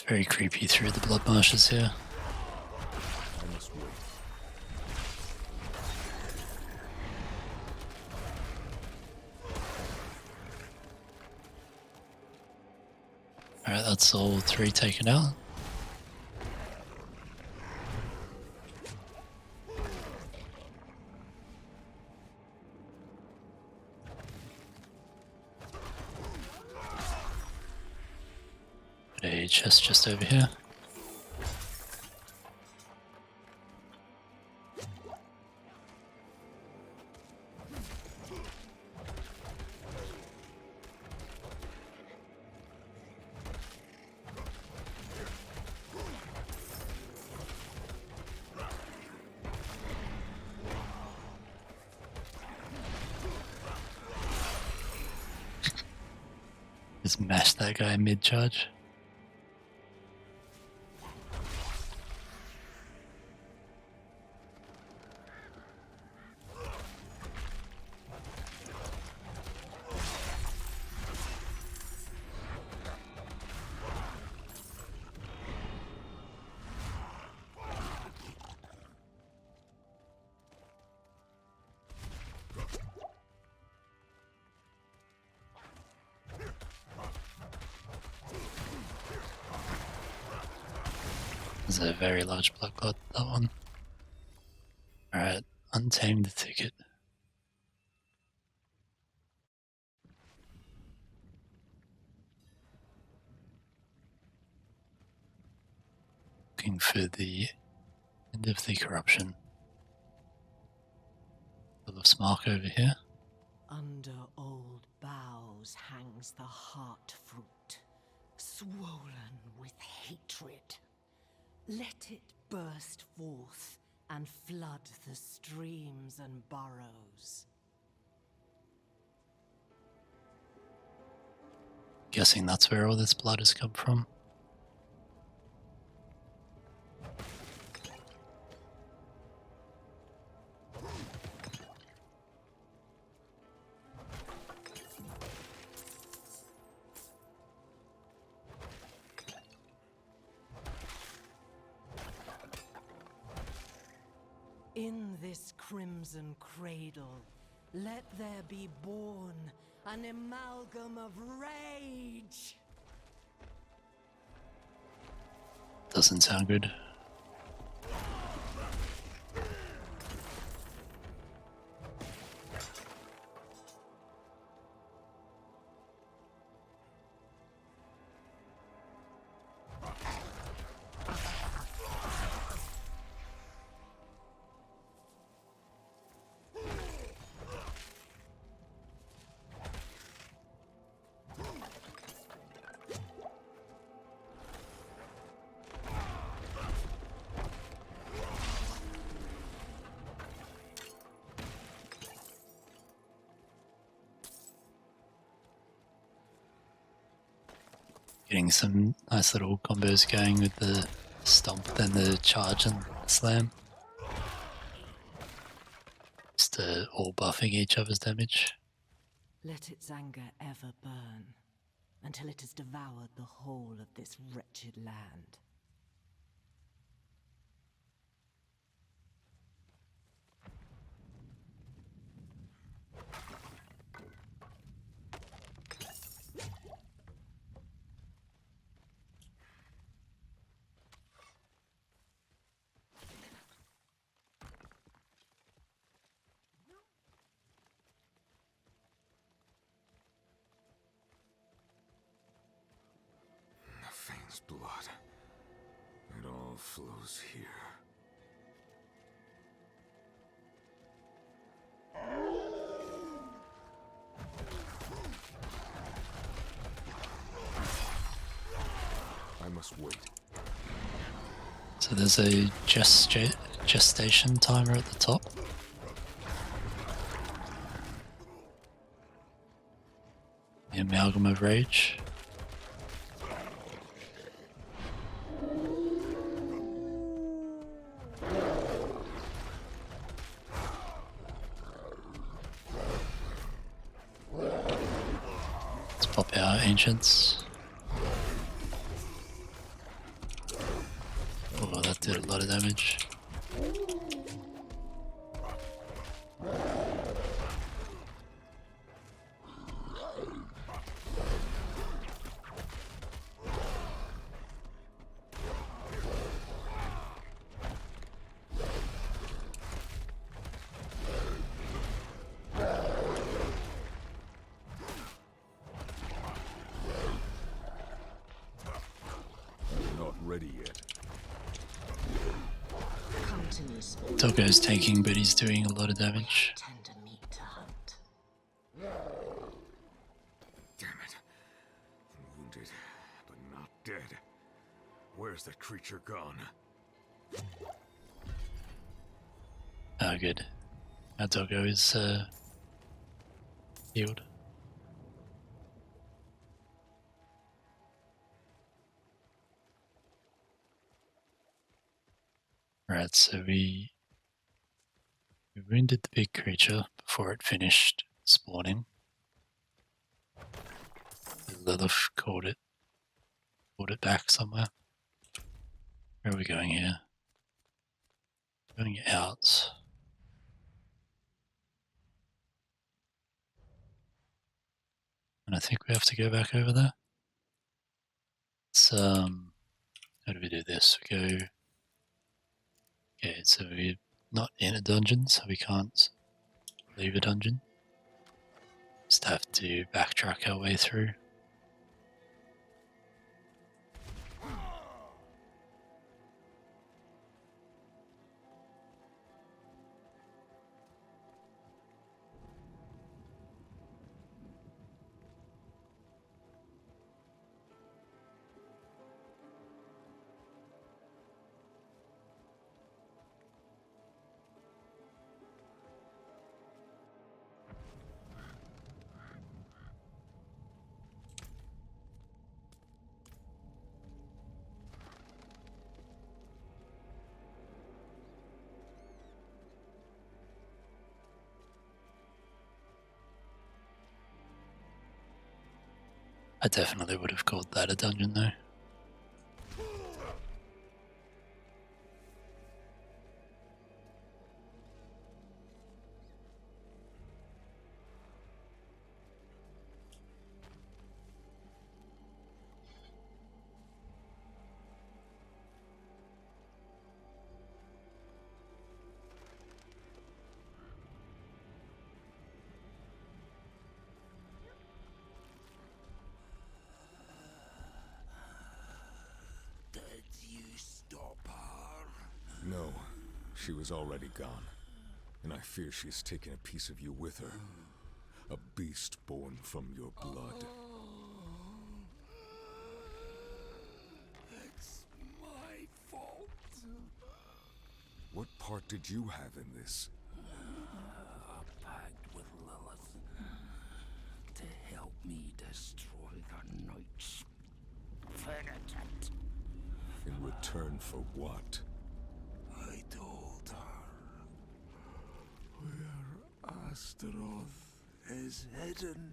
Very creepy through the blood marshes here. Alright, that's all 3 taken out. A chest just over here. Just mash that guy mid-charge. There's a very large blood clot, that one. Alright, untame the ticket. Looking for the end of the corruption. Lilith's mark over here. Under old boughs hangs the heart fruit, swollen with hatred. Let it burst forth and flood the streams and burrows. Guessing that's where all this blood has come from. In this crimson cradle, let there be born an amalgam of rage. Doesn't sound good. Getting some nice little combos going with the stomp, then the charge and slam. Just all buffing each other's damage. Let its anger ever burn, until it has devoured the whole of this wretched land. This blood. It all flows here. I must wait. So there's a gestation timer at the top. The Amalgam of Rage. Let's pop our Ancients. Oh, that did a lot of damage. Not ready yet. Doggo's tanking, but he's doing a lot of damage. Damn it. Wounded, but not dead. Where's that creature gone? Oh, good. Our doggo is healed. Right, so we wounded the big creature before it finished spawning. Lilith caught it back somewhere. Where are we going here? Going out. And I think we have to go back over there. It's, how do we do this? We go... Okay, so we're not in a dungeon, so we can't leave a dungeon. Just have to backtrack our way through. I definitely would have called that a dungeon though. No, she was already gone. And I fear she's taken a piece of you with her. A beast born from your blood. It's my fault. What part did you have in this? A pact with Lilith to help me destroy the Knight's penitent. In return for what? I told her where Astaroth is hidden.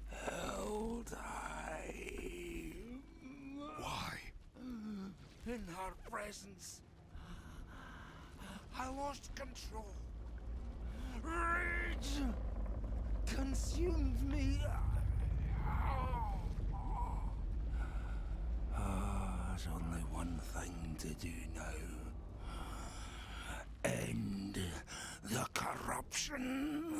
Held high. Why? In her presence, I lost control. Rage consumed me. There's only one thing to do now. End the corruption.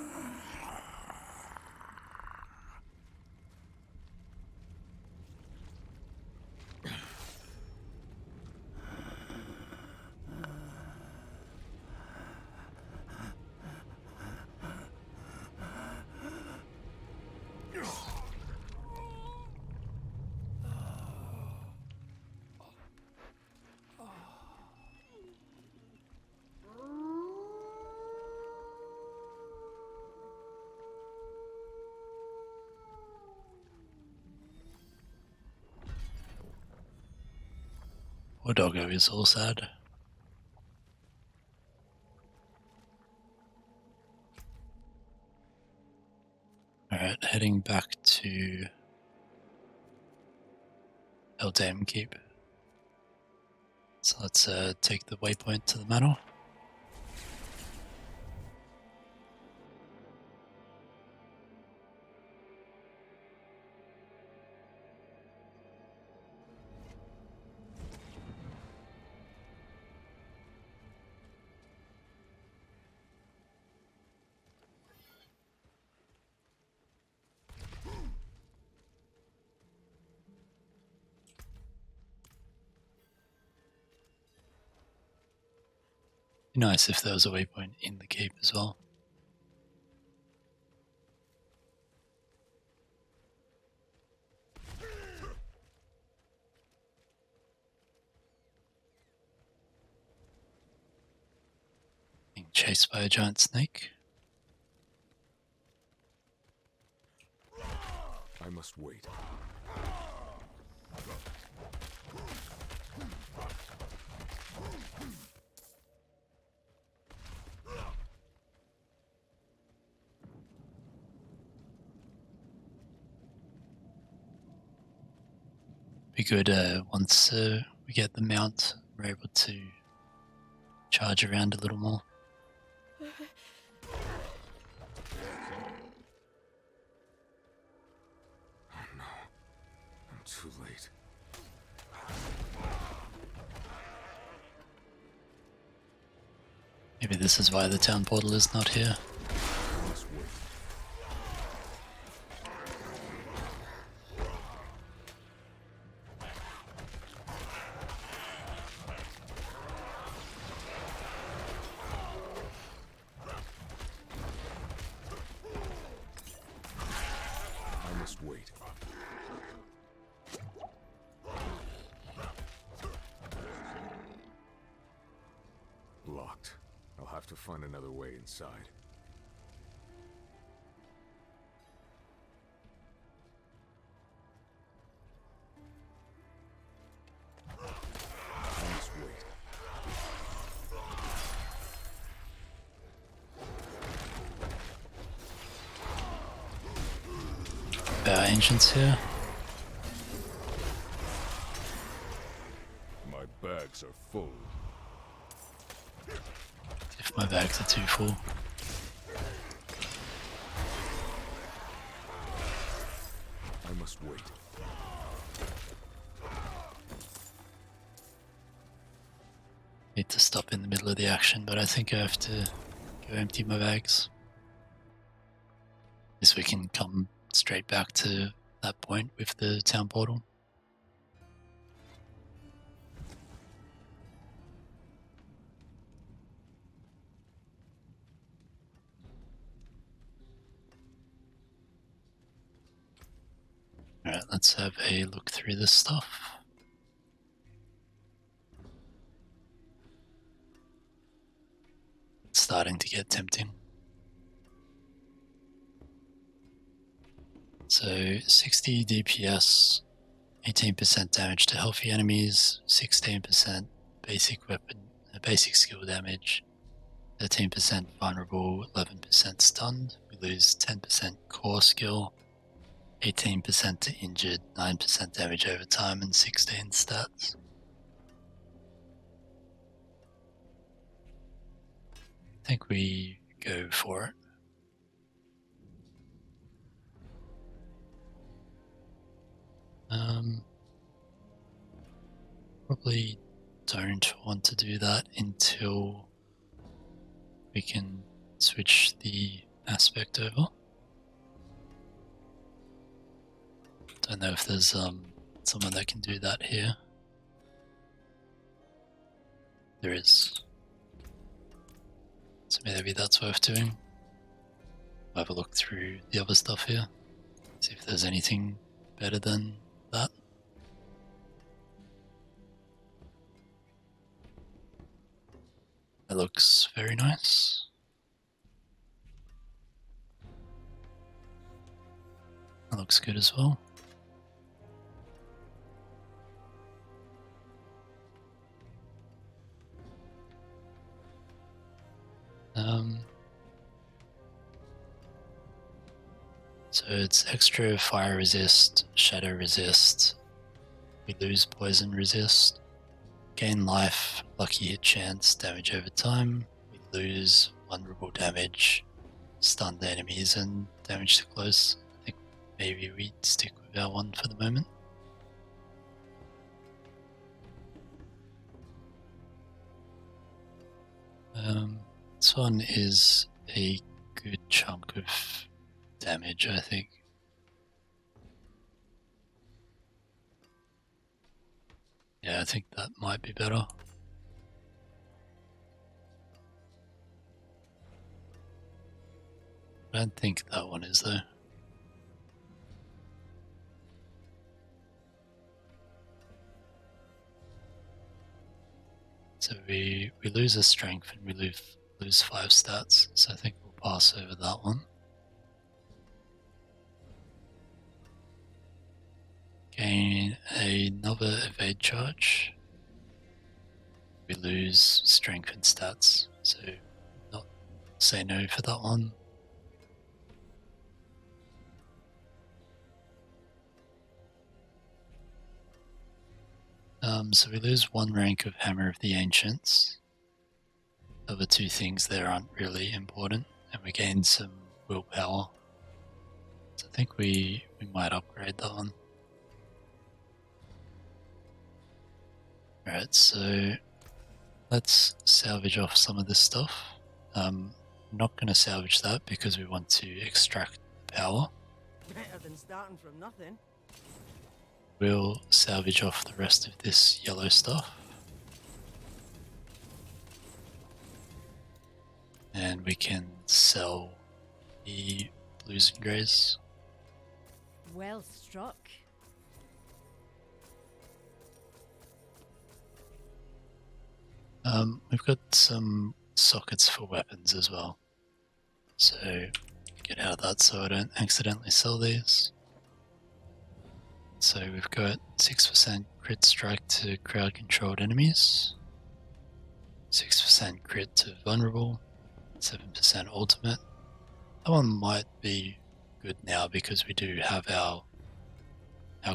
Poor doggo is all sad. Alright, heading back to Eldam Keep. So let's take the waypoint to the manor. Be nice if there was a waypoint in the keep as well. Being chased by a giant snake. I must wait. Be good once we get the mount, we're able to charge around a little more. Oh no, I'm too late. Maybe this is why the town portal is not here. I must wait. I must wait. Locked. I'll have to find another way inside. I must wait. Ancients here. My bags are full. If my bags are too full. I must wait. Need to stop in the middle of the action, but I think I have to go empty my bags. At least we can come straight back to that point with the town portal. Alright, let's have a look through this stuff. It's starting to get tempting. So 60 DPS, 18% damage to healthy enemies, 16% basic weapon, basic skill damage, 13% vulnerable, 11% stunned. We lose 10% core skill, 18% to injured, 9% damage over time, and 16 stats. I think we go for it. Probably don't want to do that until we can switch the aspect over. Don't know if there's someone that can do that here. There is. So maybe that's worth doing. I'll have a look through the other stuff here. See if there's anything better than that. That looks very nice. That looks good as well. it's extra fire resist, shadow resist. We lose poison resist. Gain life, lucky hit chance, damage over time. We lose vulnerable damage, stunned enemies, and damage to close. I think maybe we stick with our one for the moment. This one is a good chunk of damage, I think. Yeah, I think that might be better. I don't think that one is though. So we lose a strength and we lose 5 stats, so I think we'll pass over that one. Gain another evade charge. We lose strength and stats, so not say no for that one. So we lose 1 rank of Hammer of the Ancients. The other 2 things there aren't really important, and we gain some willpower. So I think we might upgrade that one. Alright, so let's salvage off some of this stuff. I'm not going to salvage that because we want to extract the power. Better than starting from nothing. We'll salvage off the rest of this yellow stuff. And we can sell the blues and greys. Well struck. We've got some sockets for weapons as well. So get out of that so I don't accidentally sell these. So we've got 6% crit strike to crowd controlled enemies, 6% crit to vulnerable, 7% ultimate. That one might be good now because we do have our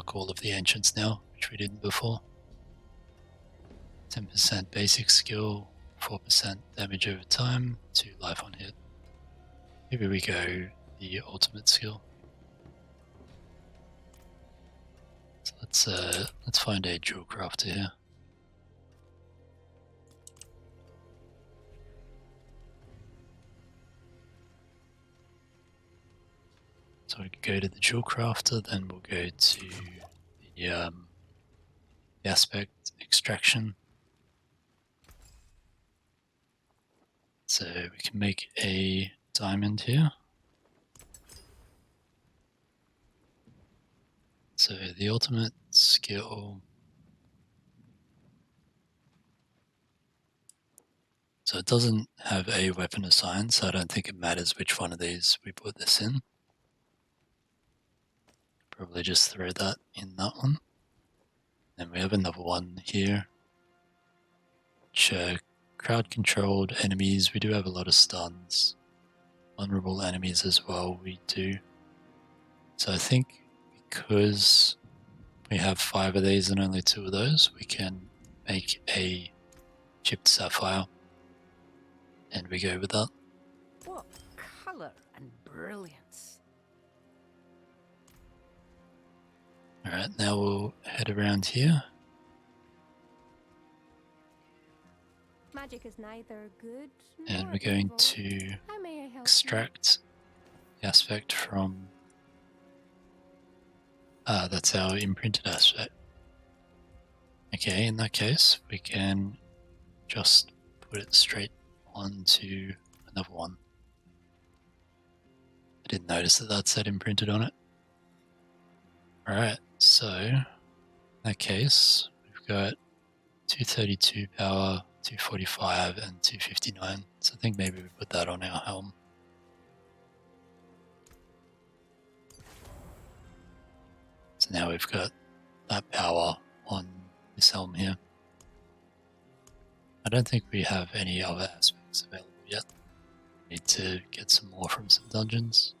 Call of the Ancients now, which we didn't before. 10% basic skill, 4% damage over time, 2 life on hit. Maybe we go the ultimate skill. So let's find a jewel crafter here. So we can go to the jewel crafter, then we'll go to the aspect extraction. So we can make a diamond here. So the ultimate skill. So it doesn't have a weapon assigned, so I don't think it matters which one of these we put this in. Probably just throw that in that one. Then we have another one here, which crowd controlled enemies. We do have a lot of stuns. Vulnerable enemies as well, we do. So I think because we have 5 of these and only 2 of those, we can make a chipped sapphire. And we go with that. What colour and brilliance. Alright, now we'll head around here. Magic is neither good And nor we're going evil. to How may I help extract the aspect from... that's our imprinted aspect. Okay, in that case, we can just put it straight onto another one. I didn't notice that that said imprinted on it. Alright, so in that case, we've got 232 power, 245 and 259. So I think maybe we put that on our helm. So now we've got that power on this helm here. I don't think we have any other aspects available yet. Need to get some more from some dungeons.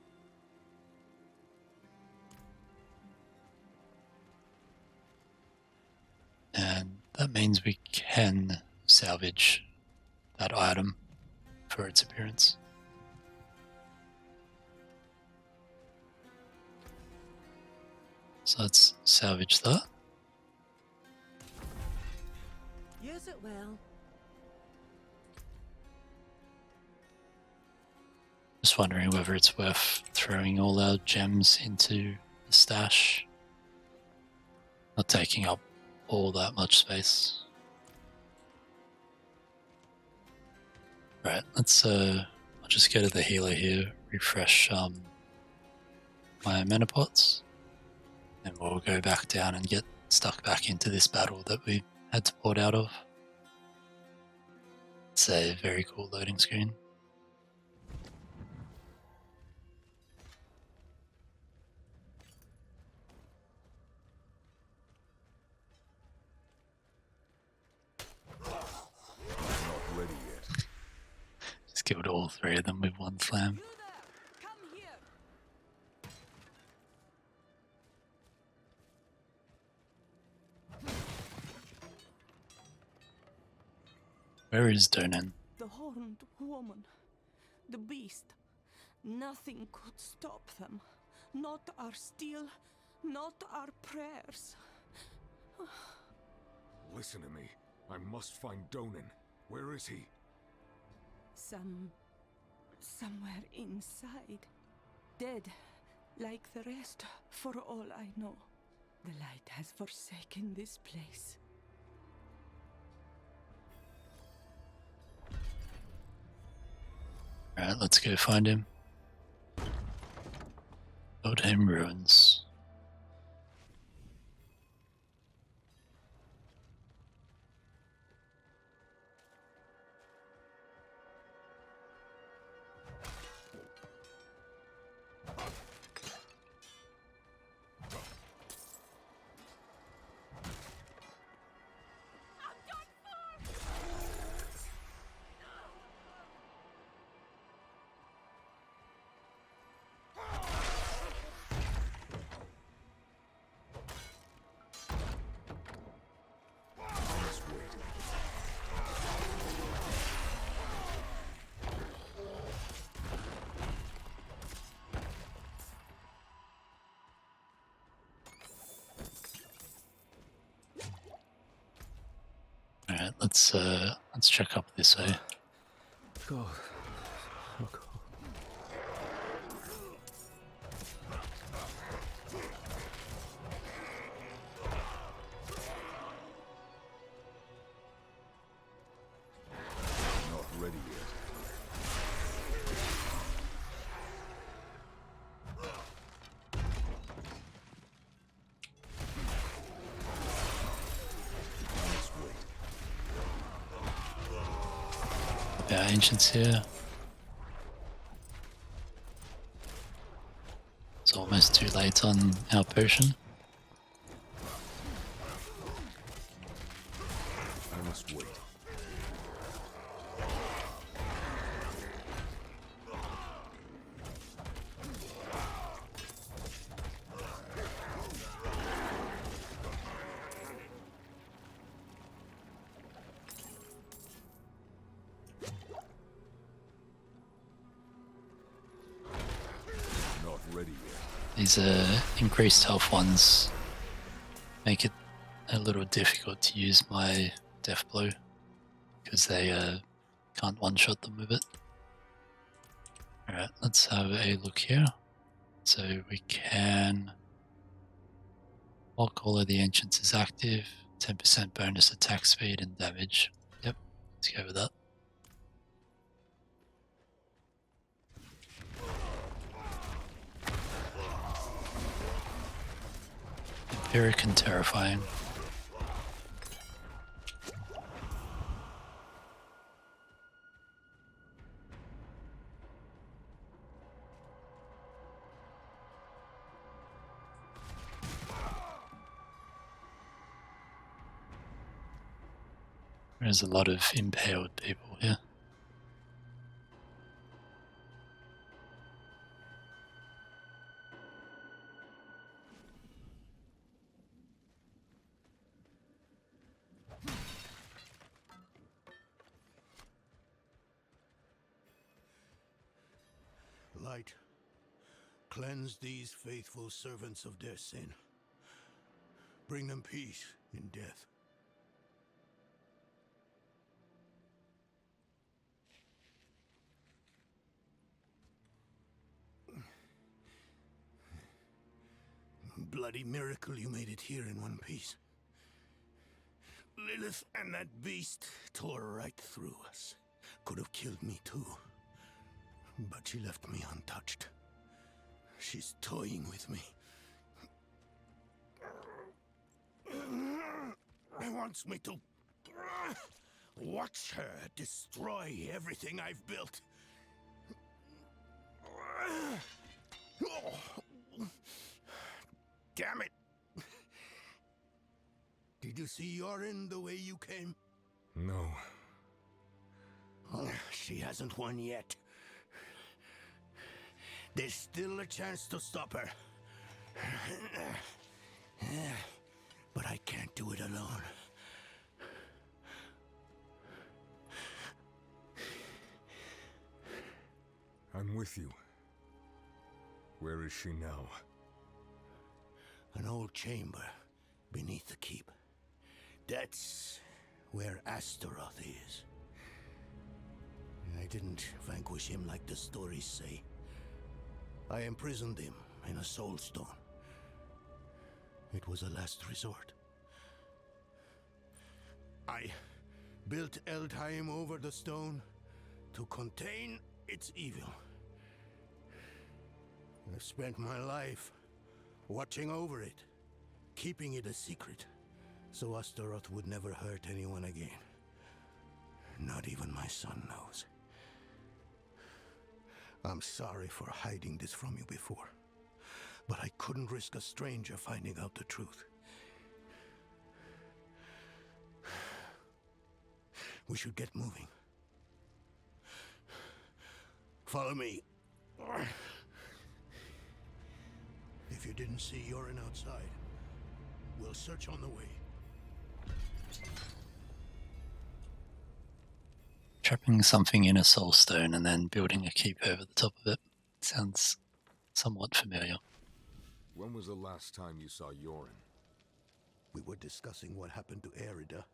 that means we can salvage that item for its appearance. So let's salvage that. Use it well. Just wondering whether it's worth throwing all our gems into the stash. Not taking up all that much space. Right, let's I'll just go to the healer here, refresh my mana pots, and we'll go back down and get stuck back into this battle that we had to port out of. It's a very cool loading screen. Just killed all three of them with one slam. Where is Donan? The horned woman, the beast. Nothing could stop them. Not our steel, not our prayers. Listen to me. I must find Donan. Where is he? Somewhere inside. Dead, like the rest, for all I know. The light has forsaken this place. Alright, let's go find him. Oldham Ruins. Alright, let's check up this way. Go. Go. Not ready yet. Our ancients here. It's almost too late on our potion. I must wait. These increased health ones make it a little difficult to use my death blow because they can't one-shot them with it. Alright, let's have a look here. So we can lock all of the ancients as active, 10% bonus attack speed and damage. Yep, let's go with that. Empiric and terrifying. There's a lot of impaled people here. light. Cleanse these faithful servants of their sin. Bring them peace in death. Bloody miracle you made it here in one piece. Lilith and that beast tore right through us. Could have killed me too. But she left me untouched. She's toying with me. Wants me to watch her destroy everything I've built. Damn it! Did you see Yorin the way you came? No. She hasn't won yet. There's still a chance to stop her. But I can't do it alone. I'm with you. Where is she now? An old chamber beneath the keep. That's where Astaroth is. I didn't vanquish him like the stories say. I imprisoned him in a soul stone. It was a last resort. I built Eldheim over the stone to contain its evil. I've spent my life watching over it, keeping it a secret, so Astaroth would never hurt anyone again. Not even my son knows. I'm sorry for hiding this from you before, but I couldn't risk a stranger finding out the truth. We should get moving. Follow me. If you didn't see Yorin outside, we'll search on the way. Trapping something in a soul stone and then building a keep over the top of it. Sounds somewhat familiar. When was the last time you saw Yorin? We were discussing what happened to Erida,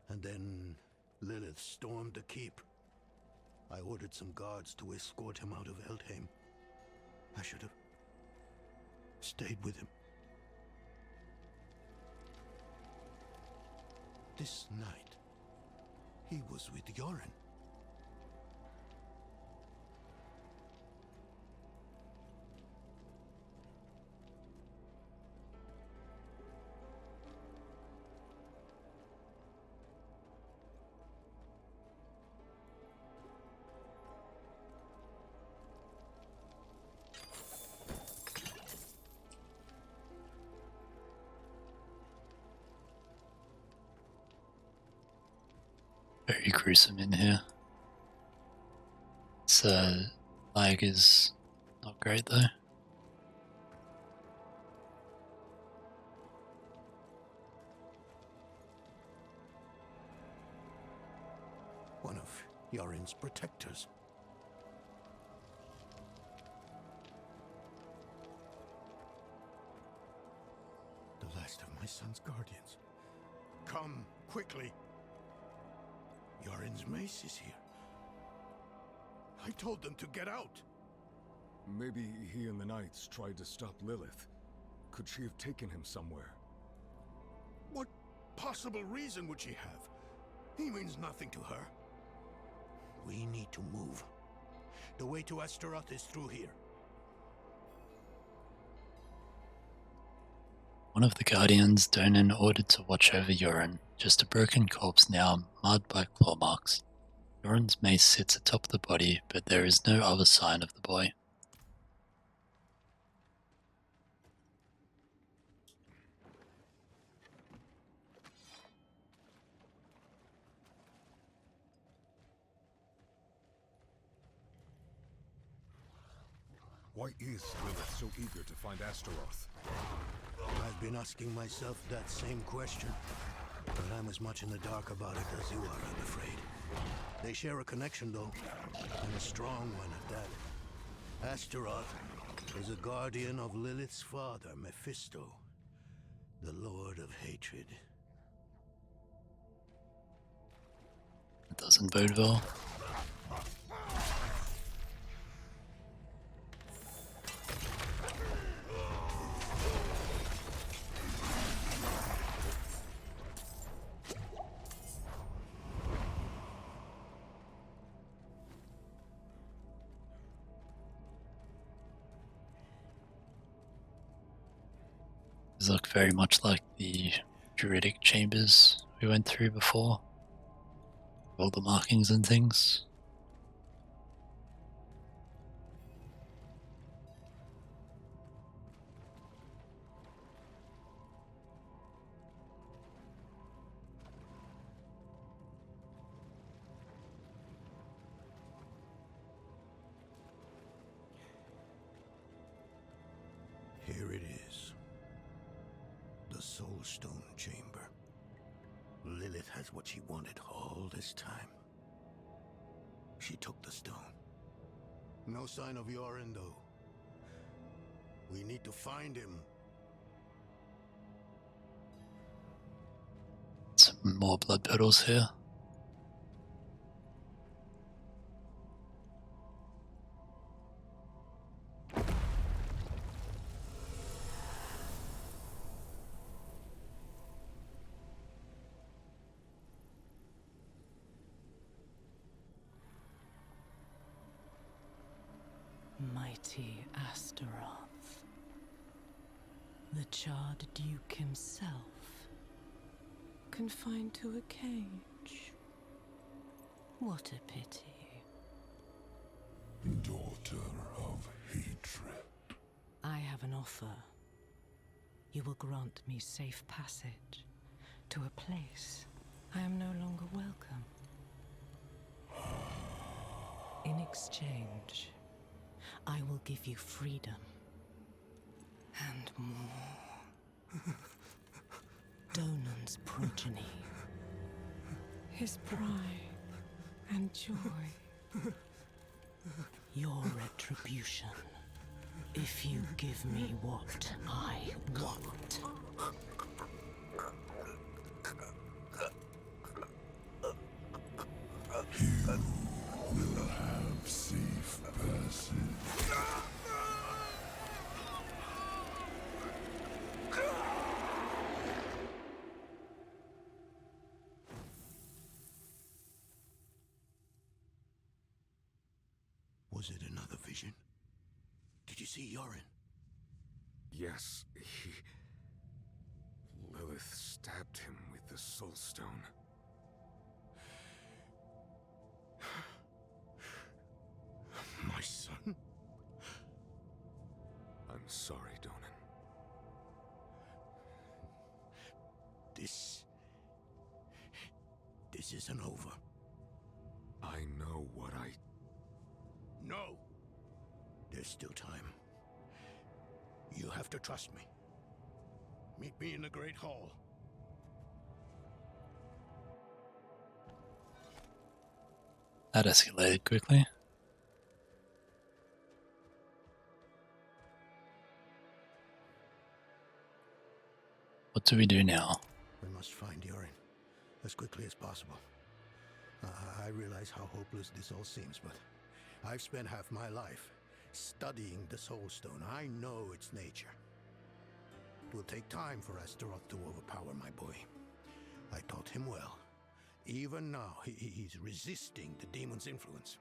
and then Lilith stormed the keep. I ordered some guards to escort him out of Eldheim. I should have stayed with him. This night, he was with Yorin. Very gruesome in here. Lag is not great though. One of Yorin's protectors. The last of my son's guardians. Come, quickly. Yorin's mace is here. I told them to get out. Maybe he and the Knights tried to stop Lilith. Could she have taken him somewhere? What possible reason would she have? He means nothing to her. We need to move. The way to Astaroth is through here. One of the Guardians, Donan, ordered to watch over Yorin, just a broken corpse now marred by claw marks. Yorin's mace sits atop the body, but there is no other sign of the boy. Why is Lilith so eager to find Astaroth? I've been asking myself that same question, but I'm as much in the dark about it as you are, I'm afraid. They share a connection, though, and a strong one at that. Astaroth was a guardian of Lilith's father, Mephisto, the Lord of Hatred. It doesn't bode well. These look very much like the Druidic chambers we went through before. All the markings and things. Here it is. The Soulstone Chamber. Lilith has what she wanted all this time. She took the stone. No sign of Yorin, though. We need to find him. Some more blood petals here. Mighty Astaroth, the charred Duke himself, confined to a cage. What a pity. Daughter of hatred. I have an offer. You will grant me safe passage to a place I am no longer welcome. In exchange, I will give you freedom and more. Donan's progeny, his pride and joy, your retribution if you give me what I want. You will have safe passage. Was it another vision? Did you see Yorin? Yes, Lilith stabbed him with the Soul Stone. My son? I'm sorry, Donan. This isn't over. I know what I... No! There's still time. You have to trust me. Meet me in the Great Hall. That escalated quickly. What do we do now? We must find Yorin as quickly as possible. I realize how hopeless this all seems, but I've spent half my life studying the Soul Stone. I know its nature. It will take time for Astaroth to overpower my boy. I taught him well. Even now, he's resisting the demon's influence.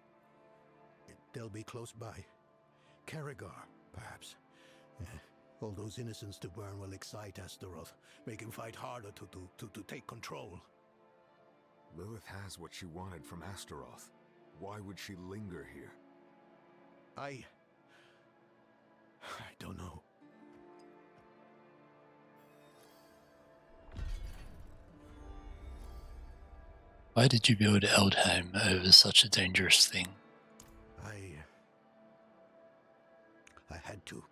They'll be close by. Cerrigar, perhaps. All those innocents to burn will excite Astaroth, make him fight harder to take control. Lilith has what she wanted from Astaroth. Why would she linger here? I don't know. Why did you build Eldheim over such a dangerous thing? I had to.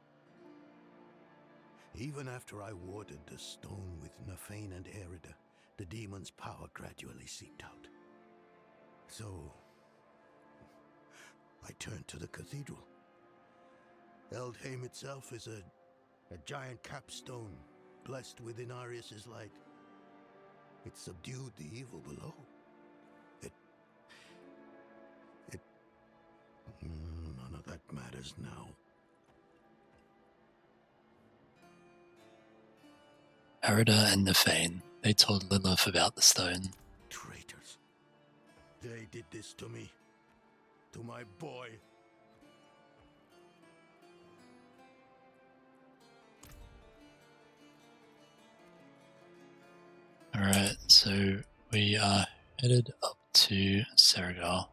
Even after I warded the stone with Nafane and Erida, the demon's power gradually seeped out. So, I turned to the cathedral. Eldheim itself is a giant capstone, blessed with Inarius's light. It subdued the evil below. None of that matters now. Arida and Nefane, they told Lilith about the stone. Traitors. They did this to me. To my boy. Alright, so we are headed up to Cerrigar.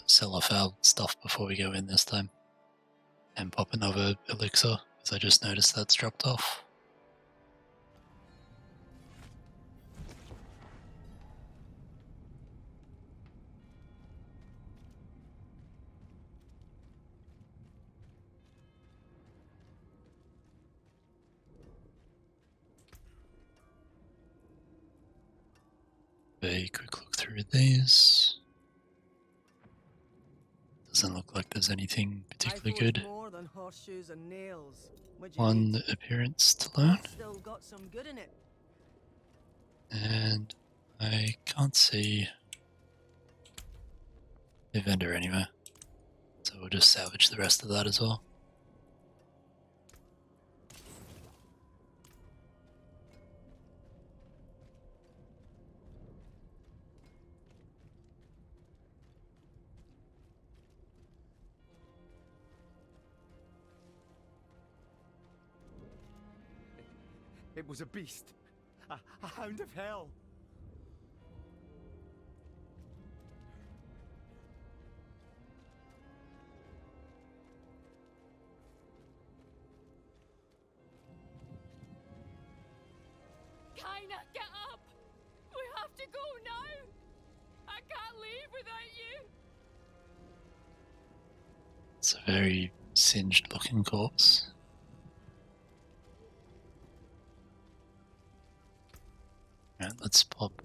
Sell off our stuff before we go in this time. And pop another elixir, because I just noticed that's dropped off. Very quick look through these. Doesn't look like there's anything particularly good. More than horseshoes and nails. One appearance to learn. Still got some good in it. And I can't see a vendor anywhere. So we'll just salvage the rest of that as well. It was a beast. A hound of hell. Kaina, get up! We have to go now! I can't leave without you! It's a very singed looking corpse. Alright, let's pop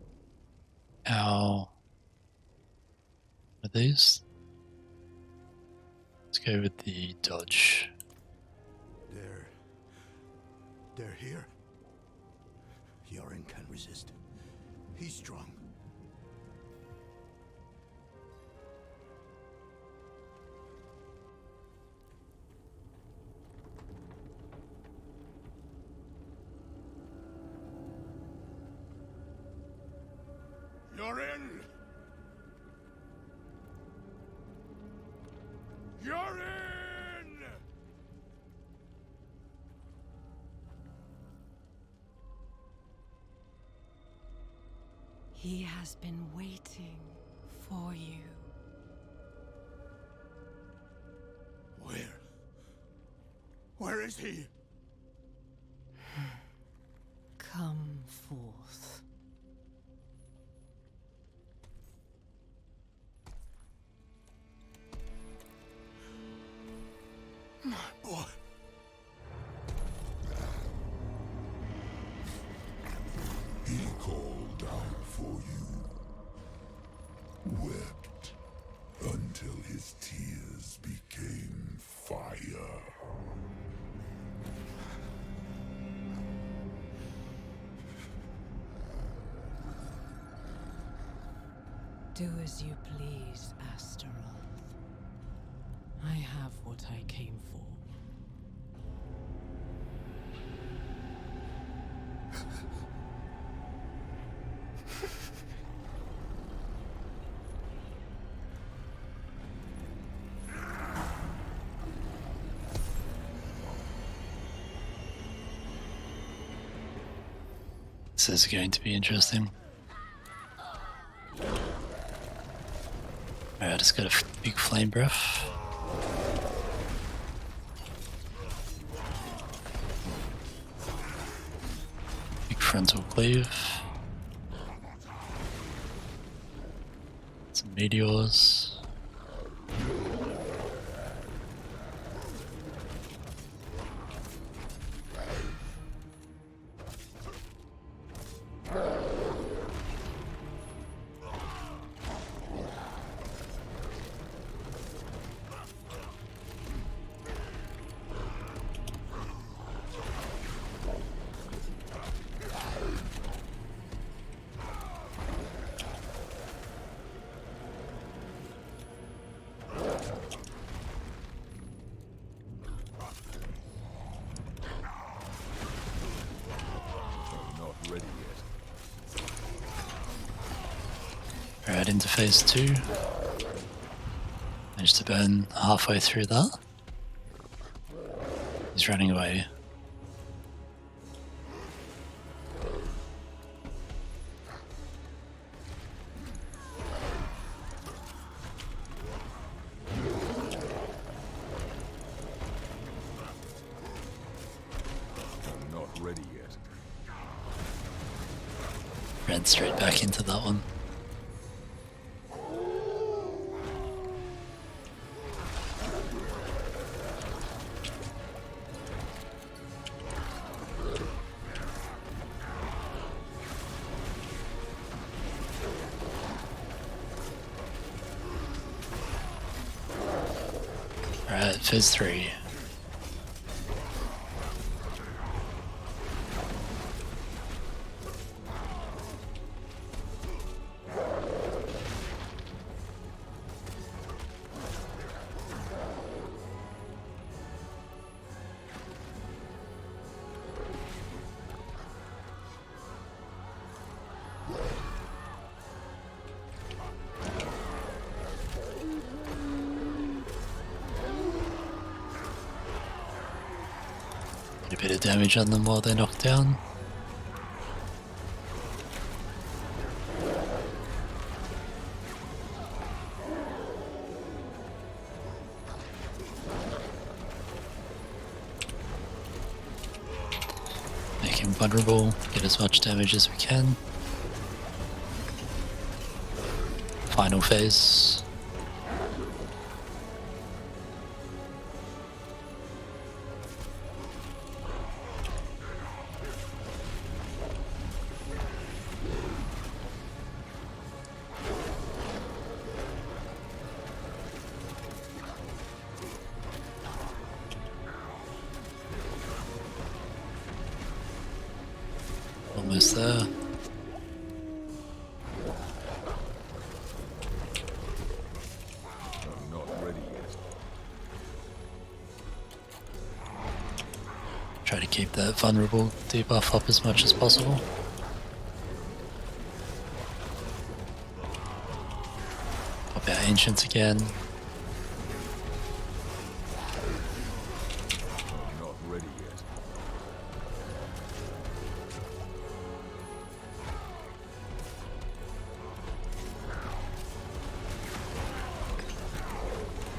our... What are these? Let's go with the dodge. They're here. Yorin can resist. He's strong. Yorin! Yorin! He has been waiting for you. Where is he? Come forth. My boy. He called out for you, wept until his tears became fire. Do as you please, Astaroth. I have what I came for. This is going to be interesting. Alright, I just got a big flame breath. Big frontal cleave. Some meteors. right into phase 2. Managed to burn halfway through that. He's running away. I'm not ready yet. Ran straight back into that one. Alright, phase 3. Get a bit of damage on them while they're knocked down. Make him vulnerable, get as much damage as we can. Final phase. Almost there. I'm not ready yet. Try to keep that vulnerable debuff up as much as possible. Pop out Ancients again. I'm not ready yet.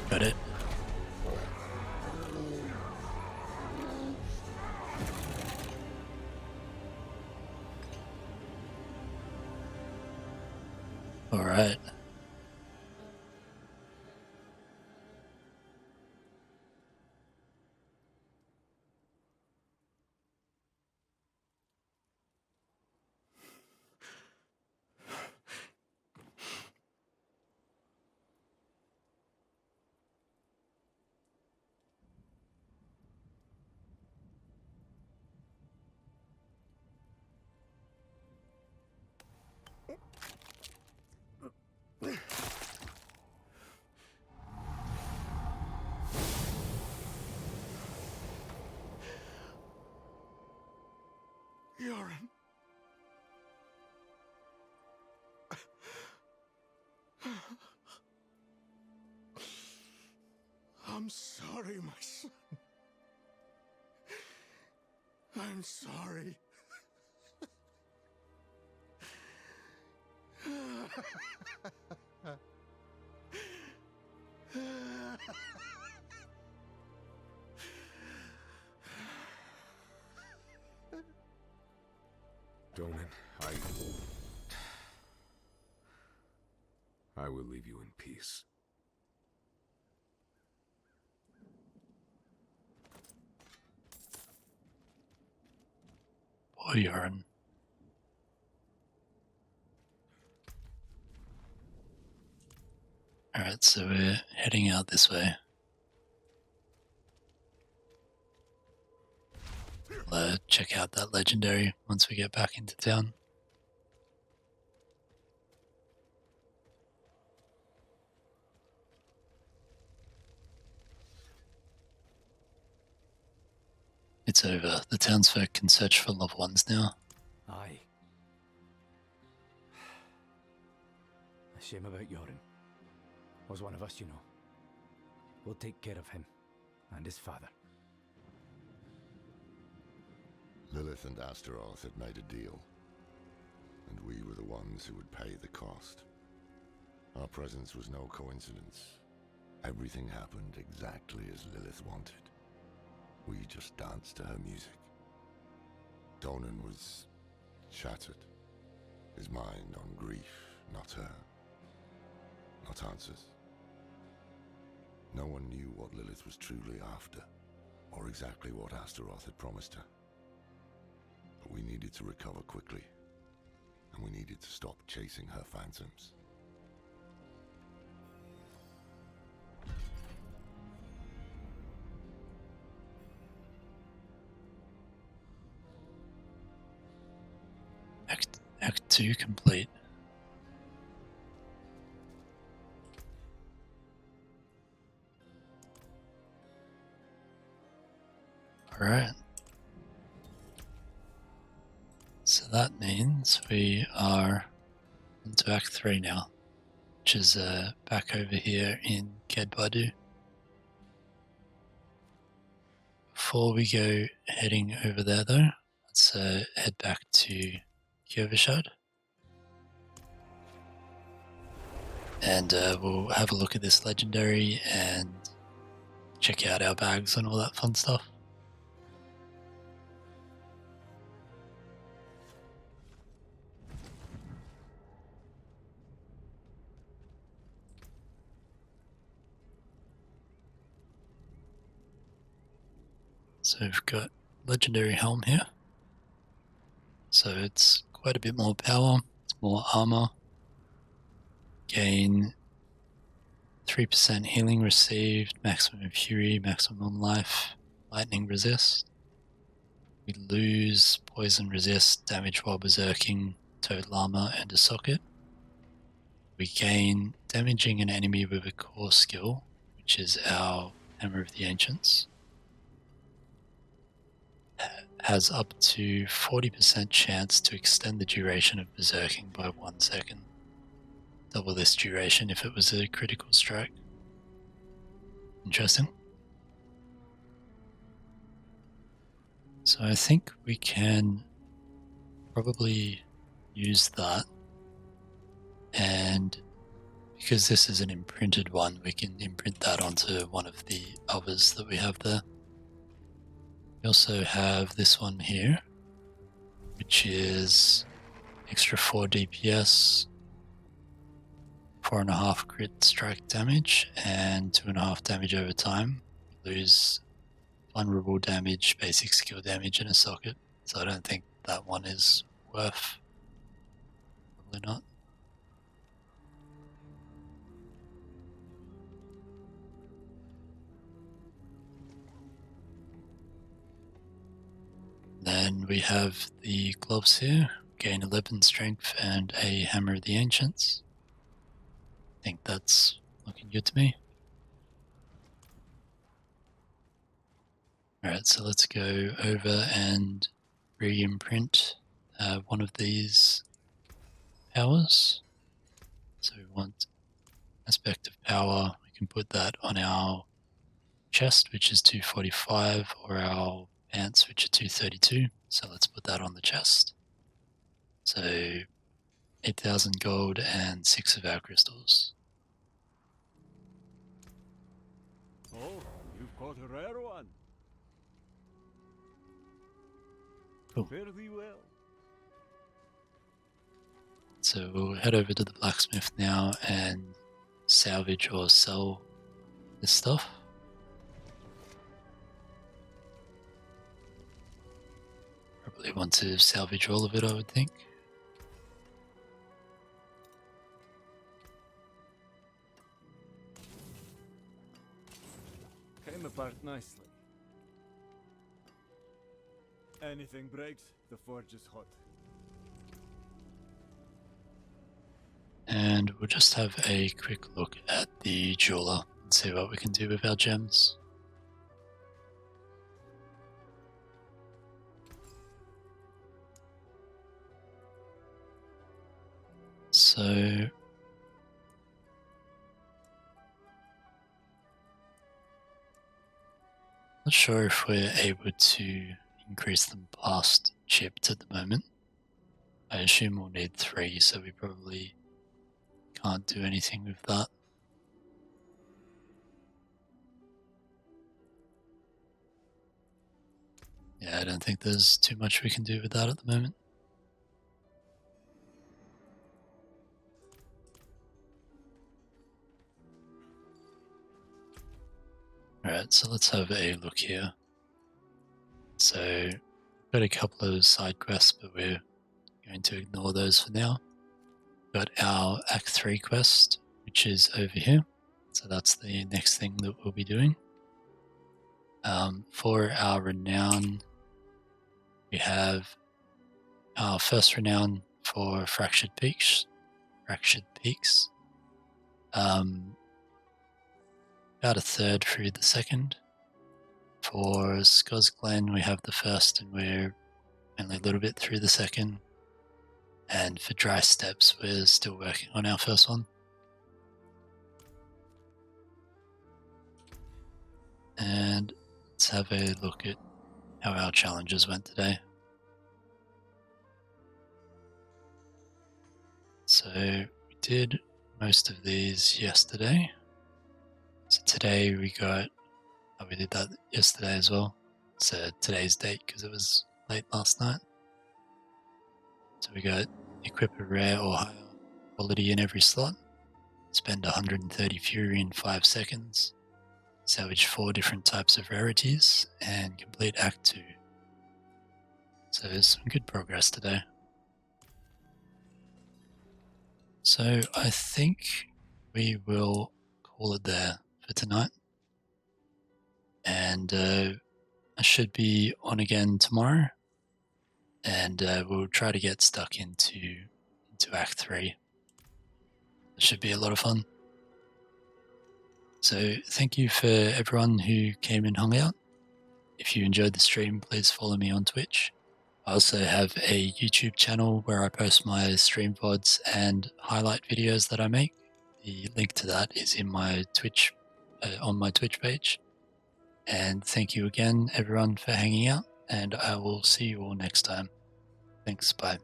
Got it. All right. Yoren. I'm sorry, my son. I'm sorry. Donan, I will leave you in peace. Boy, Yoren. Alright, so we're heading out this way. We'll check out that legendary once we get back into town. It's over. The townsfolk can search for loved ones now. Aye. I Shame about Yorin. Was one of us, you know. We'll take care of him and his father. Lilith and Astaroth had made a deal, and we were the ones who would pay the cost. Our presence was no coincidence. Everything happened exactly as Lilith wanted. We just danced to her music. Donan was shattered. His mind on grief, not her. Not answers. No one knew what Lilith was truly after, or exactly what Astaroth had promised her. But we needed to recover quickly, and we needed to stop chasing her phantoms. Act 2 complete. Alright. So that means we are into Act 3 now, which is back over here in Kedbadu. Before we go heading over there though, let's head back to Kjøveshad. And we'll have a look at this legendary and check out our bags and all that fun stuff. So we've got legendary helm here. So it's quite a bit more power, it's more armor. Gain 3% healing received, maximum fury, maximum life, lightning resist. We lose poison resist, damage while berserking, total armor, and a socket. We gain damaging an enemy with a core skill, which is our Hammer of the Ancients. Has up to 40% chance to extend the duration of berserking by 1 second. Double this duration if it was a critical strike. Interesting. So I think we can probably use that, and because this is an imprinted one, we can imprint that onto one of the others that we have there. We also have this one here, which is extra 4 DPS, 4.5 crit strike damage, and 2.5 damage over time. Lose vulnerable damage, basic skill damage, and a socket. So I don't think that one is worth. Probably not. Then we have the gloves here, gain 11 strength and a Hammer of the Ancients. I think that's looking good to me. Alright, so let's go over and re-imprint one of these powers. So we want Aspect of Power, we can put that on our chest, which is 245, or our pants, which are 232. So let's put that on the chest. So 8,000 gold and 6 of our crystals. Oh, you've got a rare one. Cool. Fare thee well. So we'll head over to the blacksmith now and salvage or sell this stuff. Probably want to salvage all of it, I would think. Came apart nicely. Anything breaks, the forge is hot. And we'll just have a quick look at the jeweler and see what we can do with our gems. So Not sure if we're able to increase them past chipped at the moment. I assume we'll need 3, so we probably can't do anything with that. Yeah, I don't think there's too much we can do with that at the moment. Alright, so let's have a look here. So, got a couple of side quests, but we're going to ignore those for now. Got our Act 3 quest, which is over here. So that's the next thing that we'll be doing. For our renown, we have our first renown for Fractured Peaks. About a third through the second. For Skoz Glen, we have the first, and we're only a little bit through the second. And for Dry Steps, we're still working on our first one. And let's have a look at how our challenges went today. So we did most of these yesterday. So today we did that yesterday as well. So today's date because it was late last night. So we got equip a rare or higher quality in every slot, spend 130 fury in 5 seconds, salvage 4 different types of rarities, and complete Act 2. So there's some good progress today. So I think we will call it there for tonight. And I should be on again tomorrow. And we'll try to get stuck into Act 3. It should be a lot of fun. So thank you for everyone who came and hung out. If you enjoyed the stream, please follow me on Twitch. I also have a YouTube channel where I post my stream VODs and highlight videos that I make. The link to that is in my Twitch, on my Twitch page. And thank you again, everyone, for hanging out, and I will see you all next time. Thanks, bye.